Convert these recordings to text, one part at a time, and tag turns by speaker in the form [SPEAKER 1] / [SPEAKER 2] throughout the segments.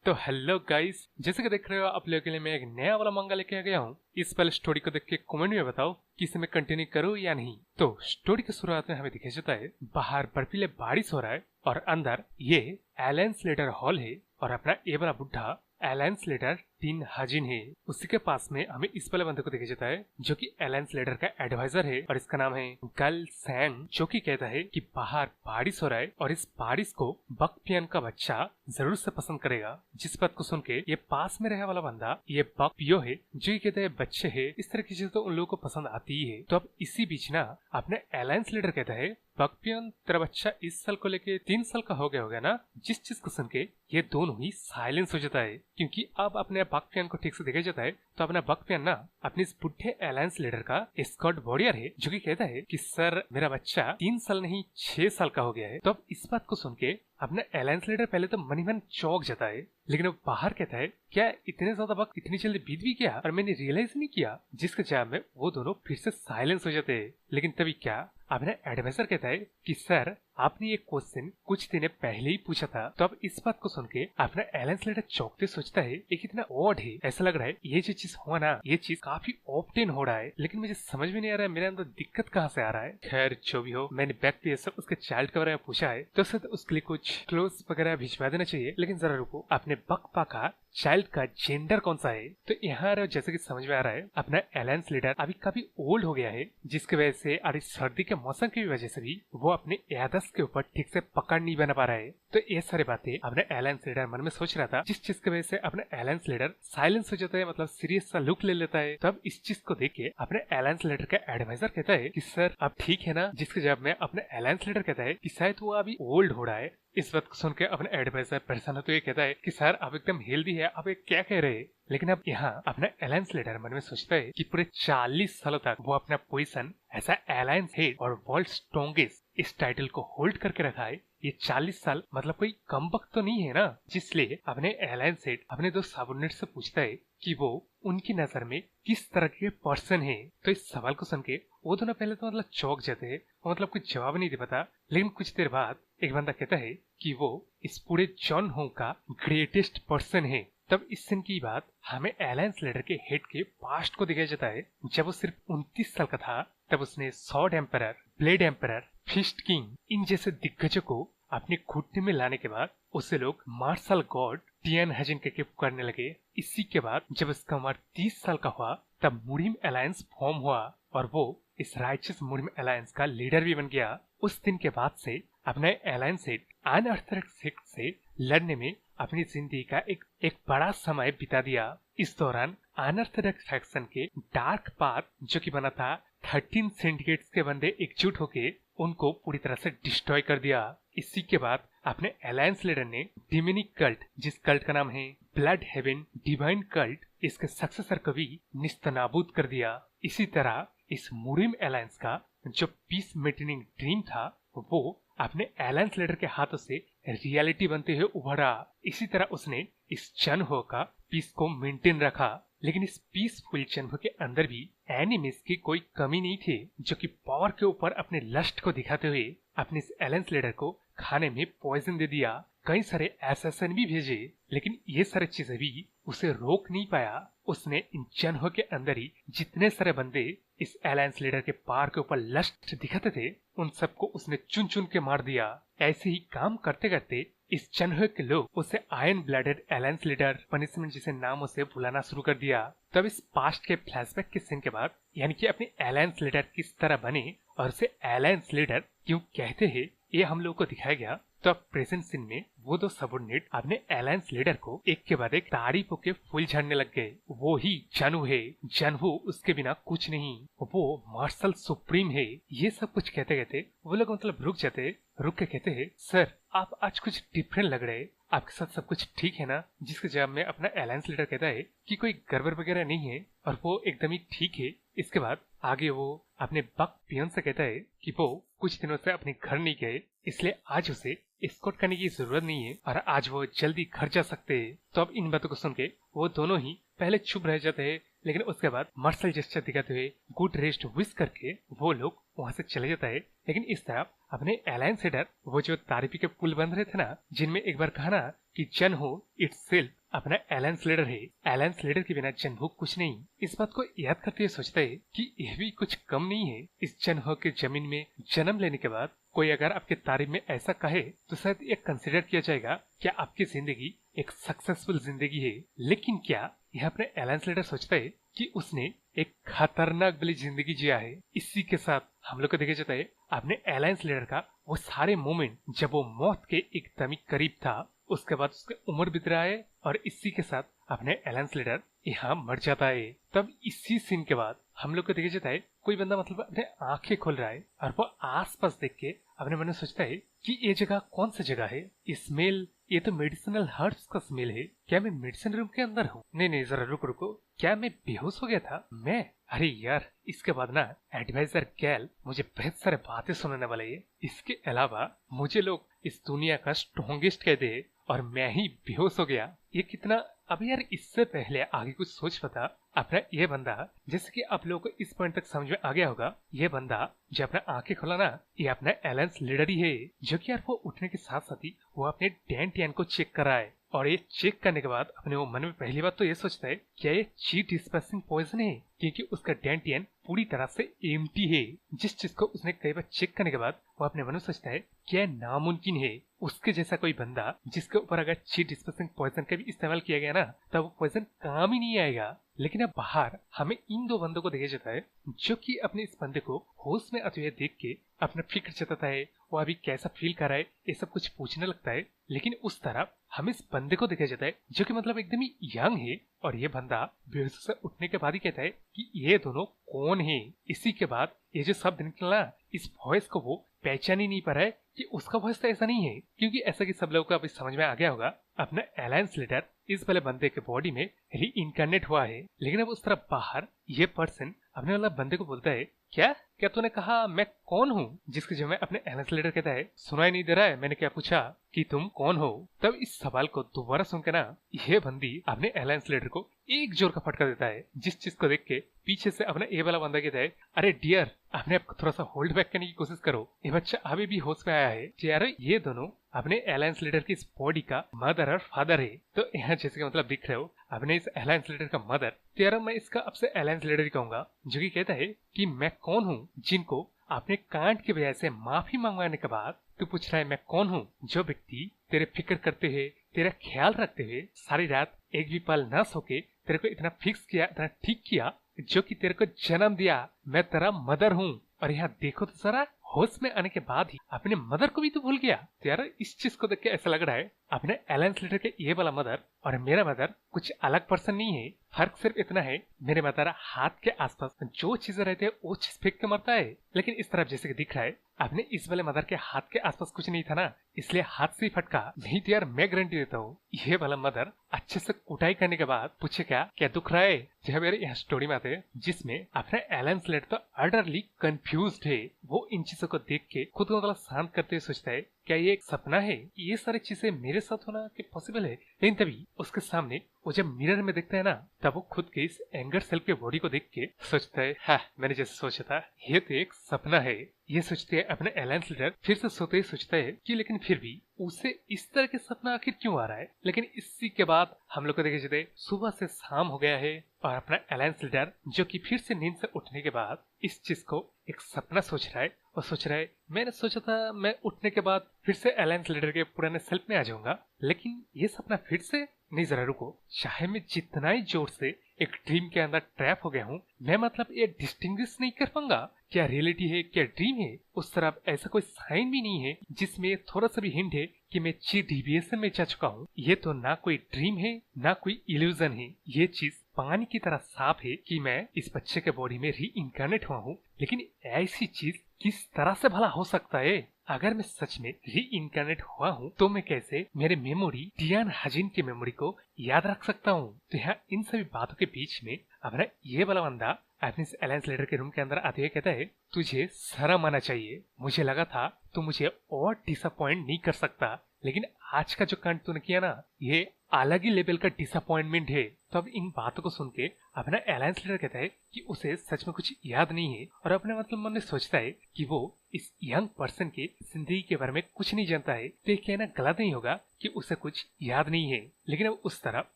[SPEAKER 1] तो hello guys, जैसे कि देख रहे हो आप लोगों के लिए मैं एक नया वाला मंगा लेके आ गया हूँ। इस पहले स्टोरी को देख के कमेंट में बताओ कि इसे मैं कंटिन्यू करूँ या नहीं। तो स्टोरी की शुरुआत में हमें दिखाई जाता है बाहर बर्फीले बारिश हो रहा है और अंदर ये एलन स्लेटर हॉल है और अपना ये वाला बुढ़ा एलन स्लेटर टीन हाजिन है। उसी के पास में हमें इस वाले बंदे को देखा जाता है जो कि एलन स्लेटर का एडवाइजर है और इसका नाम है गल सैंग, जो कि कहता है कि बाहर बारिश हो रहा है और इस बारिश को बकपियन का बच्चा जरूर से पसंद करेगा। जिस बात को सुन के ये पास में रहने वाला बंदा ये बक पियो है जो कि कहता है बच्चे है, इस तरह की चीज तो उन लोगों को पसंद आती ही है। तो अब इसी बीच ना अपने एलन स्लेटर कहता है बकपियन तेरा बच्चा इस साल को लेके 3 साल का हो गया होगा ना। जिस चीज को सुन के ये दोनों ही साइलेंस हो जाता है क्योंकि अब अपने बकपियन को ठीक से देखा जाता है तो अपना बकपियन ना अपने इस बुढ़े एलन स्लेटर का स्कॉट वॉरियर है जो कि कहता है कि सर मेरा बच्चा 3 साल नहीं 6 साल का हो गया है। तो अब इस बात को सुन के अपना एलन स्लेटर पहले तो मनी मन चौंक जाता है, लेकिन अब बाहर कहता है क्या इतने ज्यादा वक्त इतनी जल्दी बीत भी गया और मैंने रियलाइज नहीं किया। जिसके जवाब में वो दोनों फिर से साइलेंस हो जाते हैं। लेकिन तभी क्या अपना एडवाइजर कहता है कि सर आपने ये क्वेश्चन कुछ दिन पहले ही पूछा था। तो अब इस बात को सुन के अपना एलन स्लेटर चौंकते सोचता है ये कितना ऑड है, ऐसा लग रहा है ये जो चीज हुआ ना ये चीज काफी ऑप्टेन हो रहा है, लेकिन मुझे समझ में नहीं आ रहा है मेरे अंदर दिक्कत कहाँ से आ रहा है। खैर जो भी हो, मैंने बैक पे सब उसके चाइल्ड के बारे में पूछा है तो उसके लिए कुछ क्लोज वगैरह भिजवा देना चाहिए। लेकिन जरा रुको, अपने बकपा का चाइल्ड का जेंडर कौन सा है? तो यहाँ जैसे कि समझ में आ रहा है अपना एलन स्लेटर अभी काफी ओल्ड हो गया है, जिसकी वजह से और इस सर्दी के मौसम की वजह से भी वो अपने याददाश्त के ऊपर ठीक से पकड़ नहीं बना पा रहा है। तो ये सारी बातें अपने एलन स्लेटर मन में सोच रहा था, जिस चीज की वजह से अपने एलन स्लेटर साइलेंस हो जाता है, मतलब सीरियस सा लुक ले लेता है। तब इस चीज को देख के अपने एलन स्लेटर का एडवाइजर कहता है कि सर अब ठीक है ना। जिसके जवाब में अपने एलन स्लेटर कहता है कि शायद वो अभी ओल्ड हो रहा है। इस बात को सुन के अपने एडवाइजर परेशान होते हुए कहता है कि सर आप एकदम हेल्दी है, आप ये क्या कह रहे हैं। लेकिन अब यहाँ अपना एलन स्लेटर मन में सोचता है कि पूरे 40 सालों तक वो अपना पोजीशन ऐसा एलायंस हेड और वर्ल्ड स्ट्रॉन्गेस्ट इस टाइटल को होल्ड करके रखा है। ये 40 साल मतलब कोई कम वक्त तो नहीं है ना। जिसलिए अपने एलायंस हेड अपने दो सबऑर्डिनेट से पूछता है कि वो उनकी नजर में किस तरह के पर्सन है। तो इस सवाल को सुन के वो दोनों पहले तो मतलब चौंक जाते हैं, मतलब कुछ जवाब नहीं दे पाता। लेकिन कुछ देर बाद एक बंदा कहता है कि वो इस पूरे जॉन हो का ग्रेटेस्ट पर्सन है। तब इस सीन की बात हमें एलन स्लेटर के हेड के पास्ट को दिखाया जाता है। जब वो सिर्फ 29 साल का था तब उसने sword emperor, blade emperor, fist king इन जैसे दिग्गजों को अपने घुटने में लाने के बाद उसे लोग मार्शल गॉड टियन हजिन के पुकारने लगे। इसी के बाद जब उसका उम्र 30 साल का हुआ तब मुरिम अलायंस फॉर्म हुआ और वो इस राइचस मुरिम अलायंस का लीडर भी बन गया। उस दिन के बाद से अपने अलायंस से अनऑर्थोडॉक्स सेक्ट से लड़ने में अपनी जिंदगी का एक बड़ा समय बिता दिया। इस दौरान अनऑर्थोडॉक्स फैक्शन के डार्क पाथ जो कि बना था 13 सिंडिकेट्स के बंदे एकजुट होके उनको पूरी तरह से डिस्ट्रॉय कर दिया। इसी के बाद अपने अलायंस लीडर ने डिमोनिक कल्ट, जिस कल्ट का नाम है ब्लड हेवन डिवाइन कल्ट, इसके सक्सेसर को भी निस्तनाबूद कर दिया। इसी तरह इस मुरिम अलायंस का जो पीस मेंटेनिंग ड्रीम था वो अपने अलायंस लीडर के हाथों से रियलिटी बनते हुए उभरा। इसी तरह उसने इस जनहो का पीस को मेंटेन रखा। लेकिन इस पीसफुल जनहो के अंदर भी एनिमीज की कोई कमी नहीं थी जो कि पावर के ऊपर अपने लस्ट को दिखाते हुए अपने इस अलायंस लीडर को खाने में पॉइजन दे दिया। कई सारे असैसिन भी भेजे, लेकिन ये सारी चीजें भी उसे रोक नहीं पाया। उसने इन जनहो के अंदर ही जितने सारे बंदे इस अलायंस लीडर के पार के ऊपर लस्ट दिखाते थे उन सबको उसने चुन चुन के मार दिया। ऐसे ही काम करते करते इस जनहो के लोग उसे iron blooded alliance leader punishment जैसे नामों से बुलाना शुरू कर दिया। तब इस पास्ट के फ्लैशबैक के सीन के बाद यानी कि अपने अलायंस लीडर किस तरह बने और उसे अलायंस लीडर क्यों कहते हैं ये हम लोग को दिखाया गया। तो अब प्रेजेंट सीन में वो दो सबऑर्डिनेट अपने अलायंस लीडर को एक के बाद एक तारीफों के फूल झड़ने लग गए। वो ही जानू है, जानू उसके बिना कुछ नहीं, वो मार्शल सुप्रीम है। ये सब कुछ कहते कहते वो लोग मतलब रुक जाते, रुक के कहते हैं सर आप आज कुछ डिफरेंट लग रहे हैं, आपके साथ सब कुछ ठीक है ना। जिसके जवाब में अपना अलायंस लीडर कहता है कि कोई गड़बड़ वगैरह नहीं है और वो एकदम ही ठीक है। इसके बाद आगे वो अपने बक पियन से कहता है कि वो कुछ दिनों से अपने घर नहीं गए, इसलिए आज उसे एस्कॉर्ट करने की जरूरत नहीं है और आज वो जल्दी घर जा सकते हैं। तो अब इन बातों को सुन के वो दोनों ही पहले चुप रह जाते हैं, लेकिन उसके बाद मार्शल जेस्चर दिखाते हुए गुड रेस्ट विश करके वो लोग वहाँ से चले जाता है। लेकिन इस तरफ अपने अलायंस लीडर, वो जो तारीफी के पुल बन रहे थे ना, जिनमें एक बार कहा ना कि जन हो इटसेल्फ अपना अलायंस लीडर है, अलायंस लीडर के बिना जनहो कुछ नहीं, इस बात को याद करते हुए सोचता है कि यह भी कुछ कम नहीं है। इस जनहो के जमीन में जन्म लेने के बाद कोई अगर आपके तारीफ में ऐसा कहे तो शायद ये कंसिडर किया जाएगा क्या आपकी जिंदगी एक सक्सेसफुल जिंदगी है। लेकिन क्या यह अपने अलायंस लीडर सोचता है कि उसने एक खतरनाक वाली जिंदगी जिया है। इसी के साथ हम लोग को देखा जाता है अपने अलायंस लीडर का वो सारे मोमेंट जब वो मौत के एकदम ही करीब था, उसके बाद उसकी उम्र बीत रहा है और इसी के साथ अपने अलायंस लीडर यहाँ मर जाता है। तब इसी सीन के बाद हम लोग को देखा जाता है कोई बंदा मतलब अपने आंखें खोल रहा है और वो आसपास देख के अपने मन में सोचता है कि ये जगह कौन सी जगह है, स्मेल ये तो मेडिसिनल हर्ब्स का स्मेल है, क्या मैं मेडिसिन रूम के अंदर हूँ? नहीं जरा रुको, क्या मैं बेहोश हो गया था मैं? अरे यार, इसके बाद ना एडवाइजर गैल मुझे बहुत सारे बातें सुनाने वाले है। इसके अलावा मुझे लोग इस दुनिया का स्ट्रॉन्गेस्ट कहते हैं और मैं ही बेहोश हो गया। ये कितना, अब यार इससे पहले आगे कुछ सोच पता अपना ये बंदा, जैसे कि आप लोगों को इस पॉइंट तक समझ में आ गया होगा, ये बंदा जो अपना आंखें खोला ना, ये अपना अलायंस लीडर ही है, जो कि यार वो उठने के साथ साथ ही वो अपने डैन को चेक कर रहा है। और ये चेक करने के बाद अपने वो मन में पहली बात तो ये सोचता है क्या ये चीट डिस्पेंसिंग पॉइजन है, क्योंकि उसका डेंटियन पूरी तरह से एम्प्टी है। जिस चीज को उसने कई बार चेक करने के बाद वो अपने मन में सोचता है क्या नामुमकिन है उसके जैसा कोई बंदा जिसके ऊपर अगर चीट डिस्पेंसिंग पॉइजन का भी इस्तेमाल किया गया ना तब वो पॉइजन काम ही नहीं आएगा। लेकिन अब बाहर हमें इन दो बंदों को देखा जाता है जो कि अपने इस बंदे को होश में आते हुए देख के अपना फिक्र जताता है, वो अभी कैसा फील कर रहा है ये सब कुछ पूछने लगता है। लेकिन उस तरफ हमें इस बंदे को देखा जाता है जो कि मतलब एकदम ही यंग है और ये बंदा बेहोश से उठने के बाद ही कहता है कि ये दोनों कौन है। इसी के बाद ये जो शब्द निकला, इस वॉइस को वो पहचान ही नहीं पा रहा है कि उसका वॉइस तो ऐसा नहीं है, क्योंकि ऐसा कि सब लोगों को अभी समझ में आ गया होगा अपना अलायंस लीडर इस वाले बंदे के बॉडी में री इनकारनेट हुआ है। लेकिन अब उस तरफ बाहर ये पर्सन अपने वाला बंदे को बोलता है क्या तूने कहा मैं कौन हूँ? जिसके जवाब में अपने अलायंस लीडर कहता है सुनाई नहीं दे रहा है मैंने क्या पूछा कि तुम कौन हो? तब इस सवाल को दोबारा सुनकर ना ये बंदी अपने अलायंस लीडर को एक जोर का फटका देता है, जिस चीज को देख के पीछे से अपना ये वाला बंदा कहता है अरे डियर, अपने आप को थोड़ा सा होल्ड बैक करने की कोशिश करो, ये बच्चा अभी भी होश में आया है। यार ये दोनों अपने अलायंस लीडर की इस बॉडी का मदर और फादर है। तो यहाँ जैसे कि मतलब दिख रहे हो अपने इस अलायंस लीडर का मदर, तो यार मैं इसका अब से अलायंस लीडर ही कहूंगा, जो कि कहता है कि मैं कौन हूँ जिनको आपने कांड की वजह से माफी मंगवाने के बाद तू पूछ रहा है मैं कौन हूँ? जो व्यक्ति तेरे फिक्र करते हुए तेरा ख्याल रखते हुए सारी रात एक भी पल न सो के तेरे को इतना फिक्स किया, इतना ठीक किया, जो कि तेरे को जन्म दिया, मैं तेरा मदर हूँ। और यहाँ देखो तो जरा, होश में आने के बाद ही अपने मदर को भी तो भूल गया। तो यार इस चीज को देख के ऐसा लग रहा है अपने अलायंस लीडर के ये वाला मदर और मेरा मदर कुछ अलग पर्सन नहीं है, फर्क सिर्फ इतना है मेरे मदर हाथ के आसपास जो चीजें रहते हैं वो चीज फेंक के मरता है। लेकिन इस तरफ जैसे कि दिख रहा है अपने इस वाले मदर के हाथ के आसपास कुछ नहीं था ना, इसलिए हाथ से ही फटका। नहीं तो यार मैं गारंटी देता हूँ ये वाला मदर अच्छे से कुटाई करने के बाद पूछे क्या दुख रहा है। जब मेरे यहाँ स्टोरी में आते जिसमें अपने अलायंस लीडर तो अडरली कंफ्यूज्ड है, वो इन चीजों को देख के खुद को मतलब शांत करते हुए सोचता है क्या ये एक सपना है, ये सारी चीजें मेरे साथ होना कि पॉसिबल है। लेकिन तभी उसके सामने वो जब मिरर में देखता है ना तब वो खुद के इस एंगर सेल के बॉडी को देख के सोचता है हाँ मैंने जैसे सोचा था ये तो एक सपना है। ये सोचते हैं अपने अलायंस लीडर फिर से सोते ही सोचता है कि लेकिन फिर भी उसे इस तरह के सपना आखिर क्यों आ रहा है। लेकिन इसी के बाद हम लोग को देखे जाते सुबह से शाम हो गया है और अपना अलायंस लीडर जो कि फिर से नींद से उठने के बाद इस चीज को एक सपना सोच रहा है और सोच रहा है मैंने सोचा था मैं उठने के बाद फिर से अलायंस लीडर के पुराने सेल्फ में आ जाऊंगा, लेकिन ये सपना फिर से नहीं। जरा रुको, चाहे मैं जितना ही जोर से एक ड्रीम के अंदर ट्रैप हो गया हूँ, मैं मतलब ये डिस्टिंग्विश नहीं कर पाऊंगा क्या रियलिटी है क्या ड्रीम है। उस तरफ ऐसा कोई साइन भी नहीं है जिसमें थोड़ा सा भी हिंट है कि मैं चीट डिविएशन में जा चुका हूँ। ये तो ना कोई ड्रीम है ना कोई इल्यूजन है, ये चीज पानी की तरह साफ है कि मैं इस बच्चे के बॉडी में री इनकारनेट हुआ हूँ। लेकिन ऐसी चीज किस तरह से भला हो सकता है? अगर मैं सच में री इनकारनेट हुआ हूँ तो मैं कैसे मेरे मेमोरी डियान हजिन की मेमोरी को याद रख सकता हूँ? तो यहाँ इन सभी बातों के बीच में अपना ये वाला बंदा अपने अलायंस लीडर के रूम के अंदर आते हुए कहता है तुझे शर्म आना चाहिए, मुझे लगा था तू मुझे और डिसअपॉइंट नहीं कर सकता, लेकिन आज का जो कांड तूने किया ना ये अलग ही लेवल का डिसअपॉइंटमेंट है। तो अब इन बातों को सुन के अपना अलायंस लीडर कहता है कि उसे सच में कुछ याद नहीं है और अपने मतलब मन में सोचता है कि वो इस यंग पर्सन के जिंदगी के बारे में कुछ नहीं जानता है, तो ये कहना गलत नहीं होगा कि उसे कुछ याद नहीं है। लेकिन अब उस तरफ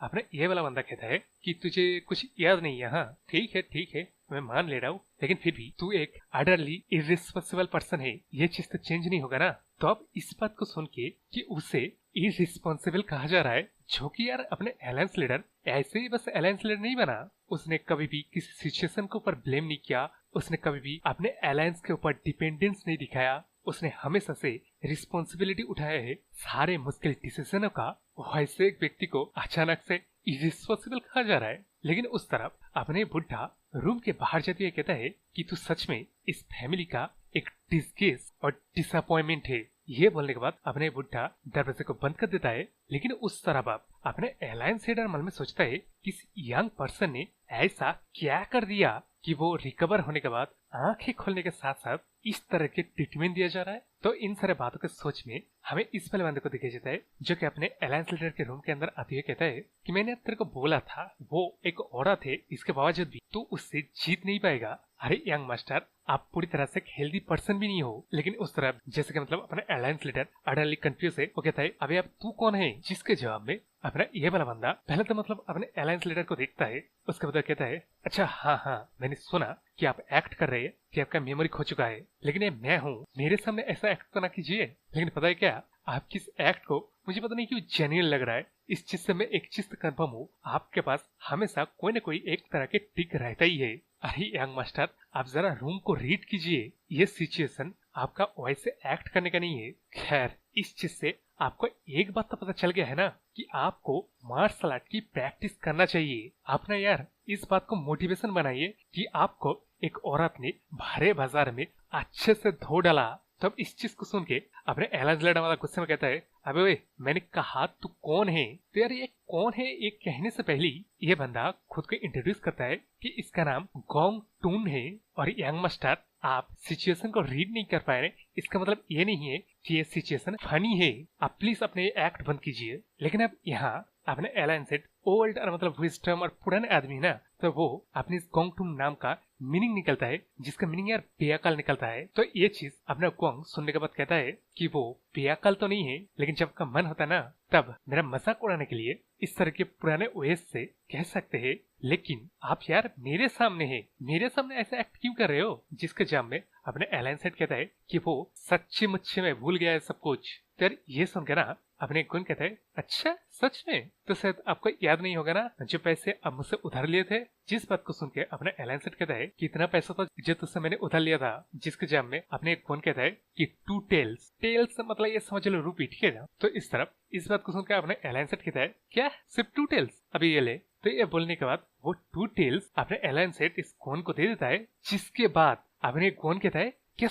[SPEAKER 1] अपने ये वाला बंदा कहता है कि तुझे कुछ याद नहीं है। हाँ ठीक है मैं मान ले रहा हूँ, लेकिन फिर भी तू एक अडरली इरिस्पॉन्सिबल पर्सन है, ये चीज तो चेंज नहीं होगा ना। तो अब इस बात को सुन के कि उसे इरिस्पॉन्सिबल कहा जा रहा है, जो कि यार अपने अलायंस लीडर ऐसे ही बस अलायंस लीडर नहीं बना, उसने कभी भी किसी सिचुएशन के ऊपर ब्लेम नहीं किया, उसने कभी भी अपने अलायंस के ऊपर डिपेंडेंस नहीं दिखाया, उसने हमेशा से रिस्पॉन्सिबिलिटी उठाया है सारे मुश्किल डिसीजनों का। वैसे एक व्यक्ति को अचानक से इरिस्पॉन्सिबल कहा जा रहा है। लेकिन उस तरफ अपने बुढ़ा रूम के बाहर जाते हुए कहता है कि तू सच में इस फैमिली का एक डिस्ग्रेस और डिसअपॉइंटमेंट है। ये बोलने के बाद अपने बुढ़ा दरवाजे को बंद कर देता है। लेकिन उस तरफ आप अपने अलायंस लीडर मन में सोचता है कि इस यंग पर्सन ने ऐसा क्या कर दिया कि वो रिकवर होने के बाद आंखें खोलने के साथ साथ इस तरह के ट्रीटमेंट दिया जा रहा है। तो इन सारे बातों के सोच में हमें इस वाले बंदे को दिखाई जाता है जो कि अपने अलायंस लीडर के रूम के अंदर आते हुए कहता है कि मैंने तेरे को बोला था वो एक औरत है, इसके बावजूद भी तू उससे जीत नहीं पाएगा। अरे यंग मास्टर, आप पूरी तरह से एक हेल्दी पर्सन भी नहीं हो। लेकिन उस तरह जैसे कि मतलब अपने अलायंस लीडर अडरली कंफ्यूज है, वो कहता है अबे अब तू कौन है? जिसके जवाब में अपना ये वाला बंदा पहले तो मतलब अपने अलायंस लीडर को देखता है, उसके बाद कहता है अच्छा हाँ मैंने सुना कि आप एक्ट कर रहे हैं कि आपका मेमोरी खो चुका है, लेकिन ये मैं हूँ, मेरे सामने ऐसा एक्ट तो ना कीजिए। लेकिन पता है क्या, आपकी इस एक्ट को मुझे पता नहीं क्यों जेन्युइन लग रहा है। इस चीज से मैं एक चीज तो कंफर्म हूँ, आपके पास हमेशा कोई न कोई एक तरह के ट्रिक रहता ही है। अरे यंग मास्टर, आप जरा रूम को रीड कीजिए, ये सिचुएशन आपका वैसे एक्ट करने का नहीं है। खैर, इस चीज से आपको एक बात तो पता चल गया है ना कि आपको मार्शल आर्ट की प्रैक्टिस करना चाहिए। आप ना यार इस बात को मोटिवेशन बनाइए कि आपको एक औरत ने भारे बाजार में अच्छे से धो डाला। तब इस चीज को सुन के अपने अलायंस लीडर वाला गुस्से में कहता है अबे ओए, मैंने कहा तू कौन है? तो यार ये कौन है ये कहने से पहले ये बंदा खुद को इंट्रोड्यूस करता है कि इसका नाम गोंग टून है। और यंग मास्टर, आप सिचुएशन को रीड नहीं कर पाए, इसका मतलब ये नहीं है कि ये सिचुएशन फनी है। आप प्लीज अपने एक्ट बंद कीजिए। लेकिन अब यहाँ अपने अलायंस ओल्ड और मतलब विजडम और पुराने आदमी ना, तो वो अपने इस गोंग टून नाम का मीनिंग निकलता है, जिसका मीनिंग यार बेअकल निकलता है। तो ये चीज अपना गोंग सुनने के बाद कहता है कि वो बेअकल तो नहीं है, लेकिन जब का मन होता है ना तब मेरा मजाक उड़ाने के लिए इस तरह के पुराने ओएस से कह सकते हैं। लेकिन आप यार मेरे सामने है, मेरे सामने ऐसा एक्ट क्यों कर रहे हो? जिसके जवाब में अपने अलायंस कहता है कि वो सच्ची मुच्ची में भूल गया है सब कुछ। तो यार ये सुन के ना अपने गुण कहता है अच्छा सच में? तो शायद आपको याद नहीं होगा ना जो पैसे आप मुझसे उधार लिए थे। जिस बात को सुन के अपने अलायंस कहता है कि इतना पैसा तो जो तुझसे मैंने उधार लिया था। जिसके जवाब में अपने गुण कहता है कि 2 टेल्स, टेल्स मतलब ये समझ लो रूपी, ठीक है ना? तो इस तरफ इस बात को सुनकर अपने अलायंस कहता है क्या सिर्फ 2 टेल्स? अभी ये ले। तो ये बोलने के बाद वो 2 टेल्स अपने अलायंस इस गोन को दे देता है। जिसके बाद अपने गोन कहता है क्या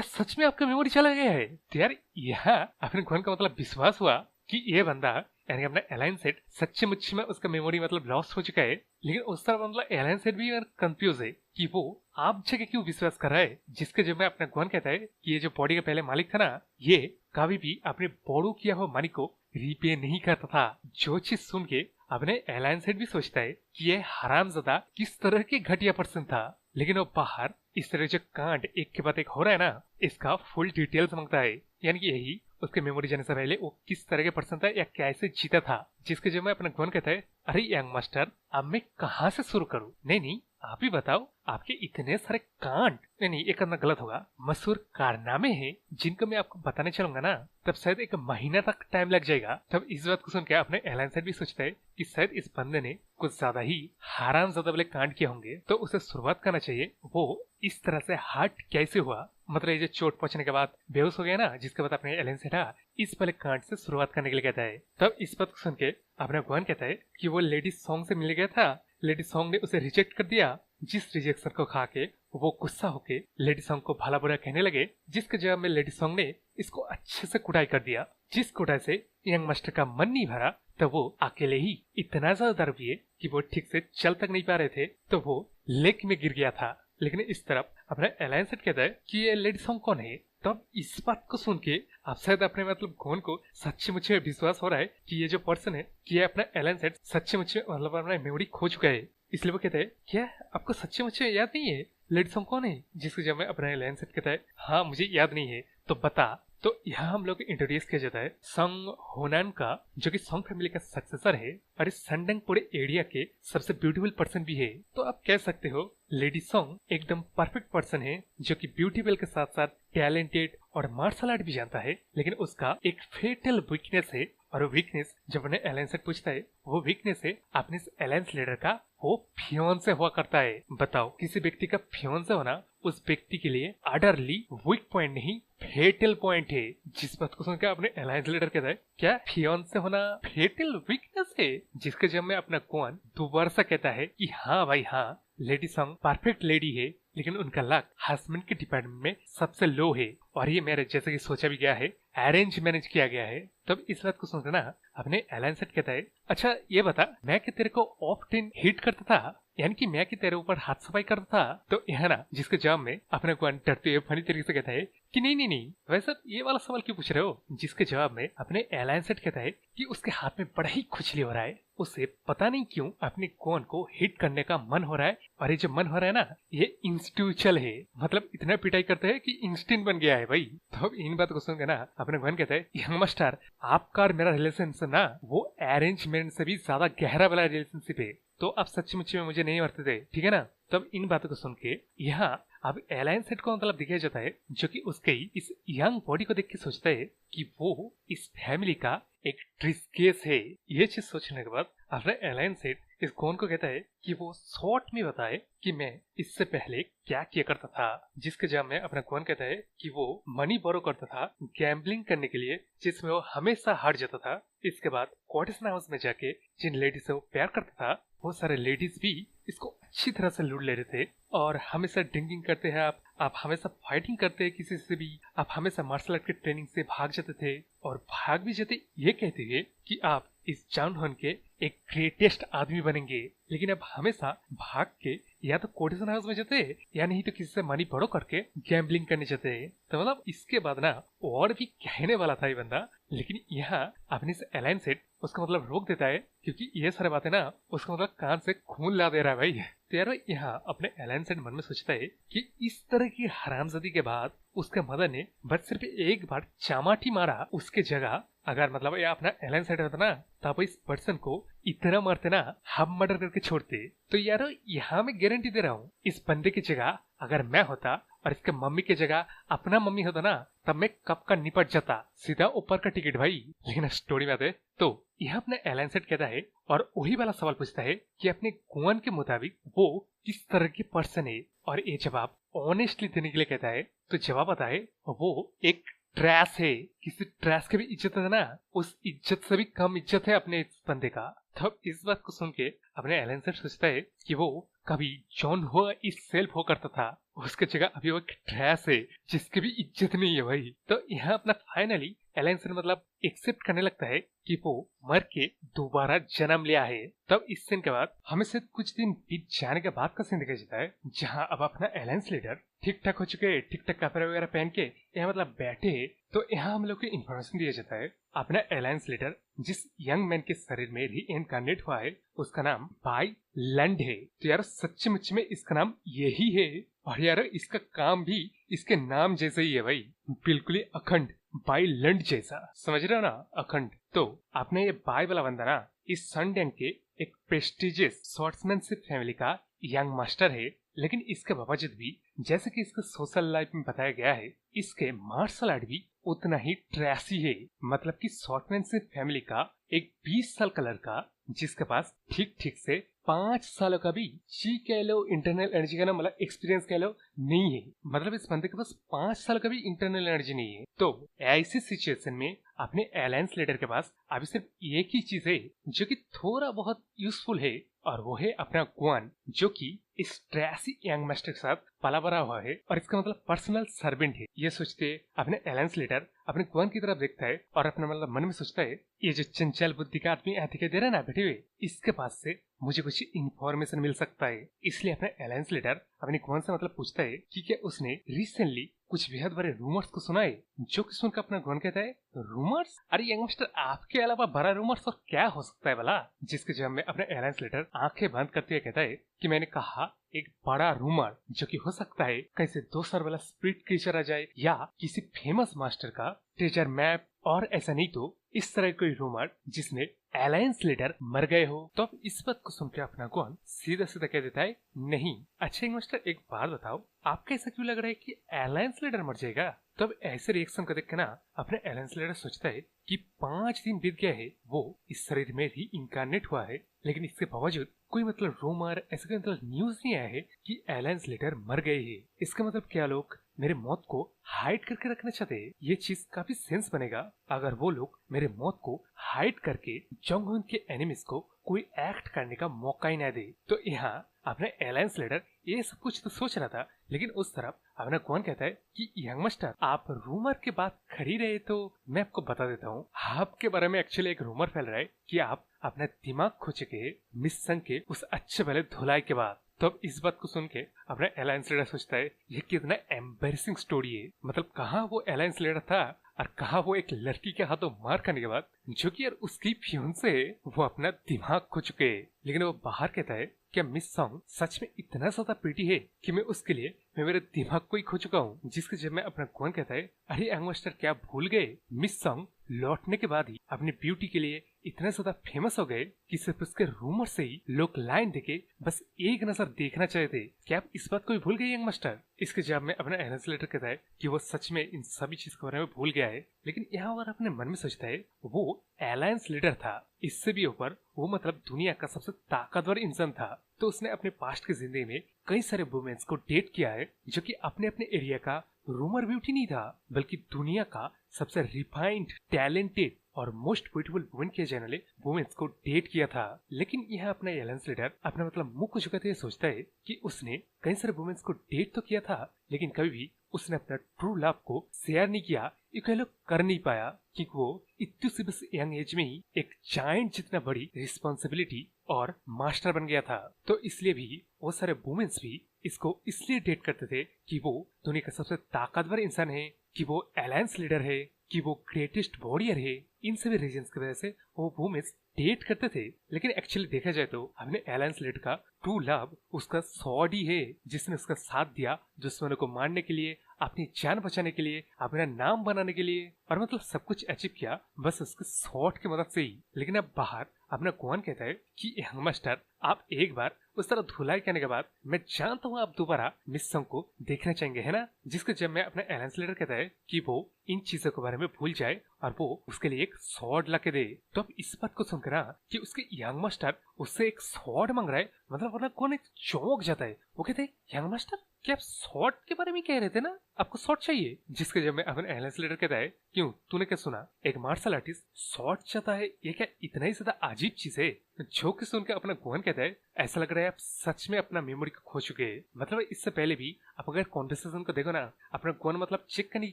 [SPEAKER 1] सच में आपका मेमोरी चला गया है? तो यार यहाँ अपने गोन का मतलब विश्वास हुआ कि ये बंदा यानी अपना अलायंस सच्चे मुच्चे में उसका मेमोरी मतलब लॉस हो चुका है। लेकिन उस तरफ मतलब अलायंस भी कंफ्यूज है कि वो आप जगह क्यों विश्वास कर रहा है। जिसके जब में अपना गोन कहता है कि ये जो बॉडी का पहले मालिक था ना, ये कभी भी अपने बोरो किया हुआ मनी को रीपे नहीं करता था। जो चीज सुन के अपने अलायंस भी सोचता है कि ये हरामज़ादा किस तरह के घटिया पर्सन था। लेकिन वो बाहर इस तरह जो कांड एक के बाद एक हो रहा है ना, इसका फुल डिटेल्स मांगता है। यानी कि यही उसके मेमोरी जाने से पहले वो किस तरह के पर्सन था या कैसे जीता था। जिसके जब मैं अपना गोन कहता है अरे यंग मास्टर, अब मैं कहाँ से शुरू करूँ? नहीं आप ही बताओ, आपके इतने सारे कांड, नहीं ये करना गलत होगा, मशहूर कारनामे हैं जिनको मैं आपको बताने चलूंगा ना तब शायद 1 महीना तक टाइम लग जाएगा। तब इस बात को सुन के अपने अलायंस भी सोचता है कि शायद इस बंदे ने कुछ ज्यादा ही हरामज़ादा वाले कांड किए होंगे, तो उसे शुरुआत करना चाहिए। वो इस तरह से हार्ट कैसे हुआ, मतलब ये जो चोट पहुंचने के बाद बेहोश हो गया ना, जिसके बाद अपने अलायंस इस वाले कांड से शुरुआत करने के लिए कहता है। तब इस बात को सुन के अपना गोन कहता है कि वो लेडी सॉन्ग से मिल गया था, लेडी सॉन्ग ने उसे रिजेक्ट कर दिया। जिस रिजेक्शन को खा के वो गुस्सा होके लेडी सॉन्ग को भला बुरा कहने लगे। जिसके जवाब में लेडी सॉन्ग ने इसको अच्छे से कुटाई कर दिया। जिस कुटाई से यंग मास्टर का मन नहीं भरा, तो वो अकेले ही इतना ज्यादा दारू पिए कि वो ठीक से चल तक नहीं पा रहे थे, तो वो लेक में गिर गया था। लेकिन इस तरफ अपना अलायंस कहता है कि ये लेडी सॉन्ग कौन है। तब इस बात को सुन के आप शायद अपने मतलब गोन को सच्चे मुच्चे विश्वास हो रहा है कि ये जो पर्सन है कि ये अपना अलायंस सच्चे मुच्चे मतलब अपना मेमोरी खो चुका है। इसलिए वो कहता है क्या आपको सच्चे मुच्चे याद नहीं है लेडी सॉन्ग कौन है? जिसके जब मैं अपना लाइन सेट कहता है हाँ मुझे याद नहीं है तो बता। तो यहाँ हम लोग इंट्रोड्यूस किया जाता है संग होनान का, जो कि सॉन्ग फैमिली का सक्सेसर है और इस संडंग पूरे एरिया के सबसे ब्यूटीफुल पर्सन भी है। तो आप कह सकते हो लेडी सॉन्ग एकदम परफेक्ट पर्सन है जो कि ब्यूटीफुल के साथ साथ टैलेंटेड और मार्शल आर्ट भी जानता है, लेकिन उसका एक फेटल वीकनेस है। और वो वीकनेस जब उन्हें अलायंस से पूछता है वो वीकनेस है अपने इस अलायंस लीडर का वो फियोंसे हुआ करता है। बताओ किसी व्यक्ति का फियोंसे होना उस व्यक्ति के लिए अडरली वीक पॉइंट नहीं फेटल पॉइंट है। जिस बात को सुनकर अपने अलायंस लीडर कहता है क्या फियोंसे होना फेटल वीकनेस है? जिसके जब मैं अपना कौन दोबारा सा कहता है कि हाँ भाई हाँ लेडी सॉन्ग परफेक्ट लेडी है, लेकिन उनका लक हस्बैंड के डिपार्टमेंट में सबसे लो है और ये मैरिज जैसे कि सोचा भी गया है अरेंज मैनेज किया गया है। तब इस बात को सुनकर ना अपने अलायंस कहता है अच्छा ये बता मैं कि तेरे को ऑफ 10 हिट करता था, यानी कि मैं कि तेरे ऊपर हाथ सफाई करता था? तो यह ना जिसके जवाब में अपने को डरते हुए फनी तरीके से कहता है कि नहीं नहीं नहीं वैसे ये वाला सवाल क्यों पूछ रहे हो? जिसके जवाब में अपने अलायंस कहता है कि उसके हाथ में बड़ा ही खुजली हो रहा है, उसे पता नहीं क्यों अपने कौन को हिट करने का मन हो रहा है और ये जो मन हो रहा है ना ये इंस्टिट्यूचल है, मतलब इतना पिटाई करते हैं कि इंस्टिंक्ट बन गया है भाई। तो अब इन बात को सुनकर ना अपने बहन कहता है यंग मास्टर आपका और मेरा रिलेशन ना वो अरेंजमेंट से भी ज्यादा गहरा वाला रिलेशनशिप है, तो आप सच्ची में मुझे नहीं मरते थे ठीक है ना? तब इन बातों को सुन के यहाँ अब अलायंस सेट को मतलब दिखाया जाता है जो कि उसके इस यंग बॉडी को देख के सोचता है कि वो इस फैमिली का एक ट्रिस्केस है। ये चीज सोचने के बाद अपने अलायंस सेट इस कौन को कहता है कि वो शॉर्ट में बताए कि मैं इससे पहले क्या किया करता था। जिसके जवाब में अपना कौन कहता है कि वो मनी बोरो करता था गैम्बलिंग करने के लिए, जिसमें वो हमेशा हार जाता था। इसके बाद कोटेशन हाउस में जाके जिन लेडीज से वो प्यार करता था वो सारे लेडीज भी इसको अच्छी तरह से लूट ले रहे थे और हमेशा ड्रिंकिंग करते हैं आप हमेशा फाइटिंग करते हैं किसी से भी, आप हमेशा मार्शल आर्ट की ट्रेनिंग से भाग जाते थे और भाग भी जाते ये कहते हुए कि आप इस जान होन के एक ग्रेटेस्ट आदमी बनेंगे, लेकिन अब हमेशा भाग के या तो कोटेशन हाउस में जाते या नहीं तो किसी से मनी बड़ो करके गैम्बलिंग करने जाते। तो मतलब इसके बाद ना और भी कहने वाला था ये बंदा, लेकिन यहाँ अपने से अलायंस सेट उसका मतलब रोक देता है क्योंकि ये सारे बातें ना उसका मतलब कान से खून ला दे रहा है भाई। तो यार यहाँ अपने अलायंस सेट मन में सोचता है कि इस तरह की हरामजादी के बाद उसके मदर ने बस सिर्फ एक बार चामाटी मारा, उसके जगह अगर मतलब ये अपना अलायंस सेट होता ना तब इस पर्सन को इतना मारते ना हम मर्डर करके छोड़ते। तो यार यहाँ मैं गारंटी दे रहा हूँ इस बंदे की जगह अगर मैं होता और इसके मम्मी की जगह अपना मम्मी होता ना तब मैं कब का निपट जाता, सीधा ऊपर का टिकट भाई। लेकिन स्टोरी में आते तो यह अपने अलायंस सेट कहता है और वही वाला सवाल पूछता है कि अपने गुआन के मुताबिक वो किस तरह की पर्सन है, और ये जवाब ऑनेस्टली देने के लिए कहता है। तो जवाब आता है वो एक ट्रैश है, किसी ट्रैश की भी इज्जत है ना उस इज्जत से भी कम इज्जत है अपने इस बंदे का। तब इस बात को सुन के अपने अलायंस सेट सोचता है कि वो कभी जॉन हुआ इस सेल्फ हो करता था, उसके जगह अभी वो एक ट्रैश है जिसकी भी इज्जत नहीं है भाई। तो यहाँ अपना फाइनली अलायंस मतलब एक्सेप्ट करने लगता है कि वो मर के दोबारा जन्म लिया है। तब इस सीन के बाद हमें से कुछ दिन बीत जाने के बाद का सीन दिखाई जाता है जहाँ अब अपना अलायंस लीडर ठीक ठाक हो चुके, ठीक ठाक कपड़े वगैरह पहन के यहाँ मतलब बैठे। तो यहाँ हम लोग को इन्फॉर्मेशन दिया जाता है अपना अलायंस लीडर जिस यंग मैन के शरीर में रीइनकार्नेट हुआ है उसका नाम बाई लैंड है। तो यार सच्ची मुच्ची में इसका नाम यही है और यार इसका काम भी इसके नाम जैसे ही है भाई, बिल्कुल ही अखंड बाई लैंड जैसा, समझ रहे हो ना अखंड। तो आपने ये बाई वाला बंदा ना इस सनडैंग के एक प्रेस्टिजियस स्वॉर्ड्समैनशिप फैमिली का यंग मास्टर है, लेकिन इसके बावजूद भी जैसे कि इसके सोशल लाइफ में बताया गया है इसके मार्शल आर्ट भी उतना ही ट्रैसी है। मतलब कि स्वॉर्ड्समैनशिप फैमिली का एक 20 साल का लड़का जिसके पास ठीक ठीक से 5 सालों का भी ची कह लो इंटरनल एनर्जी का ना मतलब एक्सपीरियंस कह लो नहीं है, मतलब इस बंदे के पास 5 साल का भी इंटरनल एनर्जी नहीं है। तो ऐसी सिचुएशन में अपने अलायंस लीडर के पास अभी सिर्फ एक ही चीज है जो कि थोड़ा बहुत यूजफुल है और वो है अपना गुआन, जो कि इस ट्रैसी यंग मास्टर के साथ पला बरा हुआ है और इसका मतलब पर्सनल सर्वेंट है। ये सोचते अपने अलायंस लीडर अपने गुआन की तरफ देखता है और अपने मतलब मन में सोचता है ये जो चंचल बुद्धि का आदमी यहाँ दिखाई दे रहा है ना बैठे हुए, इसके पास से मुझे कुछ इन्फॉर्मेशन मिल सकता है। इसलिए अपने अलायंस लीडर अपने गुआन से मतलब पूछता है कि क्या उसने रिसेंटली कुछ बेहद बड़े रूमर्स को सुनाए, जो कि सुनकर अपना गौन कहता है, रूमर्स? अरे यंग मास्टर, आपके अलावा बड़ा रूमर्स और क्या हो सकता है भला? जिसके जवाब में अपने अलायंस लीडर आंखें बंद करते हुए कहता है कि मैंने कहा एक बड़ा रूमर, जो कि हो सकता है कहीं से 2 सर वाला स्प्रिट क्रीचर आ जाए या किसी फेमस मास्टर का ट्रेजर मैप, और ऐसा नहीं तो इस तरह कोई रूमर जिसमें अलायंस लीडर मर गए हो। तो अब इस बात को सुनकर अपना कौन सीधा सीधा कह देता है, नहीं। अच्छा यंग मास्टर, एक बात बताओ, आपको ऐसा क्यों लग रहा है कि अलायंस लीडर मर जाएगा? तो अब ऐसे रिएक्शन को देख के ना अपने अलायंस लीडर सोचता है कि 5 दिन बीत गया है, वो इस शरीर में री इनकारनेट हुआ है, लेकिन इसके बावजूद कोई मतलब रूमर, ऐसा कोई मतलब न्यूज नहीं आया है कि अलायंस लीडर मर गए हैं। इसका मतलब क्या लोग मेरे मौत को हाइड करके रखना चाहते हैं? ये चीज काफी सेंस बनेगा अगर वो लोग मेरे मौत को हाइड करके जोंगहोन के एनिमीज को कोई एक्ट करने का मौका ही न दे। तो यहाँ अपने अलायंस लीडर ये सब कुछ तो सोच रहा था, लेकिन उस तरफ अपना कौन कहता है कि यंग मास्टर, आप रूमर के बाद खड़ी रहे तो मैं आपको बता देता हूँ, आपके बारे में एक्चुअली एक रूमर फैल रहा है कि आप अपना दिमाग खो चुके हैं मिस संग के उस अच्छे भले धुलाई के बाद। तो अब इस बात को सुन के अपना अलायंस लीडर सोचता है ये कितना एम्बेरसिंग स्टोरी है। मतलब कहाँ वो अलायंस लीडर था और कहा वो एक लड़की के हाथों मार खाने के बाद, जो कि यार उसकी फियांसे है, वो अपना दिमाग खो चुके हैं। लेकिन वो बाहर कहता है क्या मिस सॉन्ग सच में इतना ज्यादा प्रीटी है कि मैं उसके लिए मैं मेरे दिमाग को ही खो चुका हूँ। जिसके जब मैं अपना कौन कहता है, अरे यंग मास्टर क्या भूल गए, मिस सॉन्ग लौटने के बाद ही अपनी ब्यूटी के लिए इतना ज्यादा फेमस हो गए कि सिर्फ उसके रूमर से ही लोग लाइन देके बस एक नजर देखना चाहते थे। क्या आप इस बात को भी भूल गए यंग मास्टर? इसके जवाब में अपना अलायंस लीडर कहता है कि वो सच में इन सभी चीज के बारे में भूल गया है, लेकिन यहाँ पर अपने मन में सोचता है वो अलायंस लीडर था, इससे भी ऊपर वो मतलब दुनिया का सबसे ताकतवर इंसान था। तो उसने अपने पास्ट की जिंदगी में कई सारे वुमेन्स को डेट किया है, जो कि अपने अपने एरिया का रूमर ब्यूटी नहीं था, बल्कि दुनिया का सबसे रिफाइंड, टैलेंटेड और मोस्ट ब्यूटीफुल वुमेन के जाने वाले वुमेन्स को डेट किया था। लेकिन यह अपना अलायंस लीडर अपना मतलब मुंह को झुकाते हुए सोचता है कि उसने कई सारे वुमेन्स को डेट तो किया था, लेकिन कभी भी उसने अपना ट्रू लव को शेयर नहीं किया। ये कई लोग कर नहीं पाया क्योंकि वो इतनी सी बस यंग एज में ही एक जायंट जितना बड़ी रिस्पॉन्सिबिलिटी और मास्टर बन गया था। तो इसलिए भी वो सारे वुमेन्स भी इसको इसलिए डेट करते थे कि वो दुनिया का सबसे ताकतवर इंसान है, कि वो अलायंस लीडर है, कि वो ग्रेटेस्ट वॉरियर है। इन सभी रीजंस की वजह से वो वुमेन्स डेट करते थे। लेकिन एक्चुअली देखा जाए तो हमने अलायंस लीडर का ट्रू लव उसका स्वॉर्ड ही है, जिसने उसका साथ दिया दुश्मनों को मारने के लिए, अपनी जान बचाने के लिए, अपना नाम बनाने के लिए, और मतलब सब कुछ अचीव किया बस उसके स्वॉर्ड की मदद से ही। लेकिन अब बाहर अपना कौन कहता है कि यंग मास्टर, आप एक बार उस तरह धुलाई करने के बाद मैं जानता हूँ आप दोबारा मिस सॉन्ग को देखना चाहेंगे, है ना? जिसके जब मैं अपने अलायंस लीडर कहता है कि वो इन चीजों के बारे में भूल जाए और वो उसके लिए एक स्वॉर्ड ला के दे। तो अब इस बात को सुनकर ना कि उसके यंग मास्टर उससे एक स्वॉर्ड मांग रहा है, मतलब वरना कौन एक चौंक जाता है। वो कहते हैं यंग मास्टर, क्या आप स्वॉर्ड के बारे में कह रहे थे ना, आपको स्वॉर्ड चाहिए? जिसके जब मैं अपने अलायंस लीडर कहता है क्यों, तूने क्या सुना, एक मार्शल आर्टिस्ट स्वॉर्ड चाहता है, ये क्या इतना ही ज्यादा अजीब चीज है? जो कि सुनकर अपना कौन कहता है ऐसा लग रहा है आप सच में अपना मेमोरी को खो चुके हैं। मतलब इससे पहले भी आप अगर कॉन्वर्सेशन को देखो ना, अपना कौन मतलब चेक करने की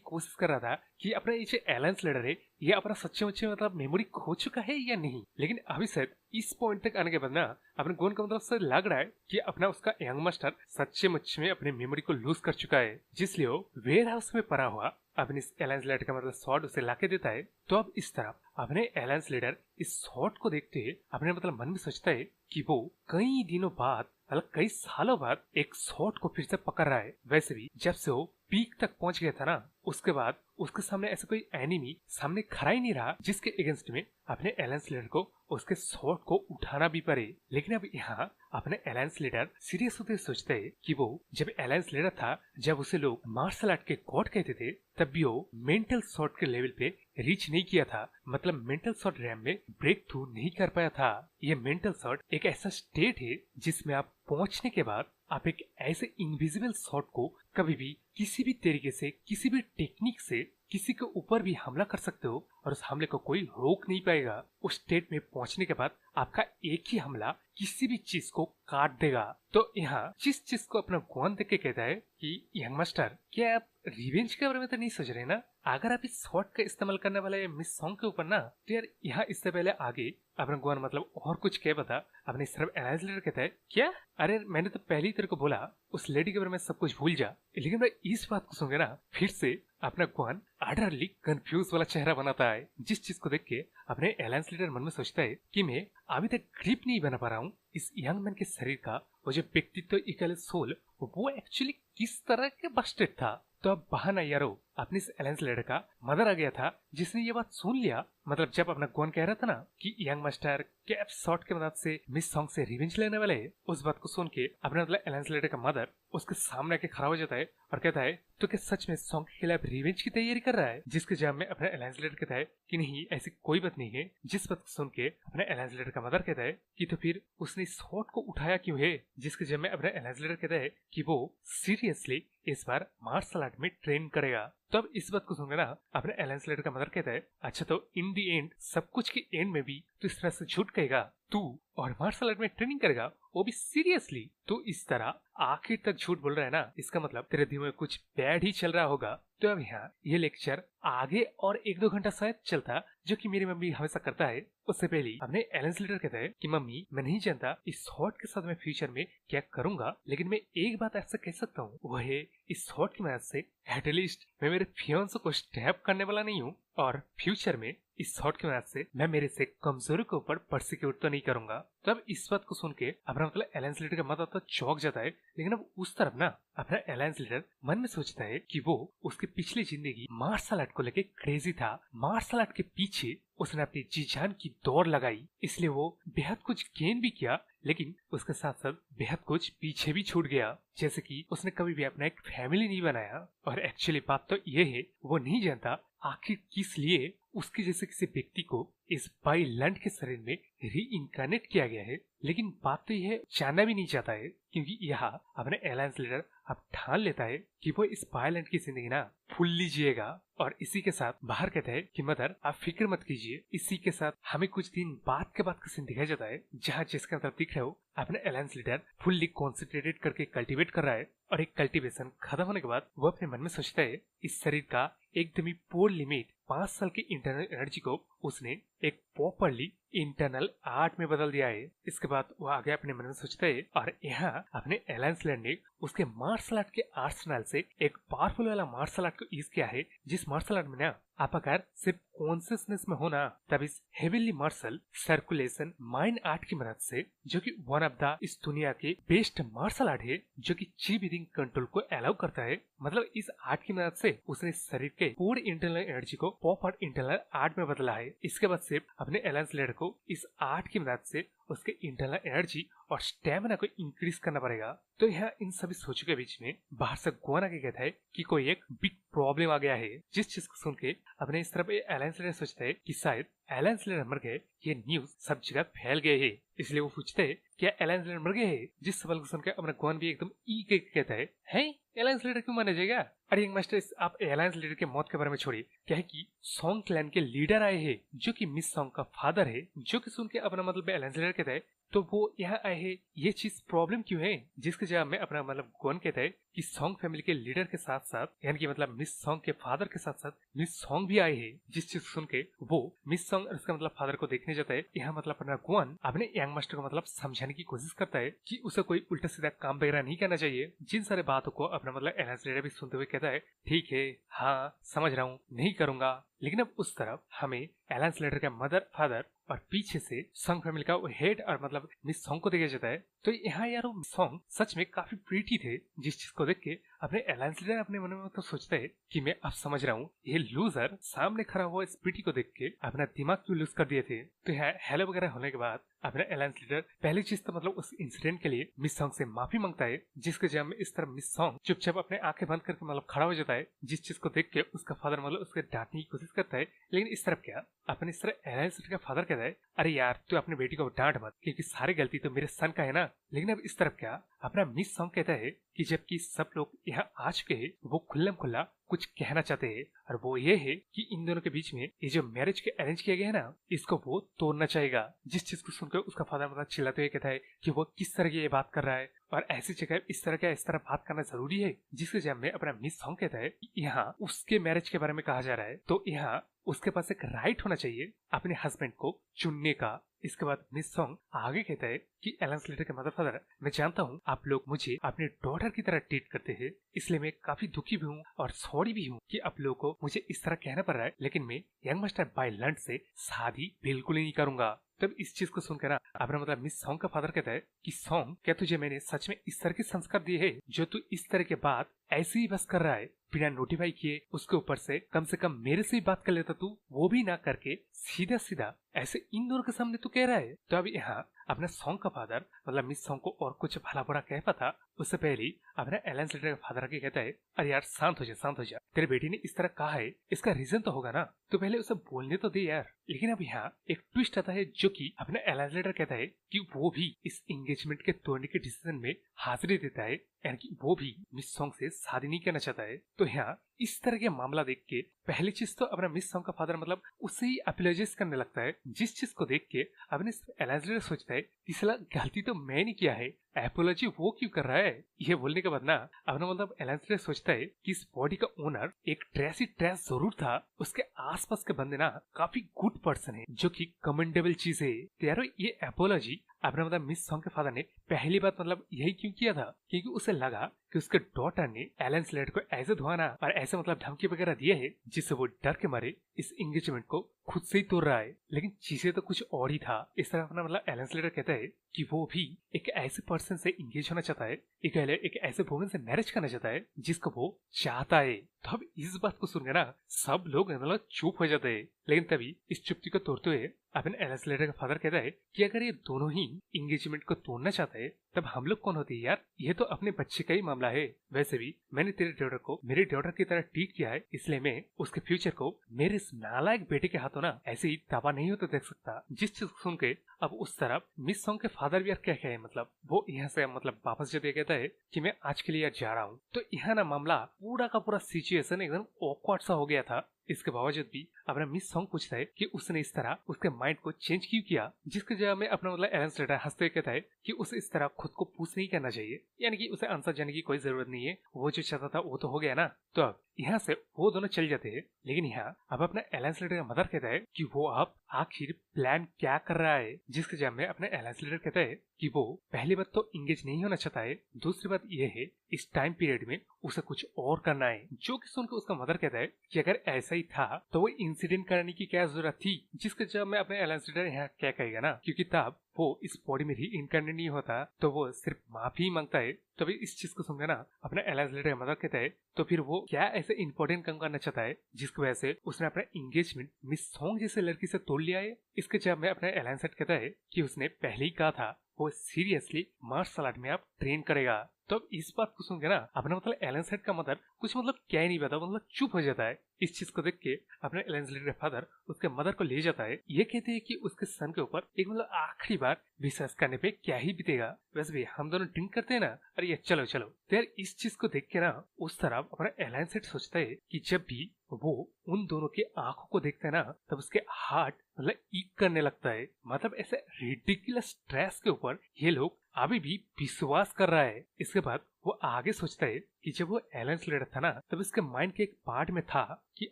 [SPEAKER 1] कोशिश कर रहा था कि अपना ये जो अलायंस लीडर है ये अपना सच्चे मुच्चे मतलब मेमोरी खो चुका है या नहीं। लेकिन अभी शायद इस पॉइंट तक आने के बाद ना अपने कौन का मतलब से लग रहा है कि अपना उसका यंग मास्टर सच्चे मुच्चे में अपने मेमोरी को लूज कर चुका है, जिसलिए वो वेयर हाउस में पड़ा हुआ अपने इस अलायंस लीडर का मतलब स्वॉर्ड उसे लाके देता है। तो अब इस तरफ अपने अलायंस लीडर इस स्वॉर्ड को देखते हुए अपने मतलब मन में सोचता है कि वो कई दिनों बाद, मतलब कई सालों बाद एक स्वॉर्ड को फिर से पकड़ रहा है। वैसे भी जब से वो पीक तक पहुंच गया था ना, उसके बाद उसके सामने ऐसा कोई एनिमी सामने खड़ा ही नहीं रहा जिसके अगेंस्ट में अपने अलायंस लीडर को उसके स्वॉर्ड को उठाना भी पड़े। लेकिन अब यहाँ अपने अलायंस लीडर सीरियस होते सोचते है कि वो जब अलायंस लीडर था, जब उसे लोग मार्शल आर्ट के गॉड कहते थे, तब भी वो मेंटल शॉट के लेवल पे रीच नहीं किया था। मतलब मेंटल शॉट रैम में ब्रेक थ्रू नहीं कर पाया था। ये मेंटल शॉट एक ऐसा स्टेट है जिसमें आप पहुंचने के बाद आप एक ऐसे इनविजिबल शॉट को कभी भी किसी भी तरीके से, किसी भी टेक्निक से किसी के ऊपर भी हमला कर सकते हो और उस हमले को कोई रोक नहीं पाएगा। उस स्टेट में पहुंचने के बाद आपका एक ही हमला किसी भी चीज को काट देगा। तो यहाँ जिस चीज को अपना कौन देख के कहता है कि यंग मास्टर, क्या आप रिवेंज के बारे में तो नहीं सोच रहे ना? अगर आप इस शॉट का इस्तेमाल करने वाले मिस सॉन्ग के ऊपर ना, तो यार यहाँ इससे पहले आगे अपना गुआन मतलब और कुछ कह बता। अपने सिर्फ एलायंस लीडर कहता है क्या, अरे मैंने तो पहले ही तेरे को बोला उस लेडी के बारे में सब कुछ भूल जा। लेकिन मैं इस बात को सुन के ना फिर से अपना गुआन अडरली कंफ्यूज वाला चेहरा बनाता है, जिस चीज को देख के अपने एलायंस लीडर मन में सोचता है कि मैं अभी तक ग्रिप नहीं बना पा रहा हूँ इस यंग मैन के शरीर का। वो जो व्यक्तित्व इक्वल सोल वो एक्चुअली किस तरह के बस्टेड था। तो अब बहाना यारो अपने इस एलायंस लीडर का मदर आ गया था, जिसने ये बात सुन लिया। मतलब जब अपना गुआन कह रहा था ना कि यंग मास्टर कैप शॉट के मदद से मिस सॉन्ग से रिवेंज लेने वाले है, उस बात को सुन के अपना मतलब एलायंस लीडर का मदर उसके सामने आके खड़ा हो जाता है और कहता है तो क्या सच में सॉन्ग के खिलाफ रिवेंज की तैयारी कर रहा है। जिसके जवाब में अपना एलायंस लीडर कहता है कि नहीं ऐसी कोई बात नहीं है। जिस बात को सुन के अपना एलायंस लीडर का मदर कहता है कि तो फिर उसने शॉट को उठाया क्यों है। जिसके जवाब में अपना एलायंस लीडर कहता है कि वो सीरियसली इस बार मार्शल आर्ट में ट्रेन करेगा। तो अब इस बात को सुनकर ना अपने एलायंस लीडर का मदर कहता है अच्छा तो इन दी एंड सब कुछ के एंड में भी तो इस तरह से झूठ कहेगा तू और मार्शल आर्ट में ट्रेनिंग करेगा, वो भी सीरियसली। तो इस तरह आखिर तक झूठ बोल रहा है ना, इसका मतलब तेरे दिमाग में कुछ बैड ही चल रहा होगा। तो अब यहाँ ये लेक्चर आगे और 1-2 घंटा शायद चलता, जो कि मेरी मम्मी हमेशा करता है। उससे पहले अपने एलायंस लीडर कहता है कि मम्मी मैं नहीं जानता इस शॉट के साथ मैं फ्यूचर में क्या करूंगा, लेकिन मैं एक बात ऐसा कह सकता हूँ वो है इस शॉट की मदद से एटलीस्ट मैं मेरे फियांसे को स्टैप करने वाला नहीं हूँ, और फ्यूचर में इस शॉट की मदद से मैं मेरे से कमजोरी के ऊपर परसिक्यूट तो नहीं करूंगा। तो अब इस बात को सुन के अपना मतलब एलायंस लीडर का मदर तो चौंक जाता है। लेकिन अब उस तरफ ना अपना एलायंस लीडर मन में सोचता है कि वो उसकी पिछली जिंदगी मार्शल आर्ट को लेके क्रेजी था। मार्शल आर्ट के पीछे उसने अपनी जी जान की दौड़ लगाई, इसलिए वो बेहद कुछ गेन भी किया, लेकिन उसके साथ साथ बेहद कुछ पीछे भी छूट गया। जैसे कि उसने कभी भी अपना एक फैमिली नहीं बनाया, और एक्चुअली बात तो ये है वो नहीं जानता आखिर किस लिए उसके जैसे किसी व्यक्ति को इस बाइलैंड के शरीर में री इनकारनेट किया गया है। लेकिन बात तो यह जानना भी नहीं चाहता है, क्योंकि यहाँ अपने एलायंस लीडर अब ठान लेता है कि वो इस बाइलैंड की जिंदगी ना फुल लीजिएगा। और इसी के साथ बाहर कहता है कि मदर आप फिक्र मत कीजिए। इसी के साथ हमें कुछ दिन बाद के बाद का सीन दिखाया जाता है, जहाँ जिसका तरफ दिख रहे हो अपने एलायंस लीडर फुल्ली कॉन्सेंट्रेटेड करके कल्टीवेट कर रहा है। और एक कल्टीवेशन खत्म होने के बाद वो अपने मन में सोचता है इस शरीर का एकदम ही पोर लिमिट 5 साल की इंटरनल एनर्जी को उसने एक प्रॉपरली इंटरनल आर्ट में बदल दिया है। इसके बाद वो आगे अपने मन में सोचता है, और यहाँ अपने एलायंस लीडर ने उसके मार्शल आर्ट के आर्सेनल से एक पावरफुल वाला मार्शल आर्ट को यूज किया है, जिस मार्शल आर्ट में ना आप अगर सिर्फ कॉन्शियसनेस में हो ना, तब इस heavily martial circulation mind art की मदद से, जो कि वन ऑफ द इस दुनिया के बेस्ट मार्शल आर्ट है, जो कि ची ब्रीदिंग कंट्रोल को अलाउ करता है। मतलब इस आर्ट की मदद से उसने शरीर के पूरी इंटरनल एनर्जी को प्रॉपर इंटरनल आर्ट में बदला है। इसके बाद सिर्फ अपने एलायंस लीडर को इस आर्ट की मदद से उसके इंटरनल एनर्जी और स्टेमिना को इंक्रीज करना पड़ेगा। तो यह इन सभी सोचों के बीच में बाहर से गुआन आके कहता है कि कोई एक बिग प्रॉब्लम आ गया है। जिस चीज को सुन के अपने इस तरफ एलायंस लीडर सोचता है कि शायद एलायंस लीडर मर गए, ये न्यूज सब जगह फैल गए है। इसलिए वो पूछते है क्या एलायंस लीडर मर गए है। जिस सवाल को सुनकर अपना गुआन भी एकदम ई के कहता है एलायंस लीडर क्यों माना जाएगा। अरे यंग मास्टर आप एलायंस लीडर के मौत के बारे में छोड़िए, क्या है कि सॉन्ग क्लैन के लीडर आए हैं, जो कि मिस सॉन्ग का फादर है। जो कि सुन के अपना मतलब एलायंस लीडर कहता है तो वो यहाँ आए हैं, ये चीज प्रॉब्लम क्यों है। जिसके जवाब में अपना मतलब गुआन कहता है कि सॉन्ग फैमिली के लीडर के साथ साथ, यानी कि मतलब मिस सॉन्ग के फादर के साथ साथ मिस सॉन्ग भी आए हैं। जिस चीज सुन के वो मिस सॉन्ग उसका मतलब फादर को देखने जाता है। यहाँ मतलब अपना गुआन अपने यंग मास्टर को मतलब समझाने की कोशिश करता है कि उसे कोई उल्टा सीधा काम वगैरह नहीं करना चाहिए। जिन सारे बातों को अपना मतलब एलायंस लीडर भी सुनते हुए कहता है ठीक है, हाँ समझ रहा हूँ, नहीं करूंगा। लेकिन अब उस तरफ हमें एलायंस लीडर का मदर फादर और पीछे से सॉन्ग फैमिली का हेड और मतलब मिस सॉन्ग को देखा जाता है। तो यहाँ यार वो सॉन्ग सच में काफी प्रीटी थे, जिस चीज को देख के अपने एलायंस लीडर अपने मन में तो सोचते है कि मैं अब समझ रहा हूँ ये लूजर सामने खड़ा हुआ इस प्रीटी को देख के अपना दिमाग क्यों लूज कर दिए थे। तो यहाँ हेलो वगैरह होने के बाद अपना एलायंस लीडर पहली चीज तो मतलब उस इंसिडेंट के लिए मिस सॉन्ग से माफी मांगता है। जिसके जवाब में इस तरह मिस सॉन्ग चुपचाप अपने आंखें बंद करके मतलब खड़ा हो जाता है। जिस चीज को देख के उसका फादर मतलब उसके डांटने की कोशिश करता है। लेकिन इस तरफ क्या अपने इस तरह एलायंस लीडर का फादर कहता है अरे यार तू अपने बेटी को डांट मत, क्योंकि सारी गलती तो मेरे सन का है ना। लेकिन अब इस तरफ क्या अपना मिस सॉन्ग कहता है कि जबकि सब लोग यहाँ आ चुके हैं, वो खुल्लम खुल्ला कुछ कहना चाहते हैं, और वो ये है कि इन दोनों के बीच में ये जो मैरिज के अरेंज किया गया है ना, इसको वो तोड़ना चाहेगा। जिस चीज को सुनकर उसका फादर मतलब चिल्लाते हुए कहता है कि वो किस तरह की ये बात कर रहा है, और ऐसी जगह इस तरह बात करना जरूरी है। जिसके जवाब में अपना मिस सॉन्ग कहता है यहाँ उसके मैरिज के बारे में कहा जा रहा है, तो यहाँ उसके पास एक राइट होना चाहिए अपने हस्बैंड को चुनने का। इसके बाद मिस सॉन्ग आगे कहता है कि एलन स्लेटर के मदर फादर, मैं जानता हूँ आप लोग मुझे अपने डॉटर की तरह ट्रीट करते हैं, इसलिए मैं काफी दुखी भी हूँ और सॉरी भी हूँ कि आप लोगों को मुझे इस तरह कहना पड़ रहा है, लेकिन मैं यंग मास्टर बाय लंड से शादी बिल्कुल ही नहीं करूंगा। तब इस चीज को सुनकर ना अपना मतलब मिस सॉन्ग का फादर कहता है कि सॉन्ग, क्या तुझे मैंने सच में इस तरह के संस्कार दिए हैं जो तू इस तरह के बात ऐसे ही बस कर रहा है बिना नोटिफाई किए? उसके ऊपर से कम मेरे से ही बात कर लेता तू, वो भी ना करके सीधा सीधा ऐसे इन दोनों के सामने तू कह रहा है। तो अब यहाँ अपना सॉन्ग का फादर मतलब मिस सॉन्ग को और कुछ भला बुरा कह पाता उससे पहले ही अपना एलन स्लेटर का फादर आके कहता है, अरे यार शांत हो जा, तेरे बेटी ने इस तरह कहा है, इसका रीजन तो होगा ना, तो पहले उसे बोलने तो दे यार। लेकिन अब यहाँ एक ट्विस्ट आता है जो कि अपना एलन स्लेटर कहता है कि वो भी इस एंगेजमेंट के तोड़ने के डिसीजन में हाजिरी देता है, यानी कि वो भी मिस सॉन्ग से शादी नहीं करना चाहता है। तो यहाँ इस तरह के मामला देख के पहली चीज तो अपना मिस सॉन्ग का फादर मतलब उसे ही अपोलोजाइज करने लगता है, जिस चीज को देख के अपने एलन स्लेटर सोचता है कि साला गलती तो मैंने किया है, एपोलॉजी वो क्यों कर रहा है। ये बोलने के बाद ना अपना मतलब एलन स्लेटर सोचता है कि इस बॉडी का ओनर एक ट्रेसी ट्रेस जरूर था, उसके आसपास के बंदे ना काफी गुड पर्सन है, जो कि कमेंडेबल चीज है। तो यारो ये एपोलॉजी अपना मतलब मिस सॉन्ग के फादर ने पहली बात मतलब यही क्यों किया था, क्योंकि उसे लगा कि उसके डॉटर ने एलन स्लेटर को ऐसे धुआना और ऐसे मतलब धमकी वगैरह दिए है जिससे वो डर के मारे इस एंगेजमेंट को खुद से ही तोड़ रहा है। लेकिन चीजें तो कुछ और ही था। इस तरह अपना मतलब एलन स्लेटर कहता है कि वो भी एक ऐसे पर्सन से इंगेज होना चाहता है, एक ऐसे वुमन से मैरिज करना चाहता है जिसको वो चाहता है। तो अब इस बात को सुनकर ना सब लोग मतलब चुप हो जाते हैं। लेकिन तभी इस चुप्पी को तोड़ते हुए अपने एलन स्लेटर का फादर कहता है कि अगर ये दोनों ही इंगेजमेंट को तोड़ना चाहते हैं तब हम लोग कौन होते हैं यार, ये तो अपने बच्चे का ही मामला है। वैसे भी मैंने तेरे डॉटर को मेरे डॉटर की तरह ट्रीट किया है, इसलिए मैं उसके फ्यूचर को मेरे इस नालायक बेटे के हाथों ना ऐसे ही तबाह नहीं होते देख सकता। जिस चीज सुन के अब उस तरफ मिस सॉन्ग के फादर भी यार क्या है, मतलब वो यहाँ से मतलब वापस जाते कहता है कि मैं आज के लिए यार जा रहा हूँ। तो यहाँ ना मामला पूरा का पूरा सिचुएशन एकदम ऑकवर्ड सा हो गया था। इसके बावजूद भी अपना मिस सॉन्ग पूछता है कि उसने इस तरह उसके माइंड को चेंज क्यों किया, जिसके जवाब में अपना मतलब एलन स्लेटर हंसते हुए कहता है कि उसे इस तरह खुद को पूछ नहीं करना चाहिए, यानी कि उसे आंसर जाने की कोई जरूरत नहीं है, वो जो चाहता था वो तो हो गया ना। तो अब यहाँ से वो दोनों चल जाते हैं। लेकिन यहाँ अब अपना एलन स्लेटर का मदर कहता है कि वो अब आखिर प्लान क्या कर रहा है, जिसके जवाब में अपना एलन स्लेटर कहता है कि वो पहली बात तो इंगेज नहीं होना चाहता है, दूसरी बात ये है इस टाइम पीरियड में उसे कुछ और करना है। जो कि सुनकर उसका मदर कहता है कि अगर ऐसा ही था तो वो इंसिडेंट करने की क्या जरूरत थी, जिसके जवाब में अपने एलन स्लेटर यहाँ क्या कहेगा ना, क्योंकि तब वो इस बॉडी में री इनकारनेट नहीं होता तो वो सिर्फ माफी मांगता है। तो भी इस चीज को सुनकर ना अपना एलन स्लेटर का मदर कहता है तो फिर वो क्या ऐसे इंपॉर्टेंट काम करना चाहता है जिसकी वजह से उसने अपना एंगेजमेंट मिस सॉन्ग जैसे लड़की से तोड़ लिया है। इसके जवाब में अपना एलन स्लेटर कहता है कि उसने पहले ही कहा था वो सीरियसली मार्शल आर्ट में आप ट्रेन करेगा। तो अब इस बात को सुन के ना अपना मतलब एलन स्लेटर का मदर कुछ मतलब क्या ही नहीं पता, मतलब चुप हो जाता है। इस चीज को देख के अपने एलन स्लेटर का फादर उसके मदर को ले जाता है। ये कहते हैं कि उसके सन के ऊपर एक मतलब आखिरी बार विश्वास करने पे क्या ही बीतेगा, वैसे भी हम दोनों ड्रिंक करते हैं ना, अरे ये चलो चलो। तो यार इस चीज को देख के ना उस तरफ अपना एलन स्लेटर सोचता है कि जब भी वो उन दोनों के आंखों को देखता है ना तब उसके हार्ट मतलब ईक करने लगता है। मतलब ऐसे रिडिकुलस स्ट्रेस के ऊपर ये लोग अभी भी विश्वास कर रहा है। इसके बाद वो आगे सोचता है कि जब वो एलन स्लेटर था ना तब उसके माइंड के एक पार्ट में था कि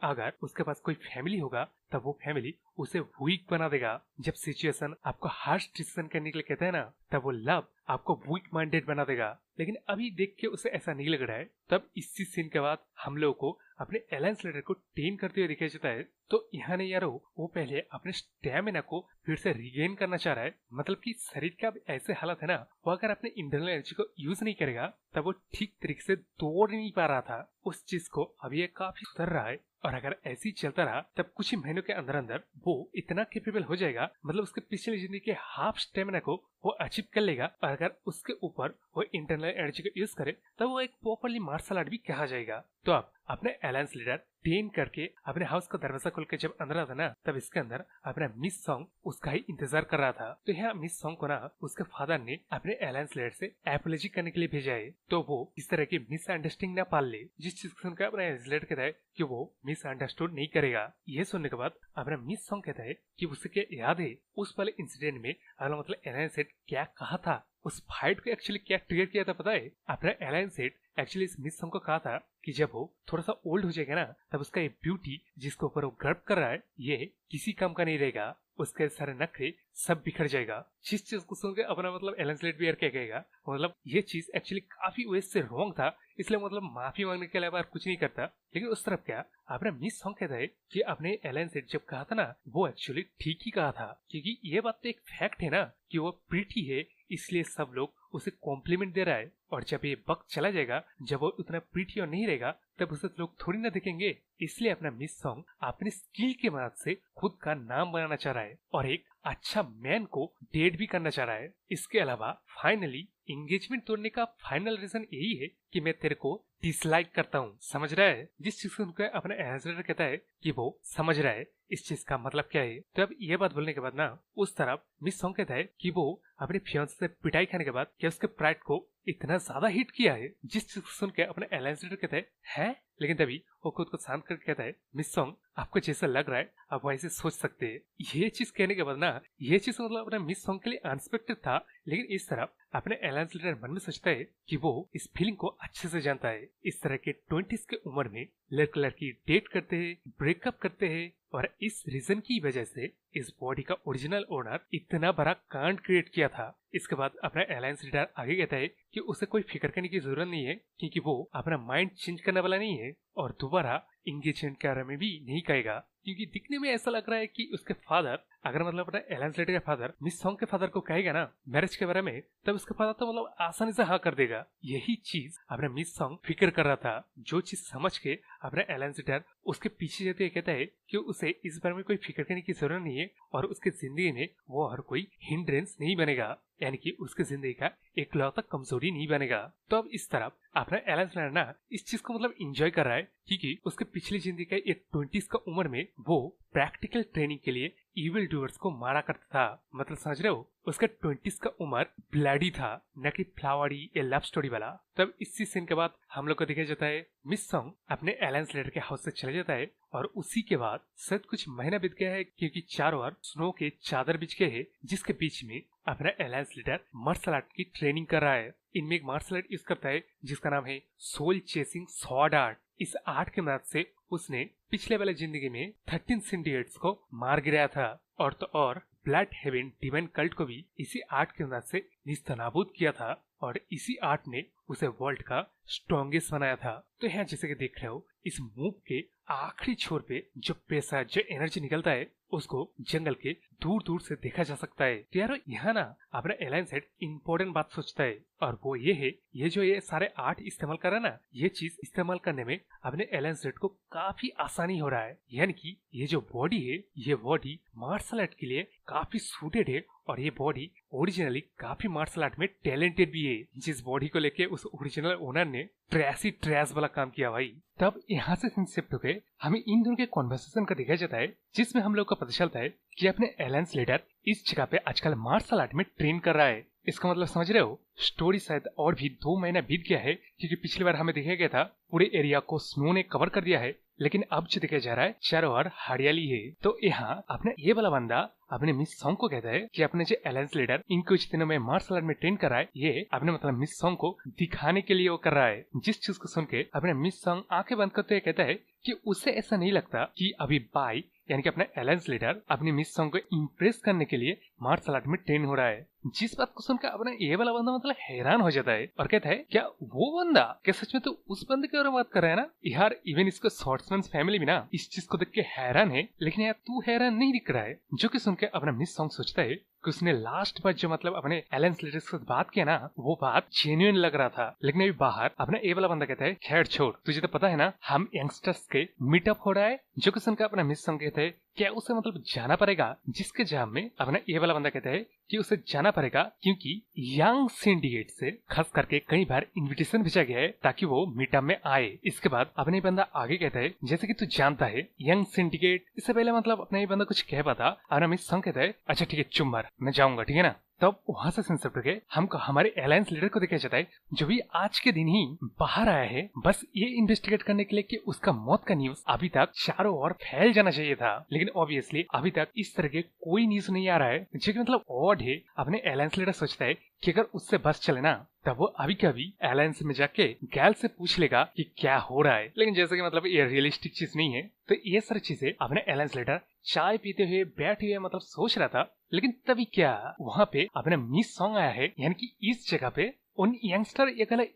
[SPEAKER 1] अगर उसके पास कोई फैमिली होगा तब वो फैमिली उसे वीक बना देगा। जब सिचुएशन आपको हार्श डिसीजन करने के लिए कहता है ना तब वो लव आपको वीक माइंडेड बना देगा। लेकिन अभी देख के उसे ऐसा नहीं लग रहा है। तब इसी सीन के बाद हम लोगों को अपने एलन स्लेटर को ट्रेन करते हुए दिखाई देता है। तो यहाँ नहीं यारो वो पहले अपने स्टेमिना को फिर से रिगेन करना चाह रहा है, मतलब कि शरीर का ऐसे हालत है ना वो अगर अपने इंटरनल एनर्जी को यूज नहीं करेगा तब वो ठीक तरीके से दौड़ नहीं पा रहा था। उस चीज को अभी ये काफी सुधर रहा है और अगर ऐसे ही चलता रहा तब कुछ ही महीनों के अंदर अंदर वो इतना कैपेबल हो जाएगा, मतलब उसके पिछले जिंदगी के हाफ स्टेमिना को वो अचीव कर लेगा। और अगर उसके ऊपर वो इंटरनल एनर्जी को यूज करे तब वो एक प्रॉपरली मार्शल आर्ट भी कहा जाएगा। तो अब अपने अलायंस लीडर टेन करके अपने हाउस का दरवाजा खोल के जब अंदर आता ना, तब इसके अंदर अपना मिस सॉन्ग उसका ही इंतजार कर रहा था। तो यहाँ मिस सॉन्ग को ना उसके फादर ने अपने अलायंस लीडर से एपोलॉजी करने के लिए भेजा है, तो वो इस तरह की मिसअंडरस्टैंडिंग ना पाल ले, जिस चीज को सुनकर अपना अलायंस लीडर कहता है कि वो मिसअंडरस्टूड नहीं करेगा। ये सुनने के बाद अपना मिस सॉन्ग कहता है कि उसे क्या याद है उस वाले इंसिडेंट में अगला मतलब अलायंस लीडर क्या कहा था, उस फाइट को एक्चुअली क्या ट्रिगर किया था पता है। अपना अलायंस लीडर एक्चुअली इस मिस सॉन्ग को कहा था कि जब वो थोड़ा सा ओल्ड हो जाएगा ना, तब उसका ये ब्यूटी जिसके ऊपर वो गर्व कर रहा है ये किसी काम का नहीं रहेगा, उसके सारे नखरे सब बिखर जाएगा। जिस चीज को सुनकर अपना मतलब अलायंस लीडर भी क्या कहेगा, मतलब ये चीज एक्चुअली काफी वेस्ट से रॉन्ग था, इसलिए मतलब माफी मांगने के अलावा कुछ नहीं करता। लेकिन उस तरफ क्या अपना मिस सॉन्ग कहता है कि अपने अलायंस लीडर जब कहा था ना वो एक्चुअली ठीक ही कहा था, क्योंकि ये बात तो एक फैक्ट है ना कि वो प्रीटी है, इसलिए सब लोग उसे कॉम्प्लीमेंट दे रहा है, और जब ये वक्त चला जाएगा जब वो उतना प्रीटी और नहीं रहेगा तब उसे लोग थोड़ी ना देखेंगे। इसलिए अपना मिस सॉन्ग अपने स्किल के मदद से खुद का नाम बनाना चाह रहा है और एक अच्छा मैन को डेट भी करना चाह रहा है। इसके अलावा फाइनली एंगेजमेंट तोड़ने का फाइनल रीजन यही है कि मैं तेरे को डिसलाइक करता हूँ, समझ रहा है। जिस चीज को अपना एंसर कहता है कि वो समझ रहा है इस चीज का मतलब क्या है। तो अब ये बात बोलने के बाद ना उस तरफ मिस सॉन्ग कहता है कि वो अपने फियांसे से पिटाई खाने के बाद क्या उसके प्राइड को इतना ज्यादा हिट किया है। जिस चीज को सुन के अपने अलायंस लीडर कहता है, लेकिन तभी वो खुद को शांत करके कहता है मिस सॉन्ग आपको जैसा लग रहा है आप वैसे सोच सकते हैं। ये चीज कहने के बाद ना ये चीज मतलब अपने मिस सॉन्ग के लिए अनएक्सपेक्टेड था, लेकिन इस तरफ अपने अलायंस लीडर मन में सोचता है कि वो इस फीलिंग को अच्छे से जानता है। इस तरह के 20s के उम्र में लड़का लड़की डेट करते हैं, ब्रेकअप करते हैं, और इस रीजन की वजह से इस बॉडी का ओरिजिनल ओनर इतना बड़ा कांड क्रिएट किया था। इसके बाद अपना अलायंस लीडर आगे कहता है कि उसे कोई फिक्र करने की जरूरत नहीं है, क्योंकि वो अपना माइंड चेंज करने वाला नहीं है और दोबारा एंगेजमेंट के बारे में भी नहीं कहेगा, क्योंकि दिखने में ऐसा लग रहा है कि उसके फादर अगर मतलब अपना अलायंस लीडर का फादर मिस सॉन्ग के फादर को कहेगा ना मैरिज के बारे में, तब उसका फादर तो मतलब आसानी से हाँ कर देगा। यही चीज अपना मिस सॉन्ग फिक्र कर रहा था, जो चीज समझ के अपना अलायंस लीडर उसके पीछे जाते कहता है कि उसे इस बारे में कोई फिक्र करने की जरूरत नहीं है और उसकी जिंदगी में वो हर कोई हिंड्रेंस नहीं बनेगा, यानी कि उसकी जिंदगी का इकलौता कमजोरी नहीं बनेगा। तो अब इस तरफ अपना अलायंस लीडर ना इस चीज को मतलब एंजॉय कर रहा है, क्योंकि उसके पिछली जिंदगी का एक 20s का उम्र में वो प्रैक्टिकल ट्रेनिंग के लिए इविल डूअर्स को मारा करता था। मतलब समझ रहे हो, उसका 20s का उम्र ब्लडी था, न कि फ्लावरी या लव स्टोरी वाला। तब इसी सीन के बाद हम लोग को दिखाया जाता है मिस सॉन्ग अपने अलायंस लीडर के हाउस से चले जाता है, और उसी के बाद शायद कुछ महीना बीत गया है, क्योंकि चारों ओर स्नो के चादर बिछ गए हैं, जिसके बीच में अपना अलायंस लीडर मार्शल आर्ट की ट्रेनिंग कर रहा है। इनमें एक मार्शल आर्ट यूज करता है जिसका नाम है सोल चेसिंग स्वॉर्ड आर्ट। इस आर्ट के मदद से उसने पिछले वाले जिंदगी में 13 सिंडिकेट्स को मार गिराया था, और तो और ब्लड हेवन डिवाइन कल्ट को भी इसी आर्ट की मदद से निस्तनाबूद किया था, और इसी आर्ट ने उसे वर्ल्ड का स्ट्रॉन्गेस्ट बनाया था। तो यहाँ जैसे कि देख रहे हो इस मूव के आखिरी छोर पे जो पैसा जो एनर्जी निकलता है उसको जंगल के दूर दूर से देखा जा सकता है। तो यार यहाँ ना अपना अलायंस लीडर इम्पोर्टेंट बात सोचता है, और वो ये है ये जो ये सारे आर्ट इस्तेमाल कर रहा है ना, ये चीज इस्तेमाल करने में अपने अलायंस लीडर को काफी आसानी हो रहा है। यानी कि ये जो बॉडी है ये बॉडी मार्शल आर्ट के लिए काफी सूटेड है, और ये बॉडी ओरिजिनली काफी मार्शल आर्ट में टैलेंटेड भी है। जिस बॉडी को लेके उस ओरिजिनल ओनर ने ट्रैश वाला काम किया भाई। तब यहाँ से शिफ्ट होकर हमें इन दोनों के कॉन्वर्सेशन का दिखाया जाता है, जिसमें हम लोग को पता चलता है कि अपने अलायंस लीडर इस जगह पे आजकल मार्शल आर्ट में ट्रेन कर रहा है। इसका मतलब समझ रहे हो, स्टोरी शायद और भी 2 महीना बीत गया है, क्योंकि पिछली बार हमें दिखाया गया था पूरे एरिया को स्नो ने कवर कर दिया है, लेकिन अब जो दिखाया जा रहा है चारों ओर हरियाली है। तो यहाँ अपने ये वाला बंदा अपने मिस सॉन्ग को कहता है कि अपने जो अलायंस लीडर इन कुछ दिनों में मार्शल आर्ट में ट्रेन कर रहा है, ये अपने मतलब मिस सॉन्ग को दिखाने के लिए वो कर रहा है। जिस चीज को सुन के अपने मिस सॉन्ग आंखें बंद करते हुए कहता है कि उसे ऐसा नहीं लगता कि अभी बाई यानी कि अपना अलायंस लीडर अपनी मिस सॉन्ग को इम्प्रेस करने के लिए मार्शल आर्ट में ट्रेन हो रहा है। जिस बात को सुनकर अपना ये वाला बंदा मतलब हैरान हो जाता है और कहता है क्या वो बंदा, क्या सच में तो उस बंदे के बारे में बात कर रहा है ना यार। इवन इसको शॉर्ट्समैन फैमिली भी ना इस चीज को देख के हैरान है, लेकिन यार तू हैरान नहीं दिख रहा है। जो कि सुन के अपना मिस सॉन्ग सोचता है कि उसने लास्ट बार जो मतलब अपने अलायंस लीडर से बात किया ना वो बात जेन्युइन लग रहा था, लेकिन अभी बाहर अपना ये वाला बंदा कहता है खैर छोड़, तुझे तो पता है ना हम यंगस्टर्स के मीटअप हो रहा है। जो कि सुनकर अपना मिस सॉन्ग कहता है क्या उसे मतलब जाना पड़ेगा, जिसके जवाब में अपना ये वाला बंदा कहता है कि उसे जाना पड़ेगा क्योंकि यंग सिंडिकेट से खास करके कई बार इनविटेशन भेजा गया है ताकि वो मीटअप में आए। इसके बाद अपने बंदा आगे कहता है जैसे कि तू जानता है यंग सिंडिकेट, इससे पहले मतलब अपना ये बंदा कुछ कह पाता और हमें संग कहता है अच्छा ठीक है चुप मार, मैं जाऊंगा, ठीक है ना। तब वहां से सेंसर के हमको हमारे अलायंस लीडर को देखा जाता है जो भी आज के दिन ही बाहर आया है बस ये इन्वेस्टिगेट करने के लिए कि उसका मौत का न्यूज अभी तक चारों ओर फैल जाना चाहिए था, लेकिन ऑब्वियसली अभी तक इस तरह के कोई न्यूज नहीं आ रहा है, जो कि मतलब ऑड है। अपने अलायंस लीडर सोचता है कि अगर उससे बस चले ना तब वो अभी कभी अलायंस में जाके गैल से पूछ लेगा कि क्या हो रहा है, लेकिन जैसे कि मतलब ये रियलिस्टिक चीज नहीं है तो ये सारी चीजें अपने अलायंस लीडर चाय पीते हुए बैठे हुए मतलब सोच रहा था। लेकिन तभी क्या वहाँ पे अपना मिस सॉन्ग आया है, यानी कि इस जगह पे उन यंगस्टर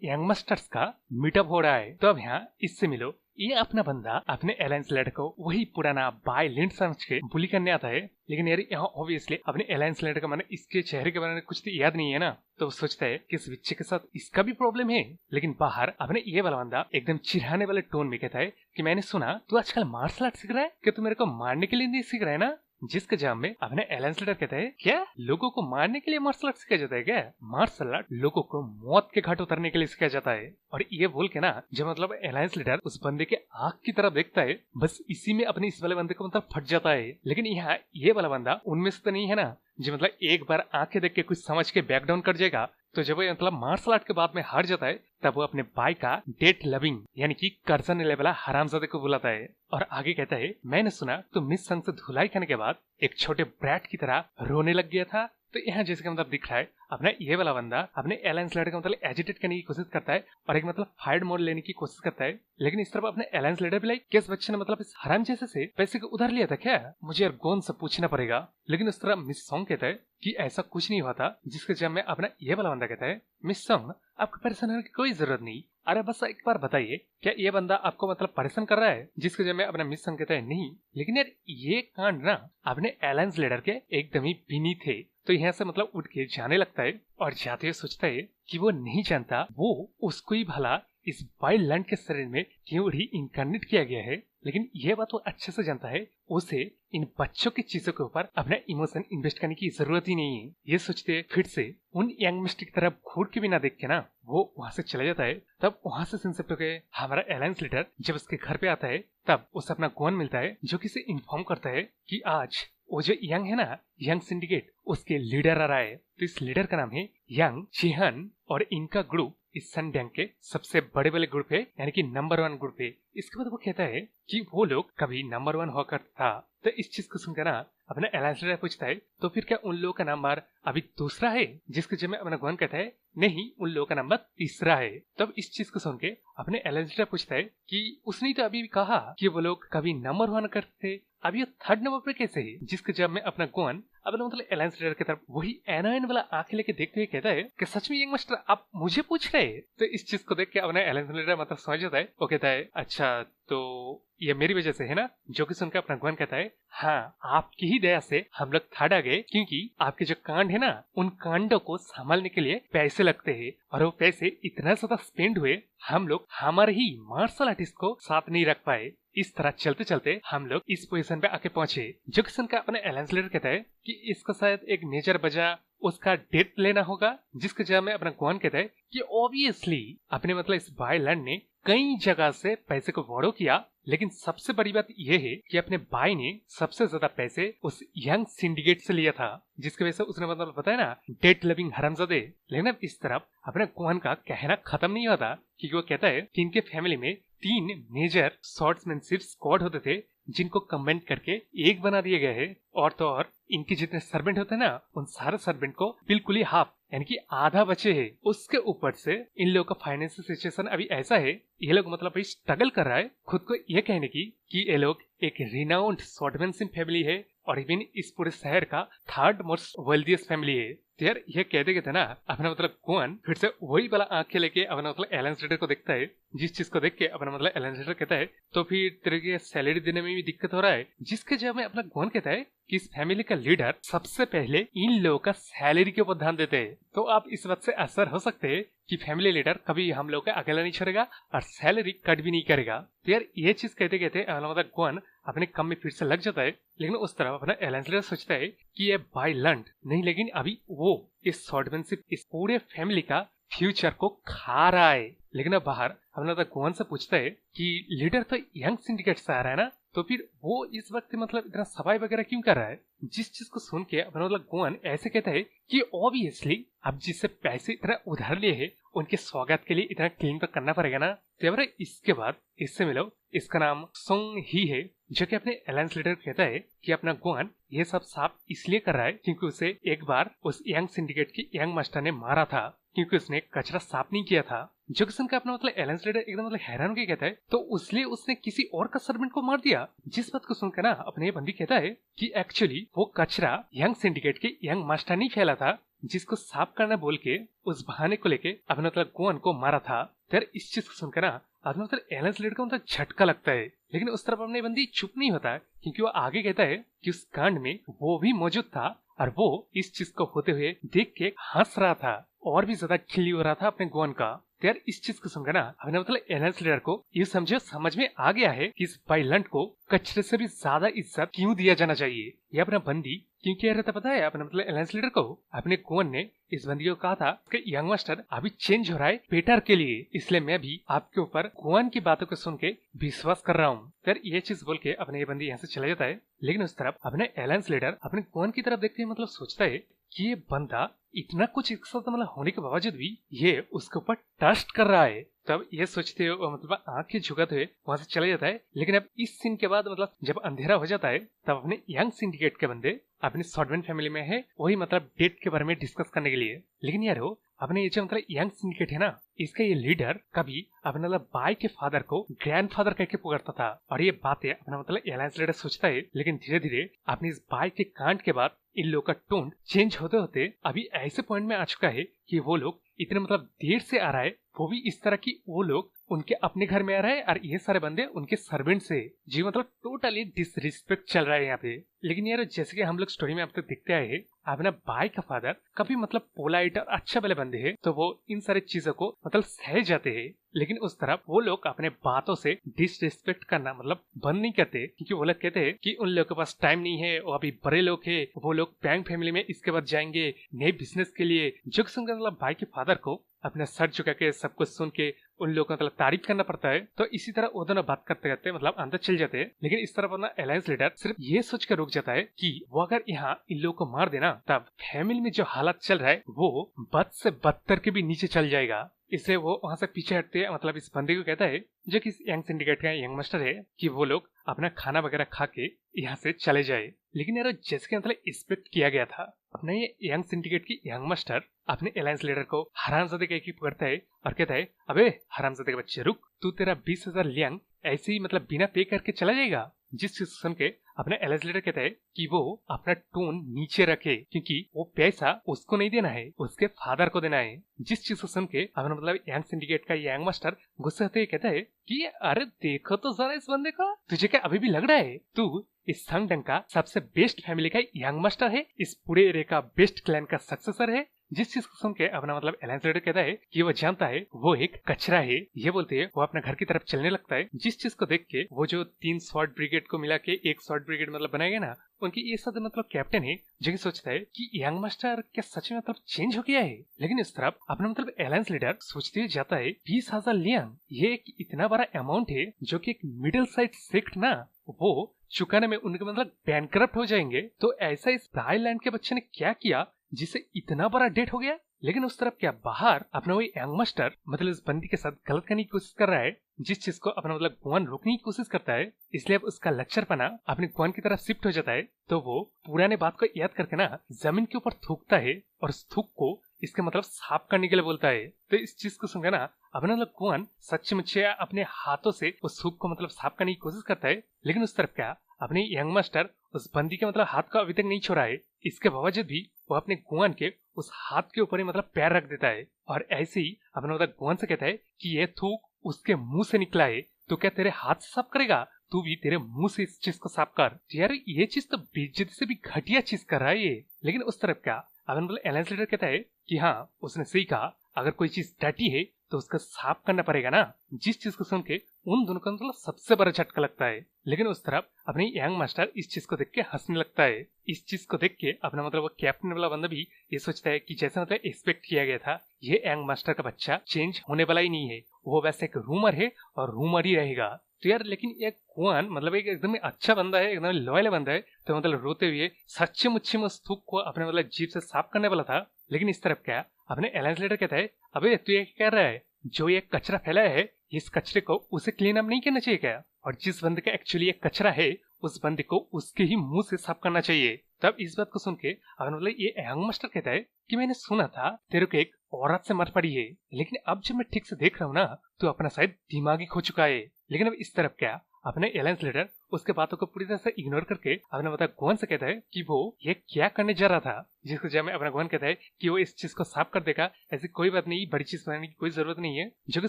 [SPEAKER 1] यंग मास्टर्स का मीटअप हो रहा है। तो अब यहाँ इससे मिलो, ये अपना बंदा अपने अलायंस लीडर को वही पुराना बाय लिंट समझ के बुली करने आता है, लेकिन यार यहाँ ऑब्वियसली अपने अलायंस लीडर का मैंने इसके चेहरे के बारे में कुछ तो याद नहीं है ना, तो वो सोचता है कि इस बच्चे के साथ इसका भी प्रॉब्लम है। लेकिन बाहर अपने ये वाला बंदा एकदम चिढ़ाने वाले टोन में कहता है कि मैंने सुना तू आजकल मार्शल आर्ट सीख रहा है, कि तू मेरे को मारने के लिए नहीं सीख रहा है ना। जिसके जवाब में अपने अलायंस लीडर कहता है क्या लोगों को मारने के लिए मार्शल आर्ट सिखाया जाता है क्या? मार्शल आर्ट लोगों को मौत के घाट उतरने के लिए सिखाया जाता है। और ये बोल के ना जब मतलब अलायंस लीडर उस बंदे के आंख की तरफ देखता है बस इसी में अपने इस वाले बंदे को मतलब फट जाता है। लेकिन यहाँ ये वाला बंदा उनमें से तो नहीं है ना जो मतलब एक बार आंखें देख के कुछ समझ के बैक डाउन कर जाएगा। तो जब वो मतलब मार्शल आर्ट के बाद में हार जाता है तब वो अपने भाई का डेट लविंग यानी कि कर्जन लेवला हरामजादे को बुलाता है और आगे कहता है मैंने सुना तो मिस संग से धुलाई खाने के बाद एक छोटे ब्रैट की तरह रोने लग गया था। तो यहाँ जैसे कि मतलब दिख रहा है अपना ये वाला बंदा अपने अलायंस लीडर का मतलब एजिटेट करने की कोशिश करता है और एक मतलब फाइड मोड लेने की कोशिश करता है, लेकिन इस तरफ अपने अलायंस लीडर भी लाइक किस बच्चे ने मतलब इस हराम जैसे से पैसे को उधार लिया था क्या, मुझे यार गोन से पूछना पड़ेगा। लेकिन उस तरह मिस सॉन्ग कहता है कि ऐसा कुछ नहीं हुआ था, जिसके जब में अपना ये वाला बंदा कहता है मिस सॉन्ग आपको परेशान होने की कोई जरूरत नहीं, अरे बस एक बार बताइए क्या ये बंदा आपको मतलब परेशान कर रहा है। जिसके जब में अपना मिस सॉन्ग कहता है नहीं, लेकिन यार ये कांड ना अपने अलायंस लीडर के एकदम ही बिनी थे। तो यहाँ से मतलब उठ के जाने लगता है और जाते हुए सोचता है कि वो नहीं जानता वो उसको ही भला इस वाइल्ड लैंड के शरीर में क्यों री इनकारनेट किया गया है, लेकिन यह बात वो अच्छे से जानता है उसे इन बच्चों की चीजों के ऊपर अपना इमोशन इन्वेस्ट करने की जरूरत ही नहीं है। ये सोचते फिर से उन यंग मिस्टर की तरफ घूर के भी ना देख के ना वो वहां से चला जाता है। तब वहां से सिंसेप्टो के हमारा अलायंस लीडर जब उसके घर पे आता है तब उसे अपना गोन मिलता है जो किसे इन्फॉर्म करता है कि आज वो जो यंग है ना यंग सिंडिकेट उसके लीडर आ रहा है। तो इस लीडर का नाम है यंग चिहन और इनका ग्रुप इस सनडैंग के सबसे बड़े वाले ग्रुप है, यानी कि नंबर 1 ग्रुप है। इसके बाद वो कहता है कि वो लोग कभी नंबर 1 हुआ करता था। तो इस चीज को सुनकर ना अपना अलायंस लीडर पूछता है तो फिर क्या उन लोगों का नंबर अभी दूसरा है, जिसके जब में अपना गोन कहता है नहीं उन लोगों का नंबर तीसरा है। तब इस चीज को सुन के अपने अलायंस लीडर पूछता है कि उसने तो अभी भी कहा कि वो लोग कभी नंबर 1 करते थे, अभी ये थर्ड नंबर पे कैसे है। जिसके जब में अपना गोन अपना मतलब अलायंस लीडर की तरफ वही एनायन वाला आंखें लेके देखते हुए कहता है कि सच में यंग मास्टर आप मुझे पूछ रहे हैं। तो इस चीज को देख के अपना अलायंस लीडर मतलब समझ जाता है। वो कहता है अच्छा तो ये मेरी वजह से है ना, जो कि सुनकर अपना गोन कहता है हाँ आपकी ही दया से हम लोग थर्ड आ गए, क्योंकि आपके जो कांड है ना उन कांडों को संभालने के लिए पैसे लगते हैं और वो पैसे इतना ज्यादा स्पेंड हुए हम लोग हमारे ही मार्शल आर्टिस्ट को साथ नहीं रख पाए। इस तरह चलते चलते हम लोग इस पोजीशन पे आके पहुंचे। जो कि सुनकर अपने अलायंस लीडर कहता है कि इसका शायद एक नेचर बजा उसका डेट लेना होगा। जिसके जवाब में अपना गोन कहता है कि ऑब्वियसली अपने मतलब इस बायलैंड ने कई जगह से पैसे को बोरो किया, लेकिन सबसे बड़ी बात यह है कि अपने भाई ने सबसे ज्यादा पैसे उस यंग सिंडिकेट से लिया था, जिसकी वजह से उसने मतलब बताया ना डेट लविंग हरामजादे। लेकिन अब इस तरफ अपने गोन का कहना खत्म नहीं होता, क्योंकि वो कहता है कि इनके फैमिली में 3 मेजर स्वॉर्ड्समैनशिप स्क्वाड होते थे जिनको कमेंट करके एक बना दिए गए हैं। और तो और इनके जितने सर्वेंट होते हैं ना उन सारे सर्वेंट को बिल्कुल ही हाफ यानी कि आधा बचे है। उसके ऊपर से इन लोगों का फाइनेंशियल सिचुएशन अभी ऐसा है ये लोग मतलब अभी स्ट्रगल कर रहा है खुद को ये कहने की कि ये लोग एक रिनाउंड स्वॉर्डमैनशिप फैमिली है और इवन इस पूरे शहर का 3rd मोस्ट वेल्थिएस्ट फैमिली है। तो यार ये कहते कहते ना अपना मतलब गोन फिर से वही वाला आंखें लेके अपना मतलब अलायंस लीडर को देखता है, जिस चीज को देख के अपना मतलब अलायंस लीडर कहता है तो फिर तेरे के सैलरी देने में भी दिक्कत हो रहा है। जिसके जवाब में अपना गोन कहता है कि इस फैमिली का लीडर सबसे पहले इन लोगों का सैलरी के ऊपर ध्यान देते हैं। तो आप इस बात से असर हो सकते हैं कि फैमिली लीडर कभी हम लोग का अकेला नहीं छोड़ेगा और सैलरी कट भी नहीं करेगा। तो यार ये चीज कहते कहते मतलब गुआन अपने काम में फिर से लग जाता है। लेकिन उस तरफ अपना एलायंस लीडर सोचता है कि ये बाय लंड नहीं, लेकिन अभी वो इस शॉर्टमैनशिप इस पूरे फैमिली का फ्यूचर को खा रहा है। लेकिन अब बाहर अपना गुआन से पूछता है कि लीडर तो यंग सिंडिकेट से आ रहा है ना, तो फिर वो इस वक्त मतलब इतना सफाई वगैरह क्यों कर रहा है। जिस चीज को सुन के अपना मतलब गुआन ऐसे कहता है कि ऑब्वियसली अब जिससे पैसे इतना उधार लिए है उनके स्वागत के लिए इतना क्लीन तो करना पड़ेगा ना। तो इसके बाद इससे मिलो, इसका नाम सोंग ही है, जो कि अपने अलायंस लीडर कहता है कि अपना गुआन ये सब साफ इसलिए कर रहा है क्योंकि उसे एक बार उस यंग सिंडिकेट के यंग मास्टर ने मारा था क्योंकि उसने कचरा साफ नहीं किया था। जो कि सुनकर अपना मतलब अलायंस लीडर एकदम मतलब हैरान होकर कहता है तो उसलिए उसने किसी और का सर्वेंट को मार दिया। जिस बात को सुनकर ना अपने बंदी कहता है कि एक्चुअली वो कचरा यंग सिंडिकेट के यंग मास्टर नहीं फैला था, जिसको साफ करना बोल के उस बहाने को लेके अपने मतलब गुआन को मारा था। तो इस चीज को सुनकर ना अपने मतलब अलायंस लीडर को मतलब झटका लगता है। लेकिन उस तरफ अपने बंदी चुप नहीं होता है क्योंकि वो आगे कहता है कि उस कांड में वो भी मौजूद था और वो इस चीज को होते हुए देख के हंस रहा था और भी ज्यादा खिली हो रहा था अपने गुआन का। तो यार इस चीज को सुनकर ना अपने मतलब अलायंस लीडर को ये समझ में आ गया है कि इस बाइलैंड को कचरे से भी ज्यादा इज्जत क्यों दिया जाना चाहिए। ये अपना बंदी क्यों कह रहा था पता है अपने मतलब अलायंस लीडर को। अपने गुआन ने इस बंदी को कहा था कि यंग मास्टर अभी चेंज हो रहा है बेटर के लिए, इसलिए मैं भी आपके ऊपर गुआन की बातों को सुन के विश्वास कर रहा हूँ। फिर ये चीज बोल के अपने ये बंदी यहाँ से चला जाता है। लेकिन उस तरफ अपने अलायंस लीडर अपने गुआन की तरफ देखते ही मतलब सोचता है कि ये बंदा इतना कुछ एक साथ मतलब होने के बावजूद भी ये उसके ऊपर ट्रस्ट कर रहा है। तब ये सोचते हुए मतलब आंखें झुकाते हुए वहां से चले जाता है। लेकिन अब इस सीन के बाद मतलब जब अंधेरा हो जाता है तब अपने यंग सिंडिकेट के बंदे अपनी शॉर्टमैन फैमिली में है वही मतलब डेट के बारे में डिस्कस करने के लिए। लेकिन यार वो अपने ये जो मतलब यंग सिंडिकेट है ना, इसका ये लीडर कभी अपने मतलब बाय के फादर को ग्रैंडफादर कह के पुकारता था और ये बातें अपना मतलब अलायंस लीडर सोचता है। लेकिन धीरे धीरे अपने इस बाय के कांड के बाद इन लोग का टोन चेंज होते होते अभी ऐसे पॉइंट में आ चुका है कि वो लोग इतने मतलब देर से आ रहा है, वो भी इस तरह की वो लोग उनके अपने घर में आ रहा है और ये सारे बंदे उनके सर्वेंट से। जी मतलब टोटली डिसरिस्पेक्ट चल रहा है यहाँ पे। लेकिन यार जैसे कि हम लोग स्टोरी में अब तक दिखते आए हैं अपना बाय का फादर कभी मतलब पोलाइट और अच्छा वाले बंदे हैं तो वो इन सारी चीजों को मतलब सह जाते हैं। लेकिन उस तरफ वो लोग अपने बातों से डिसरिस्पेक्ट करना मतलब बंद नहीं करते क्योंकि वो लोग कहते हैं कि उन लोगों के पास टाइम नहीं है, वो अभी बड़े लोग हैं, वो लोग बैंक फैमिली में इसके बाद जाएंगे नए बिजनेस के लिए। जो सुनकर मतलब बाय के फादर को अपने सर झुका के सब कुछ सुन के उन लोगों को मतलब तारीफ करना पड़ता है। तो इसी तरह वो दोनों बात करते करते मतलब अंदर चल जाते हैं। लेकिन इस तरफ अपना अलायंस लीडर सिर्फ ये सोच कर रुक जाता है कि वो अगर यहाँ इन लोगों को मार देना तब फैमिली में जो हालत चल रहा है वो बद से बदतर के भी नीचे चल जाएगा। इसलिए वो वहां से पीछे हटते मतलब इस बंदे को कहता है जो कि यंग सिंडिकेट का यंग मास्टर है कि वो लोग अपना खाना वगैरह खा के यहाँ से चले जाए। लेकिन यार जैसे मतलब एक्सपेक्ट किया गया था अपने ये यंग सिंडिकेट की यंग मास्टर अपने अलायंस लीडर को हरामजादे कह के पकड़ता है और कहता है अबे हरामजादे के बच्चे रुक, तू तेरा 20,000 लियांग ऐसे ही मतलब बिना पे करके चला जाएगा। जिस चीज सुन के अपने अलायंस लीडर कहता है कि वो अपना टोन नीचे रखे क्योंकि वो पैसा उसको नहीं देना है, उसके फादर को देना है। जिस चीज को सुन के अपना मतलब यंग सिंडिकेट का यंग मास्टर गुस्से होते कहता है कि अरे देखो तो जरा इस बंदे को, तुझे क्या अभी भी लग रहा है तू इस संगडंग का सबसे बेस्ट फैमिली का यंग मास्टर है, इस पूरे एरिया का बेस्ट क्लैन का सक्सेसर है। जिस चीज को सुन के अपना मतलब अलायंस लीडर कहता है कि वो जानता है वो एक कचरा है। ये बोलते हैं वो अपना घर की तरफ चलने लगता है। जिस चीज को देख के वो जो 3 स्वॉर्ड ब्रिगेड को मिला के एक स्वॉर्ड ब्रिगेड मतलब बनाएगा ना, उनकी ये सब मतलब कैप्टन है जो कि सोचता है कि यंग मास्टर क्या सच में मतलब चेंज हो गया है। लेकिन इस तरफ अपना मतलब अलायंस लीडर सोचते हुए जाता है 20,000 लियांग ये एक इतना बड़ा अमाउंट है जो कि एक मिडिल साइज सेक्ट ना वो चुकाने में उनके मतलब बैंकरप्ट हो जाएंगे। तो ऐसा इस थाईलैंड के बच्चे ने क्या किया जिसे इतना बड़ा डेट हो गया। लेकिन उस तरफ क्या बाहर अपना वही यंग मास्टर मतलब इस बंदी के साथ गलत करने की कोशिश कर रहा है, जिस चीज को अपना मतलब गुआन रोकने की कोशिश करता है। इसलिए अब उसका लक्षरपना अपने गुआन की तरफ शिफ्ट हो जाता है। तो वो पुराने बात को याद करके ना जमीन के ऊपर थूकता है और उस थूक को इसके मतलब साफ करने के लिए बोलता है। तो इस चीज को सुनकर ना अपना मतलब गुआन सच्चमुच अपने हाथों से उस थूक को मतलब साफ करने की कोशिश करता है। लेकिन उस तरफ क्या अपने यंग मास्टर उस बंदी के मतलब हाथ को अभी तक नहीं छोड़ा है। इसके बावजूद भी वो अपने गुआन के उस हाथ के ऊपर ही मतलब पैर रख देता है और ऐसे ही अपना मतलब गुआन से कहता है कि ये थूक उसके मुंह से निकला है तो क्या तेरे हाथ से साफ करेगा, तू भी तेरे मुंह से इस चीज को साफ कर। यार ये चीज तो बेइज्जती से भी घटिया चीज कर रहा है ये। लेकिन उस तरफ क्या अपना मतलब अलायंस लीडर कहता है कि हाँ उसने सही कहा, अगर कोई चीज डर्टी है तो उसको साफ करना पड़ेगा ना। जिस चीज को सुन के उन दोनों को मतलब सबसे बड़ा झटका लगता है, लेकिन उस तरफ अपने यंग मास्टर इस चीज को देख के हंसने लगता है। इस चीज को देख के अपना मतलब वो कैप्टन वाला बंदा भी ये सोचता है कि जैसे मतलब एक्सपेक्ट किया गया था, ये यंग मास्टर का बच्चा चेंज होने वाला ही नहीं है, वो वैसे एक रूमर है और रूमर ही रहेगा। तो यार लेकिन ये कुआन मतलब एक एकदम अच्छा बंदा है, एकदम लॉयल बंदा है, तो मतलब रोते हुए सच्चे मुच्चे में उस थूक को अपने मतलब जीप से साफ करने वाला था। लेकिन इस तरफ क्या अपने अलायंस लीडर कहता है, अबे तू ये क्या कर रहा है, जो ये कचरा फैलाया है इस कचरे को उसे क्लीन अप नहीं करना चाहिए क्या? और जिस बंदे का एक्चुअली ये कचरा है उस बंदे को उसके ही मुंह से साफ करना चाहिए। तब इस बात को सुन के मतलब ये यंग मास्टर कहता है कि मैंने सुना था तेरे को एक औरत से मर पड़ी है, लेकिन अब जब मैं ठीक से देख रहा हूँ ना तो अपना शायद दिमाग ही खो चुका है। लेकिन अब इस तरफ क्या अपने अलायंस लीडर उसके बातों को पूरी तरह से इग्नोर करके अपने बता गोवन से कहता है कि वो ये क्या करने जा रहा था। जिसको जब में अपना गोवन कहता है कि वो इस चीज को साफ कर देगा, ऐसी कोई बात नहीं, बड़ी चीज बनाने की कोई जरूरत नहीं है। जो कि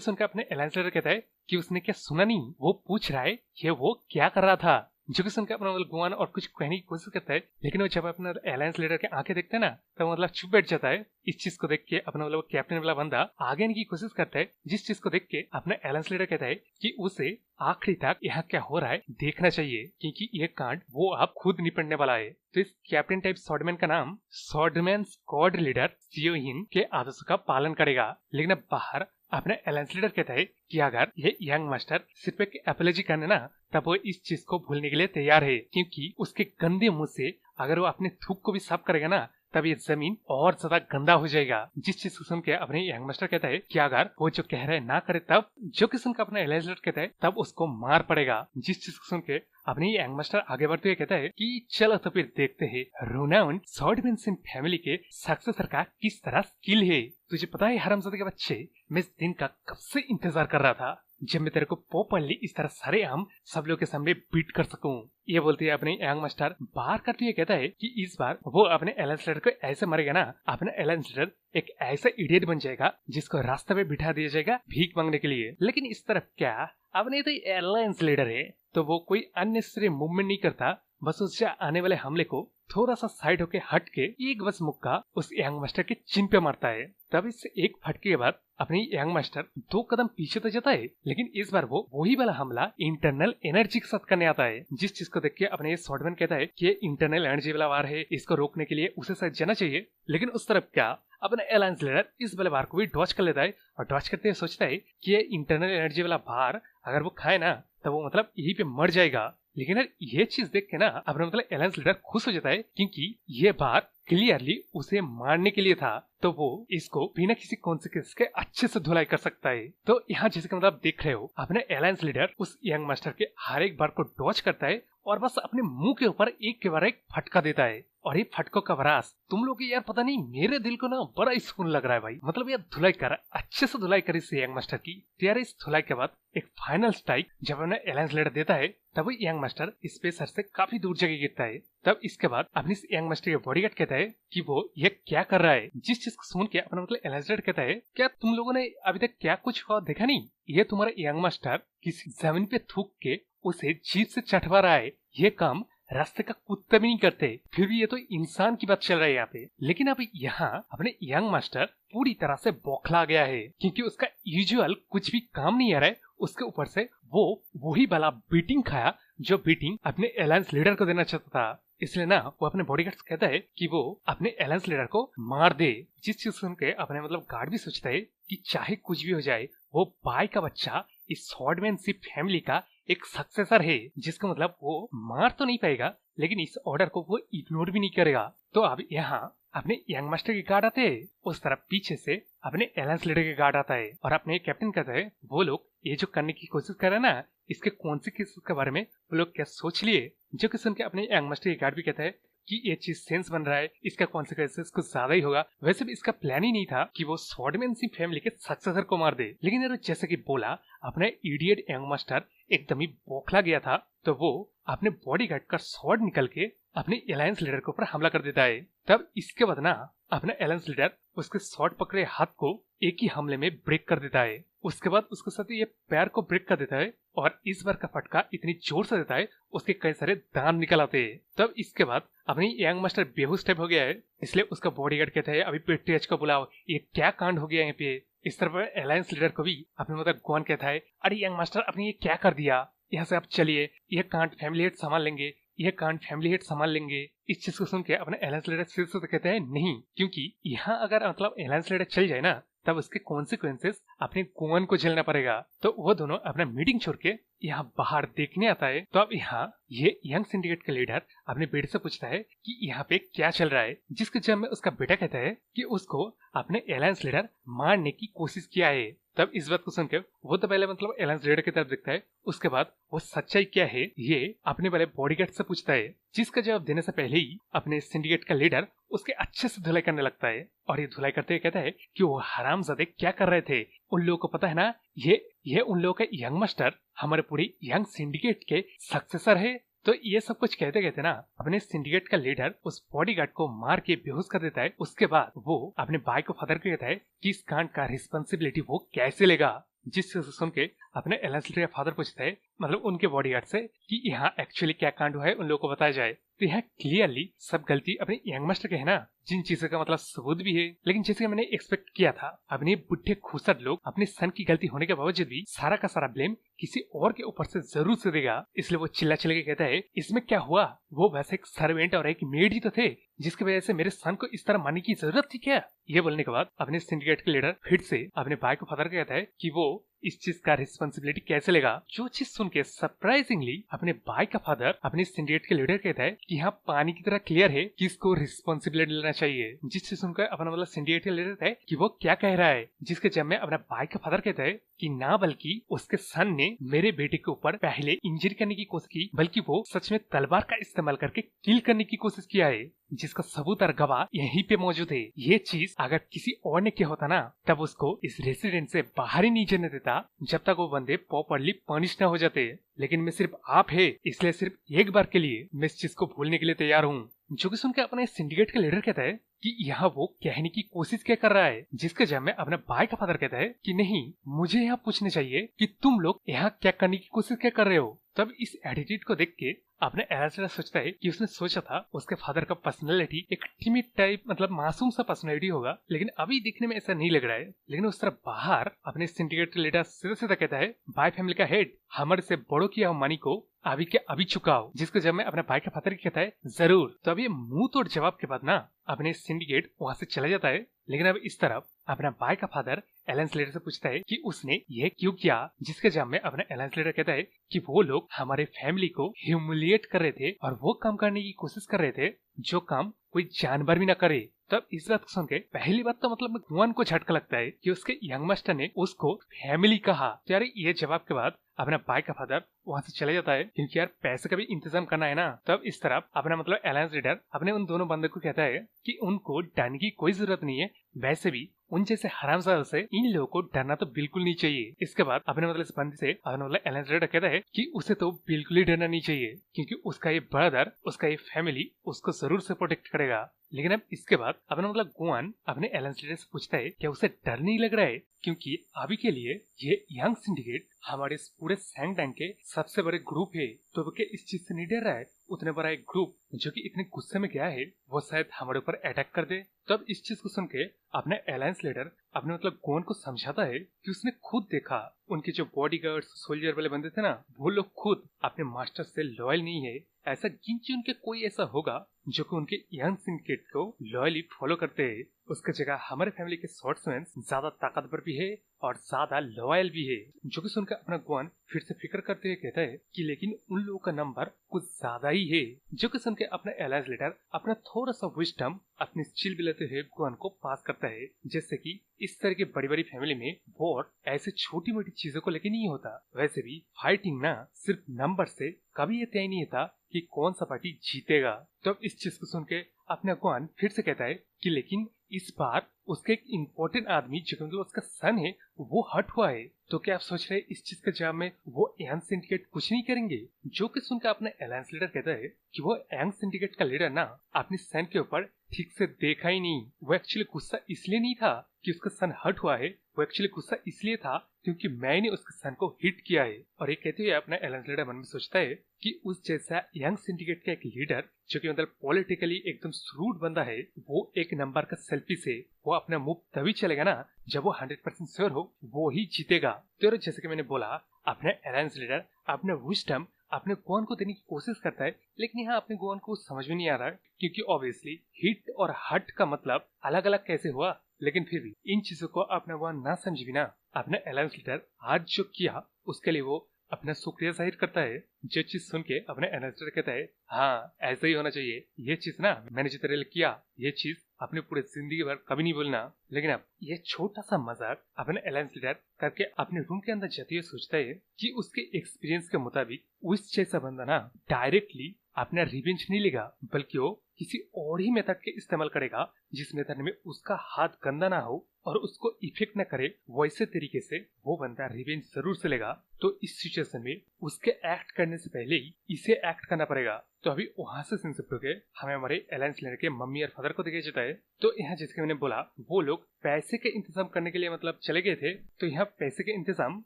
[SPEAKER 1] सुनकर अपने अलायंस लीडर कहता है कि उसने क्या सुना नहीं, वो पूछ रहा है कि वो क्या कर रहा था। जो कि सुनकर अपना मतलब गोवन और कुछ कहने की कोशिश करता है, लेकिन वो जब अपना अलायंस लीडर के आंखें देखते हैं ना तो मतलब चुप बैठ जाता है। इस चीज को देख के अपना मतलब कैप्टन वाला बंदा आगे आने की कोशिश करता है, जिस चीज को देख के अपना अलायंस लीडर कहता है कि उसे आखिरी तक यहाँ क्या हो रहा है देखना चाहिए, क्योंकि ये कांड वो आप खुद निपटने वाला है। तो इस कैप्टन टाइप स्वॉर्डमैन का नाम स्वॉर्डमैन स्क्वाड लीडर सियोहिन के आदेशों का पालन करेगा। लेकिन अब बाहर अपने अलायंस लीडर कहता है कि अगर ये यंग मास्टर सिर्फ एक एपोलॉजी करने ना तब वो इस चीज को भूलने के लिए तैयार है, क्योंकि उसके गंदे मुंह से अगर वो अपने थूक को भी साफ करेगा ना तब ये जमीन और ज्यादा गंदा हो जाएगा। जिस चीज को सुन के अपने यंग मास्टर कहता है कि अगर वो जो कह रहे ना करे तब जो कि सुनकर अपने अलायंस लीडर कहता है तब उसको मार पड़ेगा। जिस चीज को सुन के अपने यंग मास्टर आगे बढ़ते हुए कहता है कि चलो तो फिर देखते हैं रोनाउंड स्वॉर्डमैन सिंह फैमिली के सक्सेसर का किस तरह स्किल है। तुझे पता है हरामजादे के बच्चे, मैं इस दिन का कब से इंतजार कर रहा था जब मैं तेरे को प्रॉपर्ली इस तरह सारे आम सब लोग के सामने बीट कर सकूं। ये बोलते हुए अपने यंग मास्टर बाहर करते हुए कहता है कि इस बार वो अपने अलायंस लीडर को ऐसे मारेगा ना, अपने अलायंस लीडर एक ऐसा इडियट बन जाएगा जिसको रास्ते में बिठा दिया जाएगा भीख मांगने के लिए। लेकिन इस तरफ क्या अपने तो अलायंस लीडर है तो वो कोई अननेसेसरी मूवमेंट नहीं करता, बस उससे आने वाले हमले को थोड़ा सा साइड होके हट के एक बस मुक्का उस यंग मास्टर के चिन पे मारता है। तब इससे एक फटके के बाद अपनी यंग मास्टर 2 कदम पीछे तो जाता है, लेकिन इस बार वो वही वाला हमला इंटरनल एनर्जी के साथ करने आता है। जिस चीज को देख के अपने स्वॉर्डमैन कहता है कि ये इंटरनल एनर्जी वाला वार है, इसको रोकने के लिए उसे शायद जाना चाहिए। लेकिन उस तरफ क्या अपने अलायंस लीडर इस वाले वार को भी डॉच कर लेता है और डॉच करते हुए सोचता है कि ये इंटरनल एनर्जी वाला वार अगर वो खाए ना तो वो मतलब यहीं पे मर जाएगा। लेकिन यार ये चीज देख के ना अपना मतलब अलायंस लीडर खुश हो जाता है, क्योंकि ये बार क्लियरली उसे मारने के लिए था, तो वो इसको बिना किसी कॉन्सिक्वेंस के अच्छे से धुलाई कर सकता है। तो यहाँ जैसे कि मतलब देख रहे हो अपने अलायंस लीडर उस यंग मास्टर के हर एक बार को डॉच करता है और बस अपने मुंह के ऊपर एक के बाद एक फटका देता है। और ये फटकों का वरास तुम लोग यार पता नहीं मेरे दिल को ना बड़ा सुकून लग रहा है भाई। मतलब यार धुलाई कर अच्छे से धुलाई कर इस यंग मास्टर की। तो यार इस धुलाई के बाद एक फाइनल स्ट्राइक जब उन्हें अलायंस लीडर देता है तब वो यंग मास्टर स्पेसर से काफी दूर जगह गिरता है। तब इसके बाद अपनी यंग मास्टर के बॉडीगार्ड कहता है कि वो ये क्या कर रहा है। जिस चीज को सुन के अपना मतलब अलायंस लीडर कहता है क्या तुम लोगों ने अभी तक क्या कुछ हुआ देखा नहीं, ये तुम्हारा यंग मास्टर किसी जमीन पे थूक के उसे जीप से चटवा रहा है। ये काम रास्ते का कुत्ते भी नहीं करते, फिर भी ये तो इंसान की बात चल रही है यहाँ पे। लेकिन अब यहाँ अपने यंग मास्टर पूरी तरह से बौखला गया है, क्योंकि उसका यूजुअल कुछ भी काम नहीं आ रहा है। उसके ऊपर से वो वही वाला बीटिंग खाया जो बीटिंग अपने अलायंस लीडर को देना चाहता था। इसलिए ना वो अपने बॉडीगार्ड से कहता है कि वो अपने अलायंस लीडर को मार दे। जिस चीज सुन के अपने मतलब गार्ड भी सोचता है कि चाहे कुछ भी हो जाए वो बाई का बच्चा इस स्वॉर्डमैन सिंह फैमिली का एक सक्सेसर है, जिसका मतलब वो मार तो नहीं पाएगा लेकिन इस ऑर्डर को वो इग्नोर भी नहीं करेगा। तो अब यहाँ अपने यंग मास्टर के गार्ड आते हैं, उस तरफ पीछे से अपने अलायंस लीडर के गार्ड आता है और अपने कैप्टन कहता है वो लोग ये जो करने की कोशिश कर रहे हैं ना इसके कॉन्सिक्वेंस के बारे में वो लोग क्या सोच लिए। जो कि सुन के अपने यंग मास्टर के गार्ड भी कहता है कि ये चीज सेंस बन रहा है, इसका कॉन्सिक्वेंसेस कुछ ज्यादा ही होगा। वैसे भी इसका प्लान ही नहीं था कि वो स्वॉर्डमैन सिंह फैमिली के सक्सेसर को मार दे। लेकिन यार जैसे कि बोला अपने इडियट यंग मास्टर एकदम ही बौखला गया था, तो वो अपने बॉडीगार्ड का स्वॉर्ड निकल के अपने अलायंस लीडर के ऊपर हमला कर देता है। तब इसके बाद ना अपने अलायंस लीडर उसके स्वॉर्ड पकड़े हाथ को एक ही हमले में ब्रेक कर देता है। उसके बाद उसके साथ ये पैर को ब्रेक कर देता है और इस बार का फटका इतनी जोर से देता है उसके कई सारे दांत निकल आते हैं। तब इसके बाद अपनी यंग मास्टर बेहोश टाइप हो गया है, इसलिए उसका बॉडीगार्ड कहता है अभी पीटीएच को बुलाओ, ये क्या कांड हो गया यहाँ पे। इस तरफ अलायंस लीडर को भी अपने मतलब गोन कहता है अरे यंग मास्टर आपने ये क्या कर दिया, यहाँ से आप चलिए, यह कांड फैमिली हेड संभाल लेंगे, यह कांड फैमिली हेड संभाल लेंगे। इस चीज को सुन के अपने अलायंस लीडर सिर से कहते हैं नहीं, क्योंकि यहाँ अगर मतलब अलायंस लीडर चल जाए ना तब उसके कॉन्सिक्वेंसेस अपने गोवन को झेलना पड़ेगा। तो वो दोनों अपना मीटिंग छोड़ के यहाँ बाहर देखने आता है। तो अब यहाँ ये यंग सिंडिकेट का लीडर अपने बेटे से पूछता है कि यहाँ पे क्या चल रहा है, जिसके जवाब में उसका बेटा कहता है कि उसको अपने अलायंस लीडर मारने की कोशिश किया है। तब इस बात को सुनकर वो तो पहले मतलब अलायंस लीडर की तरफ देखता है, उसके बाद वो सच्चाई क्या है ये अपने वाले बॉडीगार्ड से पूछता है, जिसका जवाब देने से पहले ही अपने सिंडिकेट का लीडर उसके अच्छे से धुलाई करने लगता है। और ये धुलाई करते हुए कहता है कि वो हरामजादे क्या कर रहे थे, उन लोगों को पता है ना ये उन लोगों का यंग मास्टर हमारे पूरी यंग सिंडिकेट के सक्सेसर है। तो ये सब कुछ कहते कहते ना अपने सिंडिकेट का लीडर उस बॉडीगार्ड को मार के बेहोश कर देता है। उसके बाद वो अपने भाई को फादर को कहता है कि इस कांड का रिस्पॉन्सिबिलिटी वो कैसे लेगा, जिससे सुन के अपने अलायंस लीडर फादर पूछता है मतलब उनके बॉडीगार्ड से कि यहाँ एक्चुअली क्या कांड हुआ है उन लोगों को बताया जाए। तो यहाँ क्लियरली सब गलती अपने यंग मास्टर के है ना, जिन चीजों का मतलब सबूत भी है। लेकिन जैसे मैंने एक्सपेक्ट किया था अपने बुढ़े खुसर लोग अपने सन की गलती होने के बावजूद भी सारा का सारा ब्लेम किसी और के ऊपर से जरूर से देगा, इसलिए वो चिल्ला के कहता है इसमें क्या हुआ, वो वैसे एक सर्वेंट और एक मेड ही तो थे, जिसकी वजह से मेरे सन को इस तरह मारने की जरूरत थी क्या। ये बोलने के बाद अपने सिंडिकेट के लीडर फिर से अपने भाई को फादर कहता है कि वो इस चीज का रिस्पॉन्सिबिलिटी कैसे लेगा। जो चीज सुन के सरप्राइजिंगली अपने भाई का फादर अपने सिंडिकेट के लीडर कहता है कि यहाँ पानी की तरह क्लियर है कि इसको रिस्पॉन्सिबिलिटी लेना चाहिए, जिससे सुनकर अपना मतलब सिंडिकेट का लीडर कहता है कि वो क्या कह रहा है, जिसके जब में अपना भाई का फादर कहता है कि ना बल्कि उसके सन ने मेरे बेटे के ऊपर पहले इंजरी करने की कोशिश की, बल्कि वो सच में तलवार का इस्तेमाल करके किल करने की कोशिश किया है, जिसका सबूत और गवाह यहीं पे मौजूद है। ये चीज अगर किसी और ने किया होता ना तब उसको इस रेसिडेंट से बाहर ही नहीं जाने देता जब तक वो बंदे प्रॉपर्ली पनिश न हो जाते। लेकिन मैं सिर्फ आप है इसलिए सिर्फ एक बार के लिए मैं इस चीज को भूलने के लिए तैयार हूँ। जो कि सुनकर अपने सिंडिकेट का लीडर कहता है कि यहाँ वो कहने की कोशिश क्या कर रहा है, जिसके जवाब में अपने भाई का फादर कहता है कि नहीं, मुझे यहाँ पूछने चाहिए कि तुम लोग यहाँ क्या करने की कोशिश क्या कर रहे हो। तब इस एटीट्यूड को देख के अपने एलायंस सोचता है कि उसने सोचा था उसके फादर का पर्सनैलिटी एक टिमिड टाइप मतलब मासूम सा पर्सनैलिटी होगा, लेकिन अभी दिखने में ऐसा नहीं लग रहा है। लेकिन उस तरफ बाहर अपने सिंडिकेट लीडर सीधा सीधा कहता है बाय फैमिली का हेड, हमारे से बड़ों की मनी को अभी के अभी चुकाओ, जिसको जब मैं अपने भाई का फादर कहता है जरूर। तो अब ये मुंह तोड़ जवाब के बाद ना अपने सिंडिकेट वहां से चला जाता है। लेकिन अब इस तरफ अपना भाई का फादर अलायंस लीडर से पूछता है कि उसने ये क्यों किया, जिसके जवाब में अपना अलायंस लीडर कहता है कि वो लोग हमारे फैमिली को ह्यूमिलिएट कर रहे थे और वो काम करने की कोशिश कर रहे थे जो काम कोई जानवर भी ना करे। तब इस बात को सुन के पहली बात तो मतलब भगवान को झटका लगता है कि उसके यंग मास्टर ने उसको फैमिली कहा। तो यार ये जवाब के बाद अपना भाई का फादर वहां से चले जाता है, क्योंकि यार पैसे का भी इंतजाम करना है ना। तब इस तरफ अपना मतलब अलायंस लीडर अपने उन दोनों बंदों को कहता है कि उनको डरने की कोई जरूरत नहीं है, वैसे भी उन जैसे हरामजादों से इन लोगों को डरना तो बिल्कुल नहीं चाहिए। इसके बाद अपने मतलब इस बंदी से अपने मतलब अलायंस लीडर कहता है कि उसे तो बिल्कुल ही डरना नहीं चाहिए, क्योंकि उसका ये ब्रदर उसका ये फैमिली उसको जरूर से प्रोटेक्ट करेगा। लेकिन अब इसके बाद अपना मतलब गुआन अपने अलायंस लीडर से पूछता है क्या उसे डर नहीं लग रहा है, क्योंकि अभी के लिए ये यंग सिंडिकेट हमारे इस पूरे सैंग टैंक के सबसे बड़े ग्रुप है। तो वो क्या इस चीज से नहीं डर रहा है उतने बड़ा एक ग्रुप जो कि इतने गुस्से में गया है वो शायद हमारे ऊपर अटैक कर दे। तब इस चीज को सुन के अपने अलायंस लीडर अपने मतलब गोन को समझाता है कि उसने खुद देखा उनके जो बॉडीगार्ड्स सोल्जर वाले बंदे थे ना, वो लोग खुद अपने मास्टर से लॉयल नहीं है। ऐसा गिनती उनके कोई ऐसा होगा जो कि उनके यंग सिंडिकेट को लॉयली फॉलो करते हैं। उसकी जगह हमारे फैमिली के शॉर्ट्समैन ज्यादा ताकतवर भी है और ज्यादा लॉयल भी है। जो कि सुनकर अपना गुआन फिर से फिक्र करते हुए कहता है कि लेकिन उन लोगों का नंबर कुछ ज्यादा ही है। जो कि सुनकर अपने अलायंस लीडर अपना थोड़ा सा विजडम अपनी चिल बिलाते हुए गुआन को पास करता है, जैसे कि इस तरह की बड़ी बड़ी फैमिली में वोट ऐसे छोटी मोटी चीजों को लेकर नहीं होता। वैसे भी फाइटिंग ना सिर्फ नंबर से कभी ये तय नहीं होता कि कौन सा पार्टी जीतेगा। तो इस चीज को सुन के अपना गुआन फिर से कहता है कि लेकिन इस बार उसके एक इम्पोर्टेंट आदमी जो कि मतलब उसका सन है वो हट हुआ है। तो क्या आप सोच रहे हैं इस चीज के जवाब में वो यंग सिंडिकेट कुछ नहीं करेंगे? जो कि सुनकर अपना अलायंस लीडर कहता है कि वो यंग सिंडिकेट का लीडर ना अपने सन के ऊपर ठीक से देखा ही नहीं। वो एक्चुअली गुस्सा इसलिए नहीं था कि उसका सन हर्ट हुआ है, वो एक्चुअली गुस्सा इसलिए था क्योंकि मैंने उसके सन को हिट किया है। और ये कहते हुए अपना अलायंस लीडर मन में सोचता है कि उस जैसा यंग सिंडिकेट का एक लीडर जो कि मतलब पॉलिटिकली एकदम श्रूड बंदा है, वो एक नंबर का सेल्फी से वो अपना मुंह तभी चलेगा ना जब वो 100% श्योर हो वो ही जीतेगा। तो जैसे कि मैंने बोला अपने अलायंस लीडर अपने विजडम अपने गोवन को देने की कोशिश करता है, लेकिन यहाँ अपने गोवन को समझ में नहीं आ रहा है क्योंकि ऑब्वियसली हिट और हट का मतलब अलग अलग कैसे हुआ। लेकिन फिर भी इन चीजों को अपना गोवन ना समझी भी ना अपने अलायंस लीडर आज जो किया उसके लिए वो अपना शुक्रिया जाहिर करता है। जो चीज सुन के अपने अलायंस लीडर कहता है हाँ ऐसा ही होना चाहिए, ये चीज ना मैंने जो तेरे लिए किया ये चीज अपने पूरे जिंदगी भर कभी नहीं भूलना। लेकिन अब ये छोटा सा मजाक अपने अलायंस लीडर करके अपने रूम के अंदर जाते हुए सोचता है कि उसके एक्सपीरियंस के मुताबिक उस जैसा बंदा ना डायरेक्टली अपना रिवेंज नहीं लेगा बल्कि वो किसी और ही मेथड के इस्तेमाल करेगा जिस मेथड में उसका हाथ गंदा ना हो और उसको इफेक्ट न करे। वैसे तरीके से वो बंदा रिवेंज जरूर से लेगा। तो इस सिचुएशन में उसके एक्ट करने से पहले ही इसे एक्ट करना पड़ेगा। तो अभी वहां से सिंसिप होके हमें हमारे अलायंस लीडर के मम्मी और फादर को दिखाई जाता है। तो यहाँ जैसे मैंने बोला वो लोग पैसे के इंतजाम करने के लिए मतलब चले गए थे। तो यहाँ पैसे के इंतजाम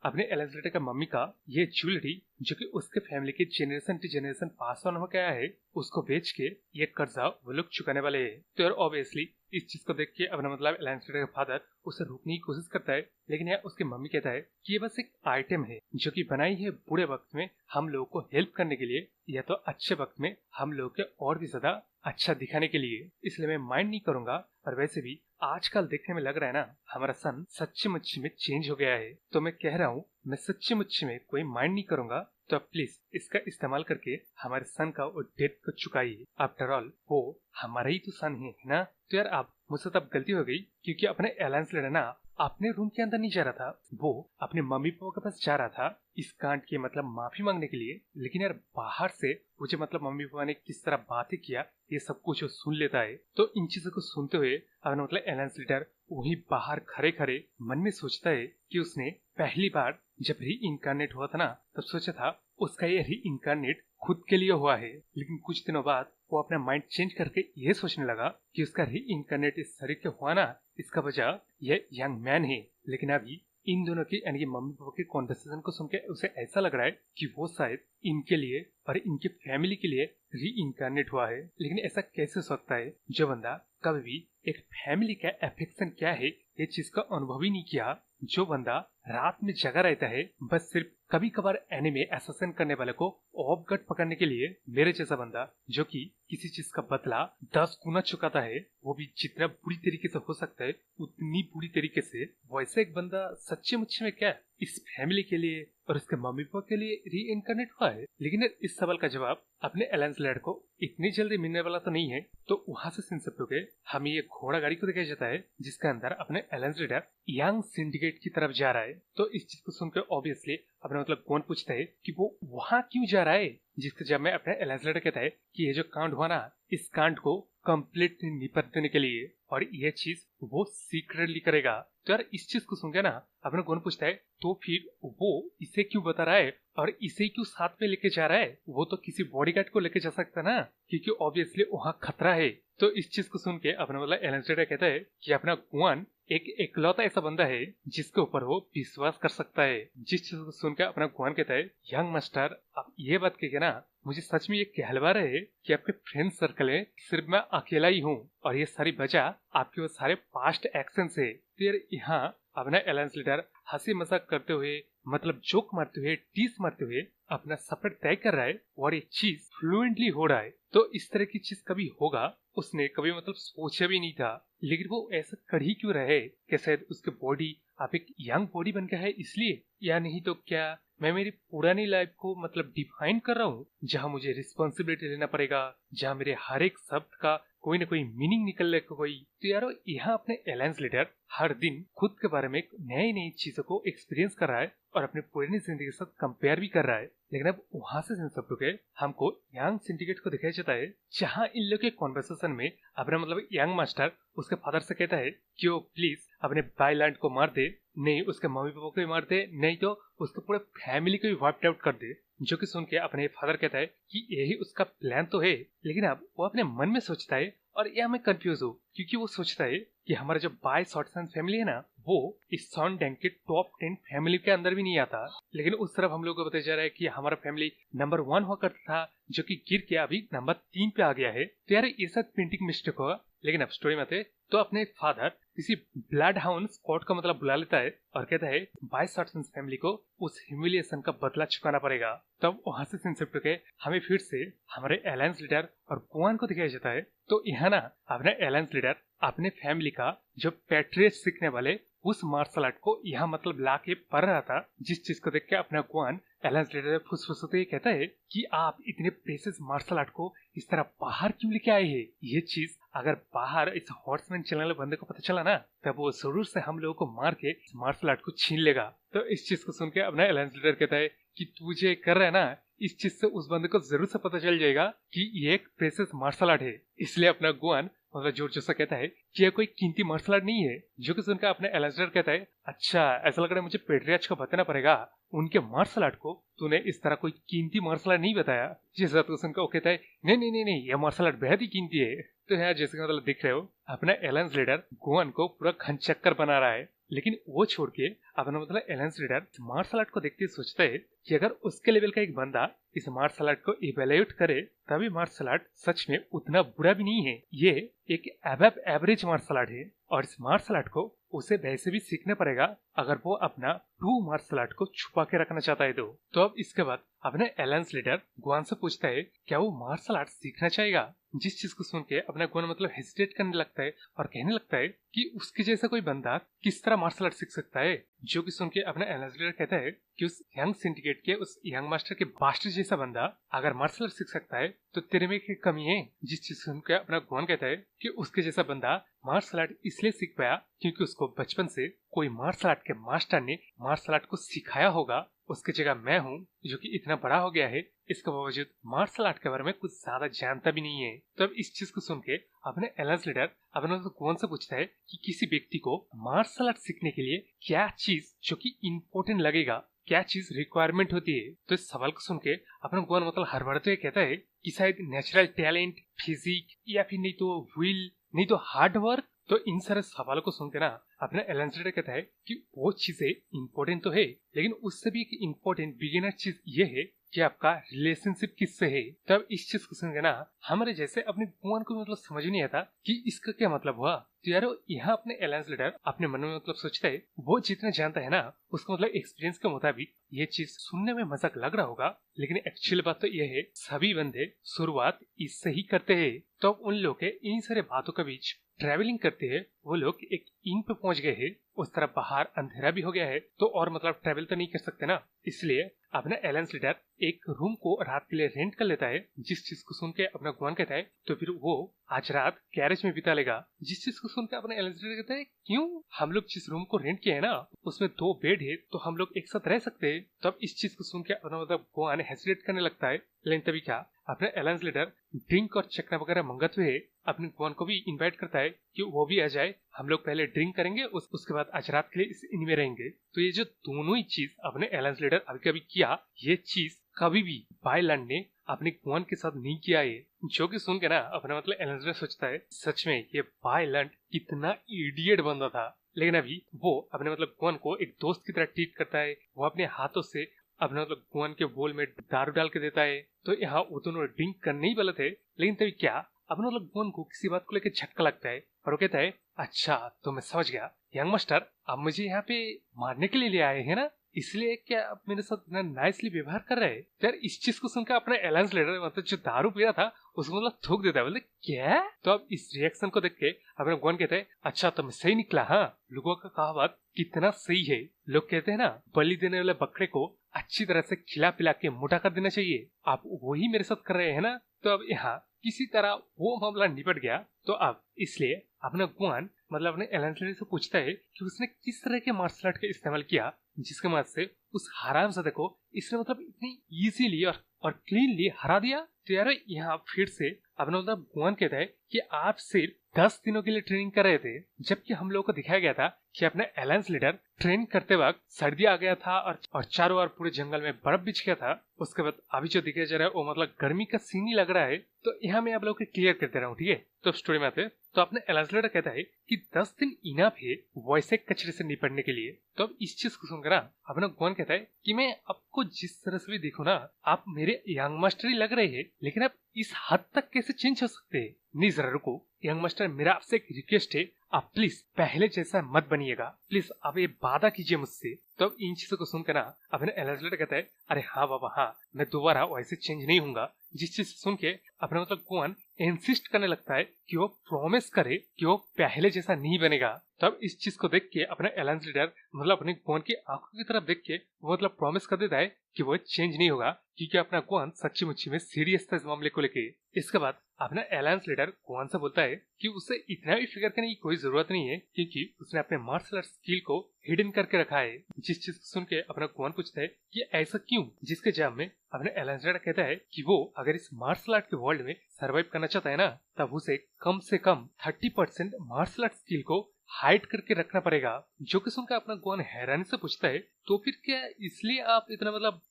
[SPEAKER 1] अपने अलायंस लीडर का मम्मी का ये ज्वेलरी जो कि उसके फैमिली के generation to generation pass on हो गया है उसको बेच के ये कर्जा वो लोग चुकाने वाले हैं। तो यार ऑब्वियसली इस चीज को देख के अपना मतलब अलायंस लीडर का फादर उसे रोकने की कोशिश करता है, लेकिन यार उसकी मम्मी कहता है कि ये बस एक आइटम है जो कि बनाई है बुरे वक्त में हम लोगों को हेल्प करने के लिए या तो अच्छे वक्त में हम लोगों के और भी ज्यादा अच्छा दिखाने के लिए, इसलिए मैं माइंड नहीं करूंगा। और वैसे भी आजकल देखने में लग रहा है ना हमारा सन सच्ची मुच्ची में चेंज हो गया है। तो मैं कह रहा हूँ मैं सच्ची मुच्ची में कोई माइंड नहीं करूंगा। तो प्लीज इसका इस्तेमाल करके हमारे सन का वो डेट को चुकाइए। आफ्टर ऑल वो हमारा ही तो सन है ना। तो यार आप मुझसे तब गलती हो गई क्योंकि अपने अलायंस लीडर ना अपने रूम के अंदर नहीं जा रहा था, वो अपने मम्मी पापा के पास जा रहा था इस कांड की मतलब माफी मांगने के लिए। लेकिन यार बाहर से मुझे मतलब मम्मी पापा ने किस तरह बातें किया ये सब कुछ वो सुन लेता है। तो इन चीजों को सुनते हुए अपना मतलब अलायंस लीडर वही बाहर खड़े खड़े मन में सोचता है कि उसने पहली बार जब री इनकारनेट हुआ था ना तब सोचा था उसका ये री इनकारनेट खुद के लिए हुआ है। लेकिन कुछ दिनों बाद वो अपना माइंड चेंज करके ये सोचने लगा कि उसका री इनकारनेट इस शरीर के हुआ ना इसका वजह ये यंग मैन है। लेकिन अभी इन दोनों की यानी कि मम्मी पापा की कॉन्वर्सेशन को सुनकर उसे ऐसा लग रहा है कि वो शायद इनके लिए और इनकी फैमिली के लिए री इनकारनेट हुआ है। लेकिन ऐसा कैसे हो सकता है जो बंदा कभी भी एक फैमिली का अफेक्शन क्या है ये चीज का अनुभव ही नहीं किया, जो बंदा रात में जगा रहता है बस सिर्फ कभी कभार एनिमे असैसिन करने वाले को ऑफ गार्ड पकड़ने के लिए, मेरे जैसा बंदा जो कि किसी चीज का बदला 10 गुना चुकाता है वो भी जितना बुरी तरीके से हो सकता है उतनी बुरी तरीके से, वैसे एक बंदा सच्चे मुच्चे में क्या इस फैमिली के लिए और उसके मम्मी पापा के लिए री इनकारनेट हुआ है? लेकिन इस सवाल का जवाब अपने अलायंस लीडर को इतनी जल्दी मिलने वाला तो नहीं है। तो वहां से सिंसिप होके हमें ये घोड़ा गाड़ी को दिखाया जाता है जिसके अंदर अपने अलायंस लीडर यंग सिंडिकेट की तरफ जा रहा है। तो इस चीज को सुनकर ऑब्वियसली अपने मतलब कौन पूछता है कि वो वहां क्यों जा रहा है, जिसके जब मैं अपने अलायंस लीडर कहता है कि ये जो कांड हुआ ना इस कांड को कंप्लीट निपट देने के लिए और ये चीज वो सीक्रेटली करेगा। तो यार इस चीज को सुन के ना अपना कौन पूछता है तो फिर वो इसे क्यों बता रहा है और इसे क्यों साथ में लेके जा रहा है, वो तो किसी बॉडीगार्ड को लेके जा सकता ना क्योंकि ऑब्वियसली वहां खतरा है। तो इस चीज को सुन के अपना मतलब अलायंस लीडर कहता है कि अपना गुआन एक एकलौता ऐसा बंदा है जिसके ऊपर वो विश्वास कर सकता है। जिस चीज को सुनकर अपना गुआन कहता है यंग मास्टर आप ये बात कहिए ना मुझे सच में ये कहलवा रहे है कि आपके फ्रेंड सर्कल में सिर्फ मैं अकेला ही हूँ और ये सारी वजह आपके वो सारे पास्ट एक्शन से। फिर यहाँ अपना अलायंस लीडर हंसी मजाक करते हुए मतलब जोक मारते हुए टीस मारते हुए अपना सफर तय कर रहा है और ये चीज फ्लुएंटली हो रहा है। तो इस तरह की चीज कभी होगा उसने कभी मतलब सोचा भी नहीं था, लेकिन वो ऐसा कर ही क्यों रहे कि शायद उसके बॉडी आप एक यंग बॉडी बन गया है इसलिए, या नहीं तो क्या मैं मेरी पुरानी लाइफ को मतलब डिफाइन कर रहा हूँ, जहाँ मुझे रिस्पॉन्सिबिलिटी लेना पड़ेगा, जहाँ मेरे हर एक शब्द का कोई ना कोई मीनिंग निकलने को कोई। तो यारो यहाँ अपने अलायंस लीडर हर दिन खुद के बारे में नई नई चीजों को एक्सपीरियंस कर रहा है और अपनी पुरानी जिंदगी के साथ कंपेयर भी कर रहा है। लेकिन अब वहां से सब लोग हमको यंग सिंडिकेट को दिखाया जाता है, जहाँ इन लोग के कॉन्वर्सेशन में अपना मतलब यंग मास्टर उसके फादर से कहता है कि वो प्लीज अपने बाइलैंड को मार दे, नहीं उसके मम्मी पापा को भी मार दे, नहीं तो उसके पूरे फैमिली को भी वाइप आउट कर दे। जो कि सुन के अपने फादर कहता है कि यही उसका प्लान तो है, लेकिन अब वो अपने मन में सोचता है और यह मैं कंफ्यूज हूँ, क्योंकि वो सोचता है कि हमारा जो बाय शॉर्टसन फैमिली है ना, वो इस सॉन डैंग के टॉप 10 फैमिली के अंदर भी नहीं आता। लेकिन उस तरफ हम लोग को बताया जा रहा है कि हमारा फैमिली नंबर 1 हुआ करता था, जो कि गिर के अभी नंबर 3 पे आ गया है। तो यार ये सब प्रिंटिंग मिस्टेक होगा। लेकिन अब स्टोरी में थे तो अपने फादर किसी ब्लड हाउंड स्क्वाड का मतलब बुला लेता है और कहता है बाय शॉर्टसन फैमिली को उस ह्यूमिलिएशन का बदला चुकाना पड़ेगा। तब वहां से सिंसेप्ट के हमें फिर से हमारे अलायंस लीडर और गुआन को दिखाया जाता है। तो यहाँ ना अपने अलायंस लीडर अपने फैमिली का जो पैट्रियट सीखने वाले उस मार्शल आर्ट को यहाँ मतलब ला के पढ़ रहा था, जिस चीज को देख के अपना गुआन अलायंस लीडर फुसफुसाते कहता है कि आप इतने प्रेसियस मार्शल आर्ट को इस तरह बाहर क्यों लेके आए हैं। ये चीज अगर बाहर इस हॉर्समैन चलने वाले बंदे को पता चला ना, तब वो जरूर से हम लोगों को मार के मार्शल आर्ट को छीन लेगा। तो इस चीज को सुन के अपना अलायंस लीडर कहता है कि तू जो कर रहा है ना, इस चीज से उस बंदे को जरूर से पता चल जाएगा कि ये एक प्रेसियस मार्शल आर्ट है। इसलिए अपना गुआन मतलब जोर जोर से कहता है कि यह कोई कीमती मार्शल आर्ट नहीं है। जो कि सुनकर अपने अलायंस लीडर कहता है अच्छा ऐसा लग रहा है मुझे पेट्रियार्च को बताना पड़ेगा, उनके मार्शल आर्ट को तूने इस तरह कोई कीमती मार्शल आर्ट नहीं बताया। जिस बात को सुनकर वो कहता है नहीं नहीं नहीं नहीं, यह मार्शल आर्ट बेहद ही कीमती है। तो यार जैसे मतलब दिख रहे हो अपना अलायंस लीडर गुआन को पूरा घनचक्कर बना रहा है। लेकिन वो छोड़ के अपना मतलब अलायंस लीडर मार्शल आर्ट को देखते ही सोचता है कि अगर उसके लेवल का एक बंदा इस मार्शल आर्ट को इवेल्युएट करे तभी मार्शल आर्ट सच में उतना बुरा भी नहीं है। ये एक अबव एवरेज मार्शल आर्ट है और इस मार्शल आर्ट को उसे वैसे भी सीखना पड़ेगा अगर वो अपना ट्रू मार्शल आर्ट को छुपा के रखना चाहता है। तो अब इसके बाद अपने अलायंस लीडर गुआन से पूछता है क्या वो मार्शल आर्ट सीखना चाहेगा। जिस चीज को सुन के अपना गुआन मतलब हेजिटेट करने लगता है और कहने लगता है कि उसके जैसा कोई बंदा किस तरह मार्शल आर्ट सीख सकता है। जो कि सुन के अपना अलायंस लीडर कहता है कि उस यंग सिंडिकेट के उस यंग मास्टर के बास्टर जैसा बंदा अगर मार्शल आर्ट सीख सकता है तो तेरे में क्या कमी है। जिस चीज सुन के अपना गुआन कहता है कि उसके जैसा बंदा मार्शल आर्ट इसलिए सीख पाया क्योंकि उसको बचपन से कोई मार्शल आर्ट के मास्टर ने मार्शल आर्ट को सिखाया होगा। उसकी जगह मैं हूँ जो कि इतना बड़ा हो गया है, इसके बावजूद मार्शल आर्ट के बारे में कुछ ज्यादा जानता भी नहीं है। तो अब इस चीज को सुन के अपने अलायंस लीडर अपने गुआन से पूछता है कि किसी व्यक्ति को मार्शल आर्ट सीखने के लिए क्या चीज जो कि इम्पोर्टेंट लगेगा, क्या चीज रिक्वायरमेंट होती है। तो इस सवाल को सुन के अपना गुआन मतलब हड़बड़ाते हुए कहता है कि शायद नेचुरल टैलेंट, फिजिक या फिर नहीं तो विल, नहीं तो हार्ड वर्क। तो इन सारे सवालों को सुन के ना अपने अलायंस लीडर कहता है कि वो चीजें इम्पोर्टेंट तो है, लेकिन उससे भी एक इम्पोर्टेंट बिगिनर चीज ये है कि आपका रिलेशनशिप किससे है। तब इस चीज को सुन के ना हमारे जैसे अपने गुआन को मतलब समझ नहीं आता कि इसका क्या मतलब हुआ। तो यारो यहाँ अपने अलायंस लीडर अपने मन में मतलब सोचता है वो जितना जानता है ना उसका मतलब एक्सपीरियंस के मुताबिक ये चीज सुनने में मजाक लग रहा होगा, लेकिन एक्चुअल बात तो ये है सभी बंदे शुरुआत इससे ही करते हैं। तो उन लोग के इन सारे बातों के बीच ट्रैवलिंग करते हैं वो लोग एक इन पे पहुंच गए हैं। उस तरफ बाहर अंधेरा भी हो गया है तो और मतलब ट्रैवल तो नहीं कर सकते ना, इसलिए अपना अलायंस लीडर एक रूम को रात के लिए रेंट कर लेता है। जिस चीज को सुन के अपना गुआन कहता है तो फिर वो आज रात गैरेज में बिता लेगा। जिस चीज को सुन के अपना अलायंस लीडर कहता है क्यों, हम लोग जिस रूम को रेंट किया है ना उसमें 2 बेड है तो हम लोग एक साथ रह सकते हैं। तो अब इस चीज को सुन के अपना मतलब गुआन हेजिटेट करने लगता है। लेकिन तभी क्या अपने अलायंस लीडर ड्रिंक और चक्रा वगैरह मंगाते हुए अपने गुआन को भी इनवाइट करता है कि वो भी आ जाए, हम लोग पहले ड्रिंक करेंगे उसके बाद आज रात के लिए इस इन में रहेंगे। तो ये जो दोनों ही चीज अपने अलायंस लीडर अभी कभी किया, ये चीज कभी भी बायलैंड ने अपने गुआन के साथ नहीं किया है। जो कि सुन के ना अपना मतलब अलायंस लीडर सोचता है सच में ये बायलैंड कितना इडियट बंदा था। लेकिन अभी वो अपने मतलब गुआन को एक दोस्त की तरह ट्रीट करता है। वो अपने हाथों से अपने मतलब गुआन के बोल में दारू डाल के देता है। तो यहाँ वो दोनों ड्रिंक करने ही वाले थे, लेकिन तभी क्या अपने मतलब गुआन को किसी बात को लेकर झटका लगता है और वो कहता है अच्छा तो मैं समझ गया, यंग मास्टर आप मुझे यहाँ पे मारने के लिए ले आए हैं ना, इसलिए क्या आप मेरे साथ इतना नाइसली व्यवहार कर रहे हैं? यार इस चीज को सुनकर अपना अलायंस लीडर मतलब जो दारू पी रहा था उसको मतलब थूक देता है, बोले क्या? तो अब इस रिएक्शन को देख के अपना गॉन कहते हैं अच्छा तो मैं सही निकला। हाँ, लोगों का कहावत कितना सही है। लोग कहते हैं ना, बलि देने वाले बकरे को अच्छी तरह से खिला पिला के मोटा कर देना चाहिए। आप वही मेरे साथ कर रहे हैं ना। तो अब यहाँ किसी तरह वो मामला निपट गया। तो अब इसलिए अपना गुआन मतलब अपने अलायंस लीडर से पूछता है कि उसने किस तरह के मार्शल आर्ट का इस्तेमाल किया जिसके मदद से उस हरामजादे को इसने मतलब इतनी इजीली और क्लीनली हरा दिया। तो यार यहाँ फिर से अपना मतलब गुआन कहता है कि आप सिर्फ 10 दिनों के लिए ट्रेनिंग कर रहे थे, जबकि हम लोगों को दिखाया गया था कि अपना अलायंस लीडर ट्रेन करते वक्त सर्दी आ गया था और चारों ओर पूरे जंगल में बर्फ बिछ गया था। उसके बाद अभी जो दिखाया जा रहा है वो मतलब गर्मी का सीन ही लग रहा है। तो यहाँ मैं आप लोगों को क्लियर कर दे रहा हूँ, ठीक है? तो स्टोरी में आते तो अपने अलायंस लीडर कहता है कि 10 दिन इनफ है वैसे कचरे से निपटने के लिए। तो अब इस चीज को सुनकर अपना गुआन कहता है कि मैं आपको जिस तरह से भी देखूं ना, आप मेरे यंग मास्टर ही लग रहे हैं, लेकिन आप इस हद तक कैसे चेंज हो सकते हैं? नहीं जरा रुको यंग मास्टर, मेरा आपसे एक रिक्वेस्ट है, आप प्लीज पहले जैसा मत बनिएगा, प्लीज आप ये वादा कीजिए मुझसे। तो अब इन चीजों को सुनकर ना अपने अलायंस लीडर कहता है अरे हाँ बाबा हाँ, मैं दोबारा वैसे चेंज नहीं होऊंगा। जिस चीज सुन के अपना मतलब गुआन इंसिस्ट करने लगता है कि वो प्रॉमिस करे कि वो पहले जैसा नहीं बनेगा। तब इस चीज को देख के अपना अलायंस लीडर मतलब अपने गुआन की आंखों की तरफ देख के वो मतलब प्रॉमिस कर देता है कि वो चेंज नहीं होगा, क्योंकि अपना गुआन सच्ची मुच्ची में सीरियस था इस मामले को लेके। इसके बाद अपना अलायंस लीडर गुआन से बोलता है कि उसे इतना भी फिक्र करने की कोई जरूरत नहीं है, क्योंकि उसने अपने मार्शल आर्ट स्किल को हिडन करके रखा है। जिस चीज को सुन के अपना गुआन पूछता है कि ऐसा क्यों, जिसके जवाब में अपने अलायंस लीडर कहता है कि वो अगर इस मार्शल आर्ट के वर्ल्ड में सर्वाइव करना चाहता है ना, तब उसे कम से कम 30% मार्शल आर्ट स्किल को हाइड करके रखना पड़ेगा। जो कि सुनकर अपना गुआन हैरानी से पूछता है तो फिर क्या इसलिए आप इतना मतलब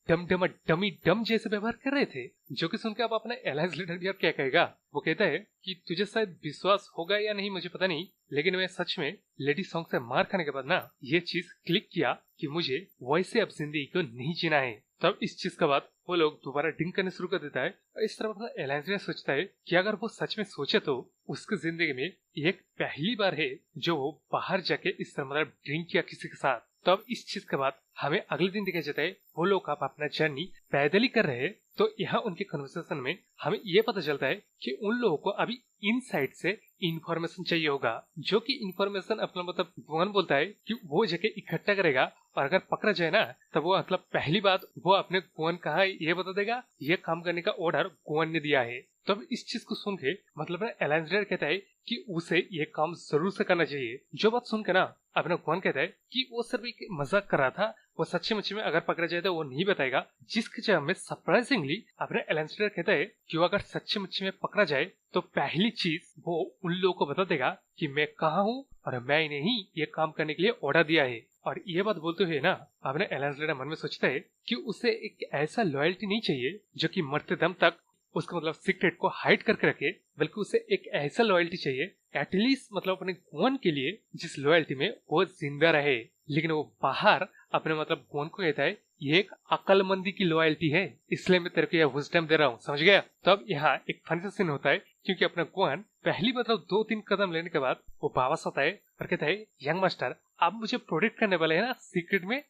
[SPEAKER 1] डमी डम जैसे व्यवहार कर रहे थे? जो कि सुनकर आप अपने अलायंस लीडर भी क्या कहेगा, वो कहता है कि तुझे शायद विश्वास होगा या नहीं मुझे पता नहीं, लेकिन मैं सच में लेडी सॉन्ग से मार खाने के बाद ना ये चीज क्लिक किया कि मुझे वैसे अब जिंदगी को नहीं जीना है। तब इस चीज के बाद वो लोग दोबारा ड्रिंक करने शुरू कर देता है। और इस तरह अपना अलायंस लीडर सोचता है कि अगर वो सच में सोचे तो उसकी जिंदगी में एक पहली बार है जो वो बाहर जाके इस तरह मतलब ड्रिंक किया किसी के साथ। तो अब इस चीज के बाद हमें अगले दिन दिखाया जाता है वो लोग आप अपना जर्नी पैदल ही कर रहे हैं। तो यहाँ उनके कन्वर्सेशन में हमें ये पता चलता है कि उन लोगों को अभी इन साइड से इंफॉर्मेशन चाहिए होगा, जो कि इंफॉर्मेशन अपना मतलब गुआन बोलता है कि वो जगह इकट्ठा करेगा और अगर पकड़ा जाए ना तब वो मतलब पहली बात वो अपने गुआन कहा ये बता देगा, ये काम करने का ऑर्डर गुआन ने दिया है। तब इस चीज को सुन के मतलब अलायंस लीडर कहता है कि उसे ये काम जरूर से करना चाहिए। जो बात सुन के ना अपना गुआन कहता है कि वो सिर्फ एक मजाक कर रहा था, वो सच्ची मुच्ची में अगर पकड़ा जाए तो वो नहीं बताएगा। जिसके जवाब में सरप्राइजिंगली अपने अलायंस लीडर कहता है कि वो अगर सच्ची मुच्ची में पकड़ा जाए तो पहली चीज वो उन लोगों को बता देगा कि मैं कहाँ हूँ और मैं इन्हें ही ये काम करने के लिए ऑर्डर दिया है। और ये बात बोलते हुए ना अपने अलायंस लीडर मन में सोचता है कि उसे एक ऐसा लॉयल्टी नहीं चाहिए जो कि मरते दम तक उसका मतलब सीक्रेट को हाइड करके रखे, बल्कि उसे एक ऐसा लॉयल्टी चाहिए एटलीस्ट मतलब अपने गुआन के लिए जिस लॉयल्टी में वो जिंदा रहे। लेकिन वो बाहर अपने मतलब गुआन को कहता है ये एक अक्लमंदी की लॉयल्टी है, इसलिए मैं तेरे को यह विजडम दे रहा हूँ, समझ गया? तो अब यहाँ एक फनी सीन होता है, क्योंकि अपना गुआन पहली मतलब 2-3 कदम लेने के बाद वो वापस आता है और कहता है यंग मास्टर आप मुझे प्रोटेक्ट करने वाले है ना सीक्रेट में।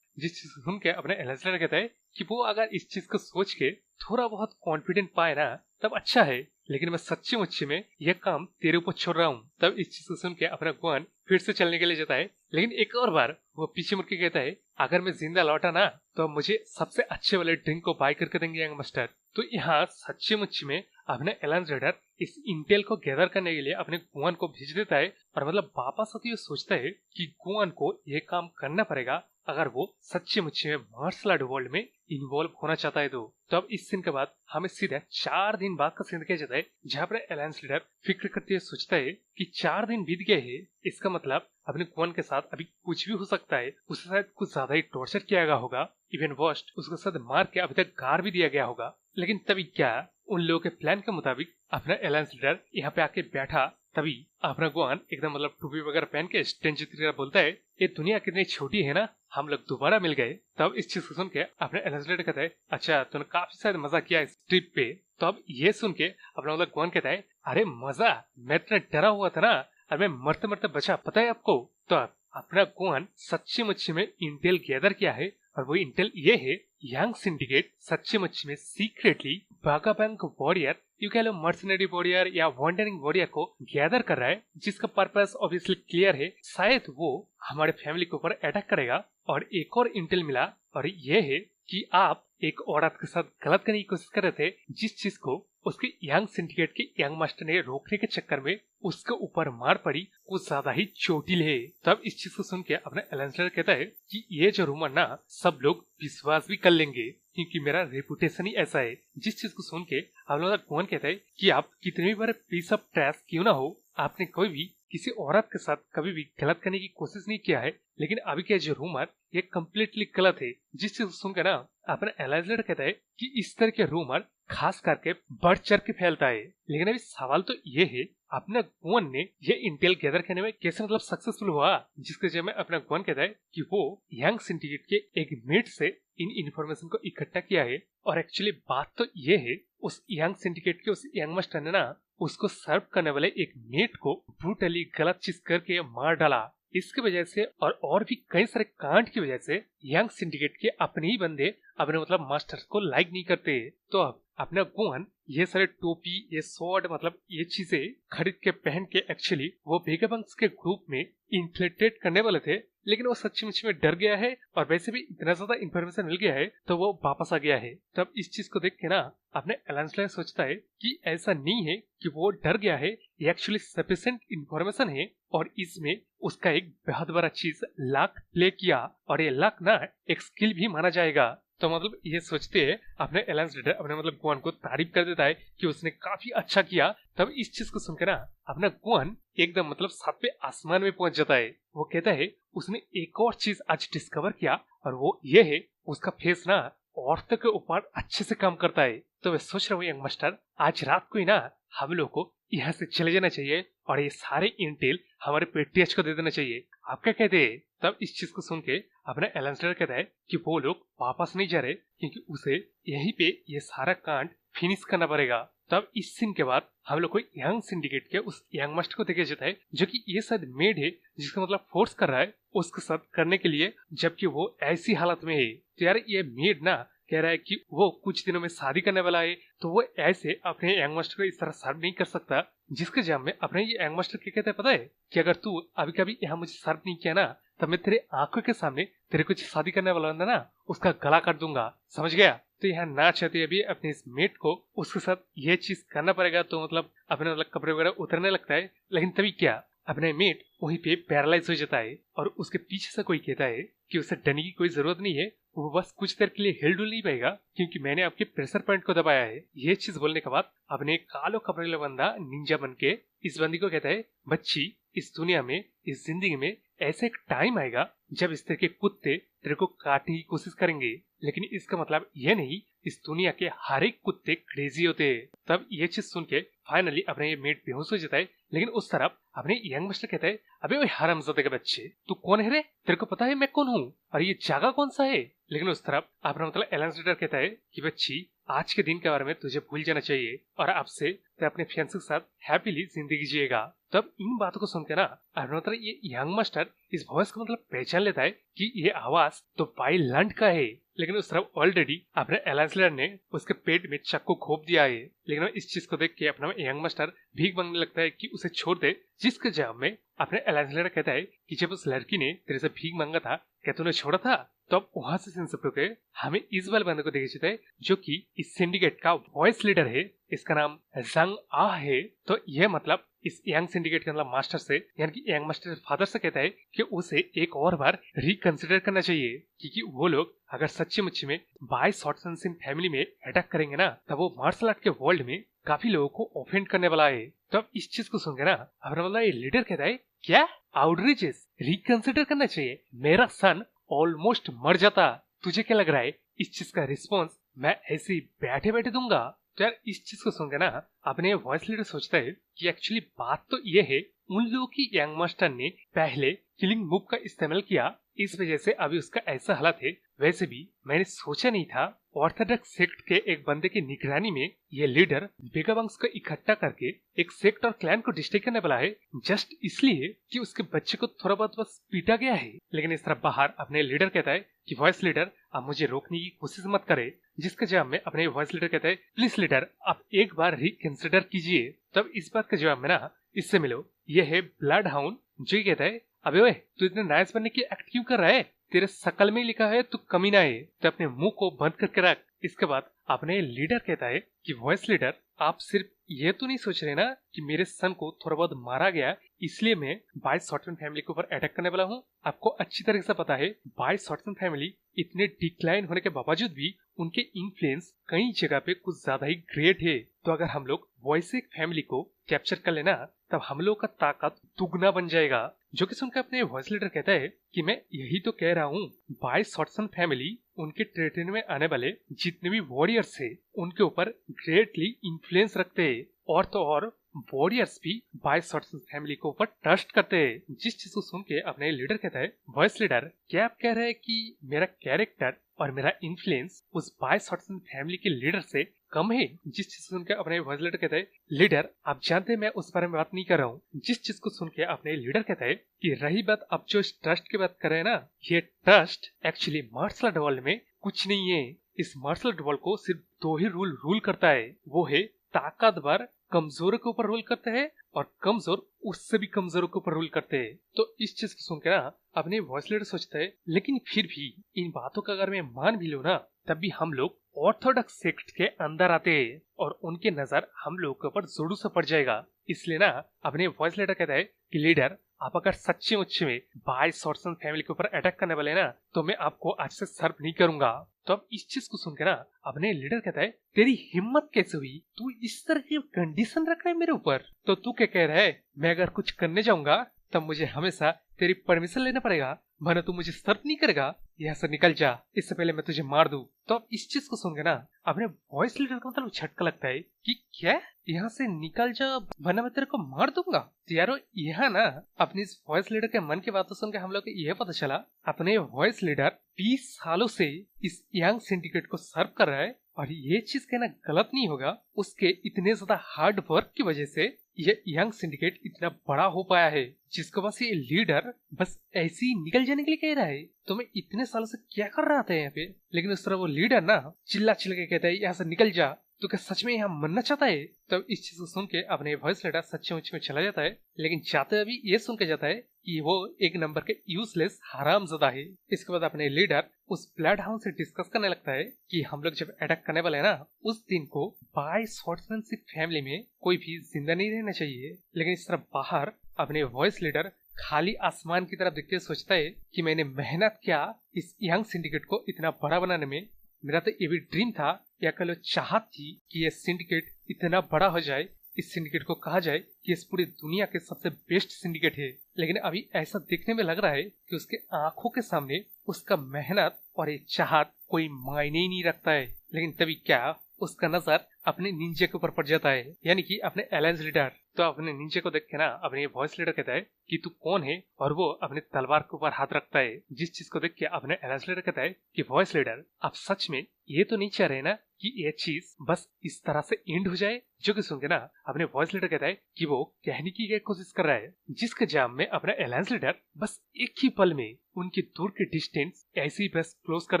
[SPEAKER 1] जिस चीज सुन के अपने अलायंस लीडर कहता है कि वो अगर इस चीज को सोच के थोड़ा बहुत कॉन्फिडेंट पाए ना तब अच्छा है, लेकिन मैं सच्ची मुच्ची में यह काम तेरे ऊपर छोड़ रहा हूँ। तब इस चीज को सुन के अपना गुआन फिर से चलने के लिए जाता है, लेकिन एक और बार वो पीछे मुड़ के कहता है अगर मैं जिंदा लौटा ना तो मुझे सबसे अच्छे वाले ड्रिंक को बाय करके देंगे यंग मास्टर। तो यहाँ सच्ची मुच्ची में अपने अलायंस लीडर इस इंटेल को गैदर करने के लिए अपने गुआन को भेज देता है और मतलब वापस आते हुए सोचता है कि गुआन को ये काम करना पड़ेगा अगर वो सच्ची मुच्ची में मार्शल आर्ट वर्ल्ड में इन्वॉल्व होना चाहता है। तो अब इस सीन के बाद हमें सीधे 4 दिन बाद का सीन दिखाया जाता है, जहाँ पर अलायंस लीडर फिक्र करते हुए सोचता है कि 4 दिन बीत गए हैं, इसका मतलब अपने गुआन के साथ अभी कुछ भी हो सकता है। उसे शायद कुछ ज्यादा ही टॉर्चर किया गया होगा, इवन वर्स्ट उसको शायद मार के अभी तक गार भी दिया गया होगा। लेकिन तभी क्या उन लोगों के प्लान के मुताबिक अपना अलायंस लीडर यहाँ पे आके बैठा, तभी अपना गुआन एकदम मतलब टोपी वगैरह पहन के स्ट्रेंजर की तरह बोलता है ये दुनिया कितनी छोटी है ना, हम लोग दोबारा मिल गए। तब इस चीज को सुन के अपने अलायंस लीडर कहता है अच्छा तूने काफी शायद मजा किया इस ट्रिप पे। तो अब ये सुन के अपना मतलब गुआन कहता है अरे मजा, मैं इतना डरा हुआ था ना और मैं मरते मरते बचा, पता है आपको? तो अब अपना गुआन सच्ची मुच्ची में इंटेल गैदर किया है और वो इंटेल ये है, यंग सिंडिकेट सच्चे मुच्चे में सीक्रेटली वागाबैंक वॉरियर, यू कह लो मर्सनरी वॉरियर या वॉन्डरिंग वॉरियर को गैदर कर रहा है, जिसका पर्पस ऑब्वियसली क्लियर है, शायद वो हमारे फैमिली के ऊपर अटैक करेगा। और एक और इंटेल मिला, और ये है कि आप एक औरत के साथ गलत करने की कोशिश कर रहे थे, जिस चीज को उसके यंग सिंडिकेट के यंग मास्टर ने रोकने के चक्कर में उसके ऊपर मार पड़ी, वो ज्यादा ही चोटिल है। तब इस चीज को सुन के अपना एलेंसलर कहता है कि ये जो रूमर ना सब लोग विश्वास भी कर लेंगे, क्योंकि मेरा रेपुटेशन ही ऐसा है। जिस चीज को सुन के हम लोग कौन कहता है कि आप कितने भी बड़े पीस ऑफ ट्रैश क्यों ना हो, आपने कोई भी किसी औरत के साथ कभी भी गलत करने की कोशिश नहीं किया है, लेकिन अभी के जो रूमर ये कम्प्लीटली गलत है। जिस चीज को सुनकर ना अपना एलाइजर कहता है कि इस तरह के रूमर खास करके बढ़ चढ़ के फैलता है। लेकिन अभी सवाल तो ये है, अपना गुवन ने ये इंटेल गैदर करने में कैसे मतलब सक्सेसफुल हुआ, जिसके जब में अपना गुवन कहता है कि वो यंग सिंडिकेट के एक मेट से इन इंफॉर्मेशन को इकट्ठा किया है। और एक्चुअली बात तो ये है, उस यंग सिंडिकेट के उस यंग मास्टर ने ना उसको सर्व करने वाले एक मेट को ब्रूटली गलत चीज करके मार डाला। इसकी वजह से और भी कई सारे कांड की वजह से यंग सिंडिकेट के अपने ही बंदे अपने मतलब मास्टर्स को लाइक नहीं करते। तो अब अपना गुवन ये सारे टोपी, ये स्वॉर्ड, मतलब ये चीजें खरीद के पहन के एक्चुअली वो वेगाबंक्स के ग्रुप में इन्फ्लेटेड करने वाले थे, लेकिन वो सच्ची मुच्ची में डर गया है और वैसे भी इतना ज्यादा इन्फॉर्मेशन मिल गया है तो वो वापस आ गया है। तब इस चीज को देख के ना अपने एलांसलर सोचता है कि ऐसा नहीं है कि वो डर गया है, ये एक्चुअली सफिशिएंट इन्फॉर्मेशन है और इसमें उसका एक बहुत बड़ा चीज लक प्ले किया, और ये लक ना एक स्किल भी माना जाएगा। तो मतलब ये सोचते हैं अपने एलायंस लीडर अपने मतलब गुआन को तारीफ कर देता है कि उसने काफी अच्छा किया। तब इस चीज को सुनकर ना अपना गुआन एकदम मतलब सातवें आसमान में पहुंच जाता है। वो कहता है उसने एक और चीज आज डिस्कवर किया, और वो ये है उसका फेस ना औरतों के ऊपर अच्छे से काम करता है। तो मैं सोच रहा हूँ यंग मास्टर, आज रात को ही ना हम लोग को यहाँ से चले जाना चाहिए और ये सारे इंटेल हमारे पेटीएच को दे देना चाहिए। आप क्या कहते हैं? तब इस चीज को सुन के अपना एलेंसडर कहता है कि वो लोग वापस नहीं जा रहे, क्योंकि उसे यहीं पे ये सारा कांड फिनिश करना पड़ेगा। तब इस सीन के बाद हम लोग को यंग सिंडिकेट के उस यंग मास्टर को देखा जाता है, जो कि ये शायद मेड है, जिसका मतलब फोर्स कर रहा है उसके साथ करने के लिए, जबकि वो ऐसी हालत में है। तो यार ये मेड ना कह रहा है कि वो कुछ दिनों में शादी करने वाला है, तो वो ऐसे अपने यंग मास्टर को इस तरह सर्व नहीं कर सकता। जिसके जवाब में अपने ये यंग मास्टर क्या कहता है पता है कि अगर तू अभी कभी यहाँ मुझे सर्व नहीं किया ना, तब मैं तेरे आंखों के सामने तेरे कुछ शादी करने वाला बंदा ना उसका गला काट दूंगा, समझ गया? तो यहाँ ना चाहते अभी अपने इस मेट को उसके साथ ये चीज करना पड़ेगा। तो मतलब अपने मतलब कपड़े वगैरह उतरने लगता है, लेकिन तभी क्या अपने मेट वहीं पे पैरालाइज हो जाता है और उसके पीछे से कोई कहता है कि उसे डरने की कोई जरूरत नहीं है, वो बस कुछ देर के लिए हिलडुल नहीं पाएगा, क्योंकि मैंने आपके प्रेशर पॉइंट को दबाया है। ये चीज बोलने के बाद अपने कालो कपड़े बंदा निंजा बन के इस बंदी को कहता है, बच्ची इस दुनिया में, इस जिंदगी में ऐसे एक टाइम आएगा जब इस तरह के कुत्ते तेरे को काटने की कोशिश करेंगे, लेकिन इसका मतलब ये नहीं इस दुनिया के हर एक कुत्ते क्रेजी होते हैं। तब ये चीज सुन के फाइनली अपने ये मेट बेहोश हो जाता है, लेकिन उस तरफ अपने यंग मास्टर कहता है, अबे ओए हरामजादे के बच्चे, तू कौन है रे? तेरे को पता है मैं कौन हूँ और ये जगह कौन सा है? लेकिन उस तरफ अपना मतलब एलेंस लीडर कहता है कि बच्ची आज के दिन के बारे में तुझे भूल जाना चाहिए और अब से ते अपने फियांसे के साथ हैप्पीली जिंदगी जिएगा। तब इन बातों को सुनकर ना अपना मतलब ये यंग मास्टर इस वॉइस को मतलब पहचान लेता है कि ये आवाज तो भाई लंड का है, लेकिन उस तरफ ऑलरेडी अपने एलायंस लीडर ने उसके पेट में चाकू घोंप दिया है। लेकिन इस चीज को देख के अपना यंग मास्टर भीख मांगने लगता है कि उसे छोड़ दे, जिसके जवाब में अपने एलायंस लीडर कहता है कि जब उस लड़की ने तेरे से भीख मांगा था क्या तूने छोड़ा था? तो अब वहां से सिंसिप होके हमें इस वाले बंदे को देखा जाता है, जो कि इस सिंडिकेट का वॉइस लीडर है। इसका नाम जंग आ है। तो यह मतलब इस यंग सिंडिकेट के मतलब मास्टर से, यानी कि यंग मास्टर फादर से कहता है कि उसे एक और बार रिकंसिडर करना चाहिए, क्योंकि वो लोग अगर सच्ची मुच्ची में बाय शॉर्ट्स एंड सिम फैमिली में अटैक करेंगे ना, तब वो मार्शल आर्ट के वर्ल्ड में काफी लोगों को ऑफेंड करने वाला है। तो अब इस चीज को सुनकर ना हमारा वाला ये लीडर कहता है, क्या आउटरीचेस रिकंसिडर करना चाहिए? मेरा सन ऑलमोस्ट मर जाता, तुझे क्या लग रहा है इस चीज का रिस्पॉन्स मैं ऐसे ही बैठे बैठे दूंगा? तो यार इस चीज को सुनकर ना अपने वॉइस लीडर सोचता है कि एक्चुअली बात तो ये है, उन लोगों की यंग मास्टर ने पहले किलिंग मूव का इस्तेमाल किया इस वजह से अभी उसका ऐसा हालत है। वैसे भी मैंने सोचा नहीं था ऑर्थोडॉक्स सेक्ट के एक बंदे की निगरानी में ये लीडर वेगावंश को इकट्ठा करके एक सेक्ट और क्लैन को डिस्ट्रॉय करने वाला है, जस्ट इसलिए कि उसके बच्चे को थोड़ा बहुत बस पीटा गया है। लेकिन इस तरह बाहर अपने लीडर कहता है कि वॉइस लीडर आप मुझे रोकने की कोशिश मत करे, जिसके जवाब में अपने वॉइस लीडर कहता है प्लीज लीडर आप एक बार रिकंसिडर कीजिए। तब इस बात का जवाब में ना इससे मिलो, ये है ब्लड हाउंड, जो ये कहता है अबे ओए तू इतने नाइस बनने की एक्ट क्यों कर रहा है, तेरे शकल में लिखा है तू कमीना है, तो अपने मुंह को बंद करके रख। इसके बाद अपने लीडर कहता है कि वॉइस लीडर आप सिर्फ ये तो नहीं सोच रहे ना कि मेरे सन को थोड़ा बहुत मारा गया इसलिए मैं बाय शॉर्टन फैमिली के ऊपर अटैक करने वाला हूँ। आपको अच्छी तरह से पता है बाय शॉर्टन फैमिली इतने डिक्लाइन होने के बावजूद भी उनके इन्फ्लुएंस कई जगह पे कुछ ज्यादा ही ग्रेट है। तो अगर हम लोग वॉइस फैमिली को कैप्चर कर लेना तब हम लोग का ताकत दुगना बन जाएगा। जो कि सुनकर अपने वॉइस लीडर कहता है कि मैं यही तो कह रहा हूँ, बाय शॉर्टसन फैमिली उनके टेरिटरी में आने वाले जितने भी वॉरियर्स है उनके ऊपर ग्रेटली इन्फ्लुएंस रखते हैं, और तो और वॉरियर्स भी बाय शॉर्टसन फैमिली के ऊपर ट्रस्ट करते हैं। जिस चीज को सुन के अपने लीडर कहता है वॉइस लीडर क्या आप कह रहे हैं कि मेरा कैरेक्टर और मेरा इन्फ्लुएंस उस बाय शॉर्टसन फैमिली के लीडर से कम है? जिस चीज को सुनकर अपने वॉइस लीडर कहता है लीडर आप जानते हैं मैं उस बारे में बात नहीं कर रहा हूँ। जिस चीज को सुन के अपने लीडर कहता है कि रही बात अब जो इस ट्रस्ट की बात कर रहे हैं ना, ये trust actually martial art world में कुछ नहीं है। इस मार्शल आर्ट वर्ल्ड को सिर्फ दो ही रूल करता है, वो है ताकतवर कमजोरों के ऊपर रूल करते हैं और कमजोर उससे भी कमजोरों के ऊपर रूल करते हैं। तो इस चीज को सुनकर ना अपने वॉइस लीडर सोचता है लेकिन फिर भी इन बातों का अगर मैं मान भी लूं ना तब भी हम लोग ऑर्थोडॉक्स सेक्ट के अंदर आते हैं और उनके नजर हम लोग के ऊपर जोरों से पड़ जाएगा। इसलिए ना अपने वॉइस लीडर कहता है कि लीडर आप अगर सच्चे मुच्चे में बाय शॉर्टसन फैमिली के ऊपर अटैक करने वाले ना तो मैं आपको आज से सर्व नहीं करूंगा। तो अब इस चीज को सुनकर ना अपने लीडर कहता है तेरी हिम्मत कैसे हुई, तू इस तरह की कंडीशन रख रहा है मेरे ऊपर, तो तू क्या कह रहा है मैं अगर कुछ करने जाऊंगा तब मुझे हमेशा तेरी परमिशन लेना पड़ेगा, वरना तू मुझे सर्व नहीं करेगा, यहाँ से निकल जा, इससे पहले मैं तुझे मार दूं। तो अब इस चीज को सुनकर ना अपने वॉइस लीडर को मतलब झटका लगता है कि क्या यहाँ से निकल जा वरना मैं तेरे को मार दूंगा। तो यारो यहाँ ना अपनी इस वॉइस लीडर के मन की बातों सुनकर हम लोग को यह पता चला अपने वॉइस लीडर 20 सालों से इस यंग सिंडिकेट को सर्व कर रहा है और ये चीज कहना गलत नहीं होगा, उसके इतने ज्यादा हार्ड वर्क की वजह से ये यंग सिंडिकेट इतना बड़ा हो पाया है, जिसको बस ये लीडर बस ऐसे ही निकल जाने के लिए कह रहा है। तो मैं इतने सालों से क्या कर रहा था यहाँ पे, लेकिन उस तरह वो लीडर ना चिल्ला चिल्ला के कहता है यहाँ से निकल जा, तो क्या सच में यहाँ मरना चाहता है? तब इस चीज को सुन के अपने वॉइस लीडर सच्चे मुच्चे में चला जाता है, लेकिन जाते अभी ये सुन के जाता है कि वो एक नंबर के यूजलेस हरामजादा है। इसके बाद अपने लीडर उस ब्लड हाउंड से डिस्कस करने लगता है कि हम लोग जब अटैक करने वाले हैं ना उस दिन को बाय शॉर्टसमैनशिप फैमिली में कोई भी जिंदा नहीं रहना चाहिए। लेकिन इस तरह बाहर अपने वॉइस लीडर खाली आसमान की तरफ देखते सोचता है कि मैंने मेहनत किया इस यंग सिंडिकेट को इतना बड़ा बनाने में, मेरा तो ये भी ड्रीम था या कह लो चाहत थी कि ये सिंडिकेट इतना बड़ा हो जाए, इस सिंडिकेट को कहा जाए कि इस पूरी दुनिया के सबसे बेस्ट सिंडिकेट है। लेकिन अभी ऐसा देखने में लग रहा है कि उसके आंखों के सामने उसका मेहनत और ये चाहत कोई मायने ही नहीं रखता है। लेकिन तभी क्या उसका नजर अपने निंजे के ऊपर पड़ जाता है, यानी कि अपने अलायंस लीडर। तो अपने निंजे को देख के ना अपने वॉइस लीडर कहता है कि तू कौन है, और वो अपने तलवार के ऊपर हाथ रखता है। जिस चीज को देख के अपने अलायंस लीडर कहता है कि वॉइस लीडर आप सच में ये तो नहीं चाह रहे ना कि ये चीज बस इस तरह से एंड हो जाए? जो कि सुन के ना अपने वॉइस लीडर कहता है कि वो कहने की कोशिश कर रहा है, जिसके जाम में अपना अलायंस लीडर बस एक ही पल में उनकी दूर की डिस्टेंस ऐसे ही बस क्लोज कर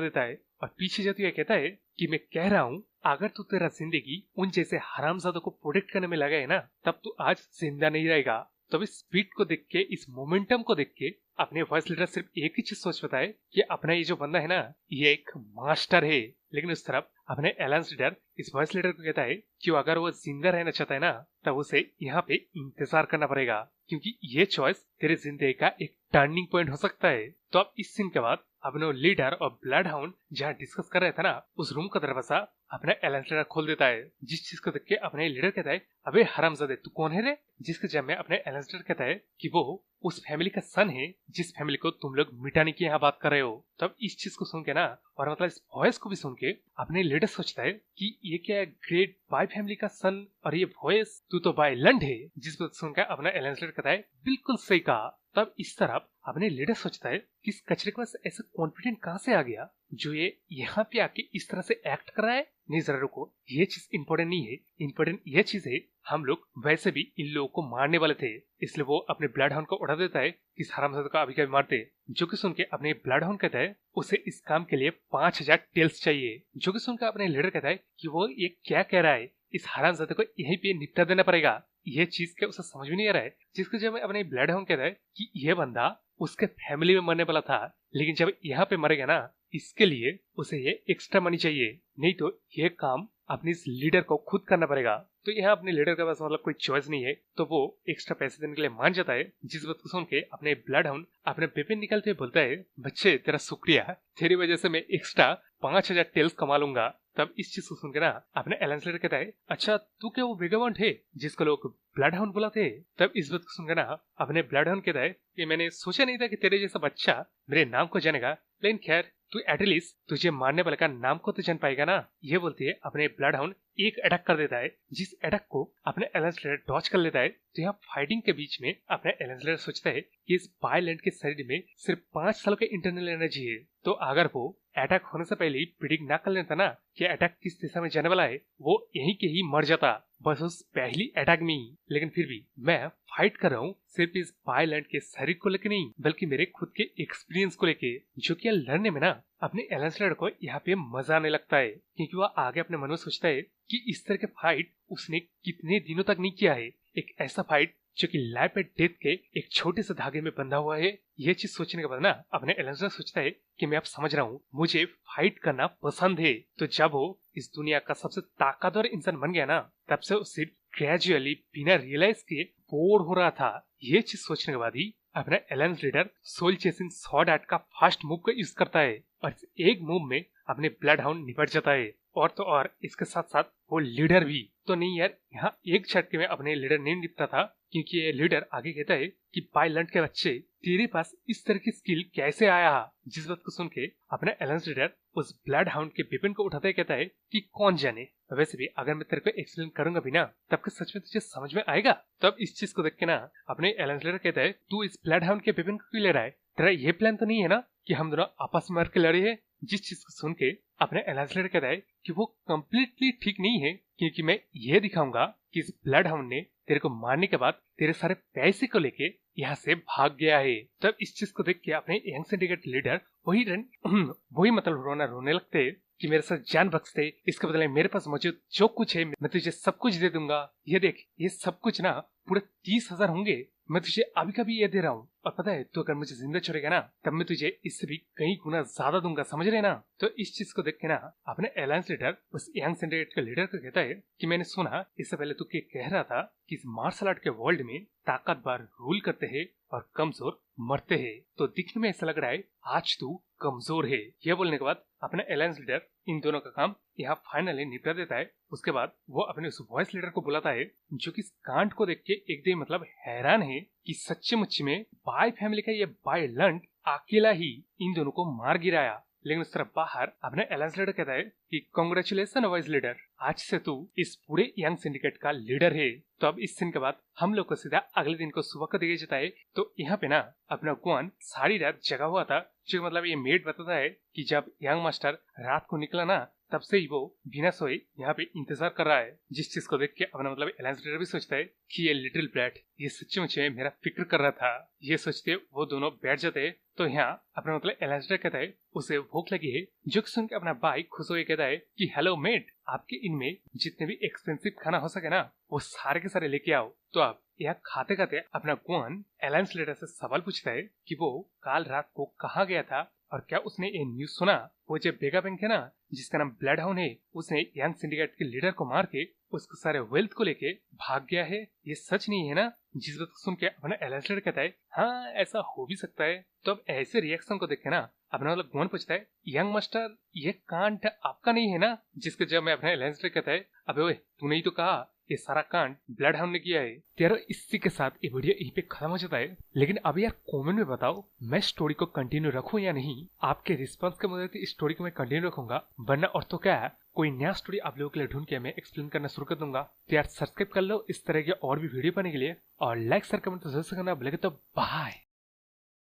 [SPEAKER 1] देता है और पीछे जाते हुए कहता है कि मैं कह रहा हूँ अगर तू तेरा जिंदगी उन जैसे हरामजादों को प्रोटेक्ट करने में लगा है ना तब तू आज जिंदा नहीं रहेगा। तो इस स्पीड को देख के, इस मोमेंटम को देख के अपने वॉइस लीडर सिर्फ एक ही चीज सोच पाता है कि अपना ये जो बंदा है ना ये एक मास्टर है। लेकिन उस तरफ अपने अलायंस लीडर इस वॉइस लीडर को कहता है कि अगर वो जिंदा रहना चाहता है ना तब उसे यहाँ पे इंतजार करना पड़ेगा, क्योंकि ये चॉइस तेरे जिंदगी का एक टर्निंग पॉइंट हो सकता है। तो अब इस सीन के बाद अपने लीडर और ब्लड हाउंड जहाँ डिस्कस कर रहे थे ना उस रूम का दरवाजा अपना अलायंस लीडर खोल देता है। जिस चीज को देख के अपने लीडर कहता है अबे हरामजादे तू कौन है रे? जिसके जब में अपने अलायंस लीडर कहता है कि वो उस फैमिली का सन है जिस फैमिली को तुम लोग मिटाने की यहाँ बात कर रहे हो। तब इस चीज को सुन के ना और मतलब इस वॉइस को भी सुन के अपने लीडर सोचता है कि ये क्या ग्रेट बाय फैमिली का सन और ये वॉइस तू तो बाय लंड है। जिस बात सुनकर अपना अलायंस लीडर कहता है बिल्कुल सही कहा, तब इस तरफ अपने लीडर सोचता है कि इस कचरे के पास ऐसा कॉन्फिडेंट कहाँ से आ गया जो ये यहाँ पे आके इस तरह से एक्ट कर रहा है। नहीं जरा रुको, ये चीज इंपॉर्टेंट नहीं है, इंपॉर्टेंट ये चीज है हम लोग वैसे भी इन लोगों को मारने वाले थे, इसलिए वो अपने ब्लड हाउंड को उड़ा देता है कि इस हरामजादे को अभी कभी मारते। जो कि सुन के अपने ब्लड हाउंड कहता है उसे इस काम के लिए 5000 टेल्स चाहिए। जो कि सुनकर अपने लीडर कहता है कि वो ये क्या कह रहा है, इस हरामजादे को यहीं पे निपटा देना पड़ेगा। ये चीज के उसे समझ में नहीं आ रहा है, जिसके जब अपने ब्लड हाउंड कहता है कि ये बंदा उसके फैमिली में मरने वाला था, लेकिन जब यहाँ पे मरेगा ना इसके लिए उसे ये एक्स्ट्रा मनी चाहिए, नहीं तो ये काम अपने इस लीडर को खुद करना पड़ेगा। तो यहाँ अपने लीडर के पास मतलब कोई चॉइस नहीं है, तो वो एक्स्ट्रा पैसे देने के लिए मान जाता है। जिस बात को सुन के अपने ब्लड हाउंड अपने वेपन निकालते हुए बोलता है, बच्चे तेरा शुक्रिया, तेरी वजह से मैं एक्स्ट्रा 5000 टेल्स कमा लूंगा। तब इस चीज को सुन के ना अपने एलेंसलेटर कहता है, अच्छा तू क्या वो वेगाबॉन्ड है जिसको लोग ब्लड हाउंड बुलाते हैं। तब इस बात को सुनकर ना अपने ब्लड हाउंड कहता है कि मैंने सोचा नहीं था कि तेरे जैसा बच्चा मेरे नाम को जानेगा, लेकिन खैर तू एटलीस्ट तुझे मारने वाले का नाम को तो जान पाएगा ना। ये बोलती है अपने ब्लड हाउंड एक अटैक कर देता है, जिस अटैक को अपने एलेंसलेटर डॉज कर लेता है। तो यहाँ फाइटिंग के बीच में अपने एलेंसलेटर सोचता है कि इस बायलैंड के शरीर में सिर्फ 5 सालों के इंटरनल एनर्जी है, तो अगर वो अटैक होने से पहले ही प्रिडिक्ट ना कर लेता ना कि अटैक किस दिशा में जाने वाला है, वो यहीं के ही मर जाता बस उस पहली अटैक में ही। लेकिन फिर भी मैं फाइट कर रहा हूँ सिर्फ इस बायलैंड के शरीर को लेकर नहीं, बल्कि मेरे खुद के एक्सपीरियंस को लेके, जो कि लड़ने में ना अपने एलेंसलेटर को यहाँ पे मजा आने लगता है, क्योंकि वो आगे अपने मन में सोचता है कि इस तरह के फाइट उसने कितने दिनों तक नहीं किया है। एक ऐसा फाइट जो कि लाइफ एंड डेथ के एक छोटे से धागे में बंधा हुआ है। ये चीज सोचने के बाद ना अपने एलेंसलेटर सोचता है कि मैं अब समझ रहा हूँ, मुझे फाइट करना पसंद है। तो जब वो इस दुनिया का सबसे ताकतवर इंसान बन गया ना, तब से वो सिर्फ ग्रेजुअली बिना रियलाइज किए बोर हो रहा था। ये चीज सोचने के बाद ही अपना एलेंसलेटर सोल चेसिंग स्वॉर्ड आर्ट का फास्ट मूव का यूज करता है और एक मूव में अपने ब्लड हाउंड निपट जाता है। और तो और इसके साथ साथ वो लीडर भी। तो नहीं यार, यहाँ एक झटके में अपने लीडर नहीं निपटा था, क्योंकि ये लीडर आगे कहता है कि बायलैंड के बच्चे तेरे पास इस तरह की स्किल कैसे आया। जिस बात को सुन के अपना एलेंसलेटर उस ब्लड हाउंड के वेपन को उठाते कहता है कि कौन जाने, वैसे भी अगर मैं तेरे को एक्सप्लेन करूंगा भी ना तब के सच में तुझे समझ में आएगा। तब इस चीज को देख के ना अपने एलेंसलेटर कहता है, तू इस ब्लड हाउंड के वेपन को क्यों ले रहा है, तेरा ये प्लान तो नहीं है ना कि हम दोनों आपस में मर के लड़े हैं। जिस चीज को सुन के अपने एलेंसलेटर कहता है कि वो कम्प्लीटली ठीक नहीं है, क्योंकि मैं ये दिखाऊंगा कि इस ब्लड हाउंड ने तेरे को मारने के बाद तेरे सारे पैसे को लेके यहाँ से भाग गया है। तब इस चीज को देख के अपने यंग सिंडिकेट लीडर वही मतलब रोने लगते कि मेरे साथ जान बख्शते, इसके बदले मेरे पास मौजूद जो कुछ है मैं तुझे सब कुछ दे दूंगा। ये देख, ये सब कुछ ना पूरे 30,000 होंगे, मैं तुझे अभी का भी ये दे रहा हूँ। और पता है, तो अगर मुझे जिंदा छोड़ेगा ना तब मैं तुझे इससे भी कई गुना ज्यादा दूंगा, समझ रहे ना। तो इस चीज को देख के ना अपने एलायंस उस यंग सिंडिकेट के लीडर को कहता है कि मैंने सुना इससे पहले तू कह रहा था कि इस मार्शल आर्ट के वर्ल्ड में ताकतवर रूल करते हैं और कमजोर मरते हैं, तो दिखने में ऐसा लग रहा है आज तू कमजोर है। यह बोलने के बाद अपना अलायंस लीडर इन दोनों का काम यहाँ फाइनली निपटा देता है। उसके बाद वो अपने उस वॉइस लीडर को बुलाता है जो कि इस कांड को देख के एकदम मतलब हैरान है कि सच्चे मुच्चे में बाय फैमिली का ये बायलैंड अकेला ही इन दोनों को मार गिराया। लेकिन उस तरफ बाहर अपने अलायंस लीडर कहता है कि कांग्रेचुलेशन वॉइस लीडर, आज से तू इस पूरे यंग सिंडिकेट का लीडर है। तो अब इस सीन के बाद हम लोग को सीधा अगले दिन को सुबह को दिखाई जाता है। तो यहाँ पे ना अपना गुआन सारी रात जगा हुआ था, जो मतलब ये मेड बताता है कि जब यंग मास्टर रात को निकला ना तब से ही वो बिना सोए यहाँ पे इंतजार कर रहा है। जिस चीज को देख के अपना मतलब अलायंस लीडर भी सोचता है कि ये लिटिल ब्लैट ये सच्चे मुझे मेरा फिक्र कर रहा था। ये सोचते वो दोनों बैठ जाते। तो यहाँ अपना मतलब अलायंस लीडर कहता है उसे भूख लगी है, जो सुन के अपना भाई खुश होकर कहता है कि हेलो मेट, आपके इनमें जितने भी एक्सपेंसिव खाना हो सके ना वो सारे के सारे लेके आओ। तो अब यहाँ खाते खाते अपना गुआन अलायंस लीडर से सवाल पूछता है कि वो कल रात को कहाँ गया था और क्या उसने ये न्यूज सुना, वो जो बेगा बैंक है ना जिसका नाम ब्लड हाउंड है, उसने यंग सिंडिकेट के लीडर को मार के उसके सारे वेल्थ को लेके भाग गया है। ये सच नहीं है ना। जिस बात को सुन के अपना अलायंस लीडर कहता है हाँ ऐसा हो भी सकता है। तो अब ऐसे रिएक्शन को देख के ना अपना मतलब गुआन पूछता है यंग मास्टर ये कांड आपका नहीं है ना। जिसके जब मैं अपने अलायंस लीडर कहता है अबे ओए तूने ही तो कहा ये सारा कांड ब्लड हाउंड ने किया है। यार इसी के साथ ये वीडियो यहीं पे खत्म हो जाता है। लेकिन अब यार कमेंट में बताओ मैं स्टोरी को कंटिन्यू रखूं या नहीं। आपके रिस्पांस के मुताबिक इस स्टोरी को मैं कंटिन्यू रखूंगा, वरना और तो क्या है कोई नया स्टोरी आप लोगों के लिए ढूंढ के मैं एक्सप्लेन करना शुरू कर दूंगा। तो यार सब्सक्राइब कर लो इस तरह के और भी वीडियो पाने के लिए, और लाइक शेयर कमेंट तो जरूर से करना। बोलेगा तो बाय।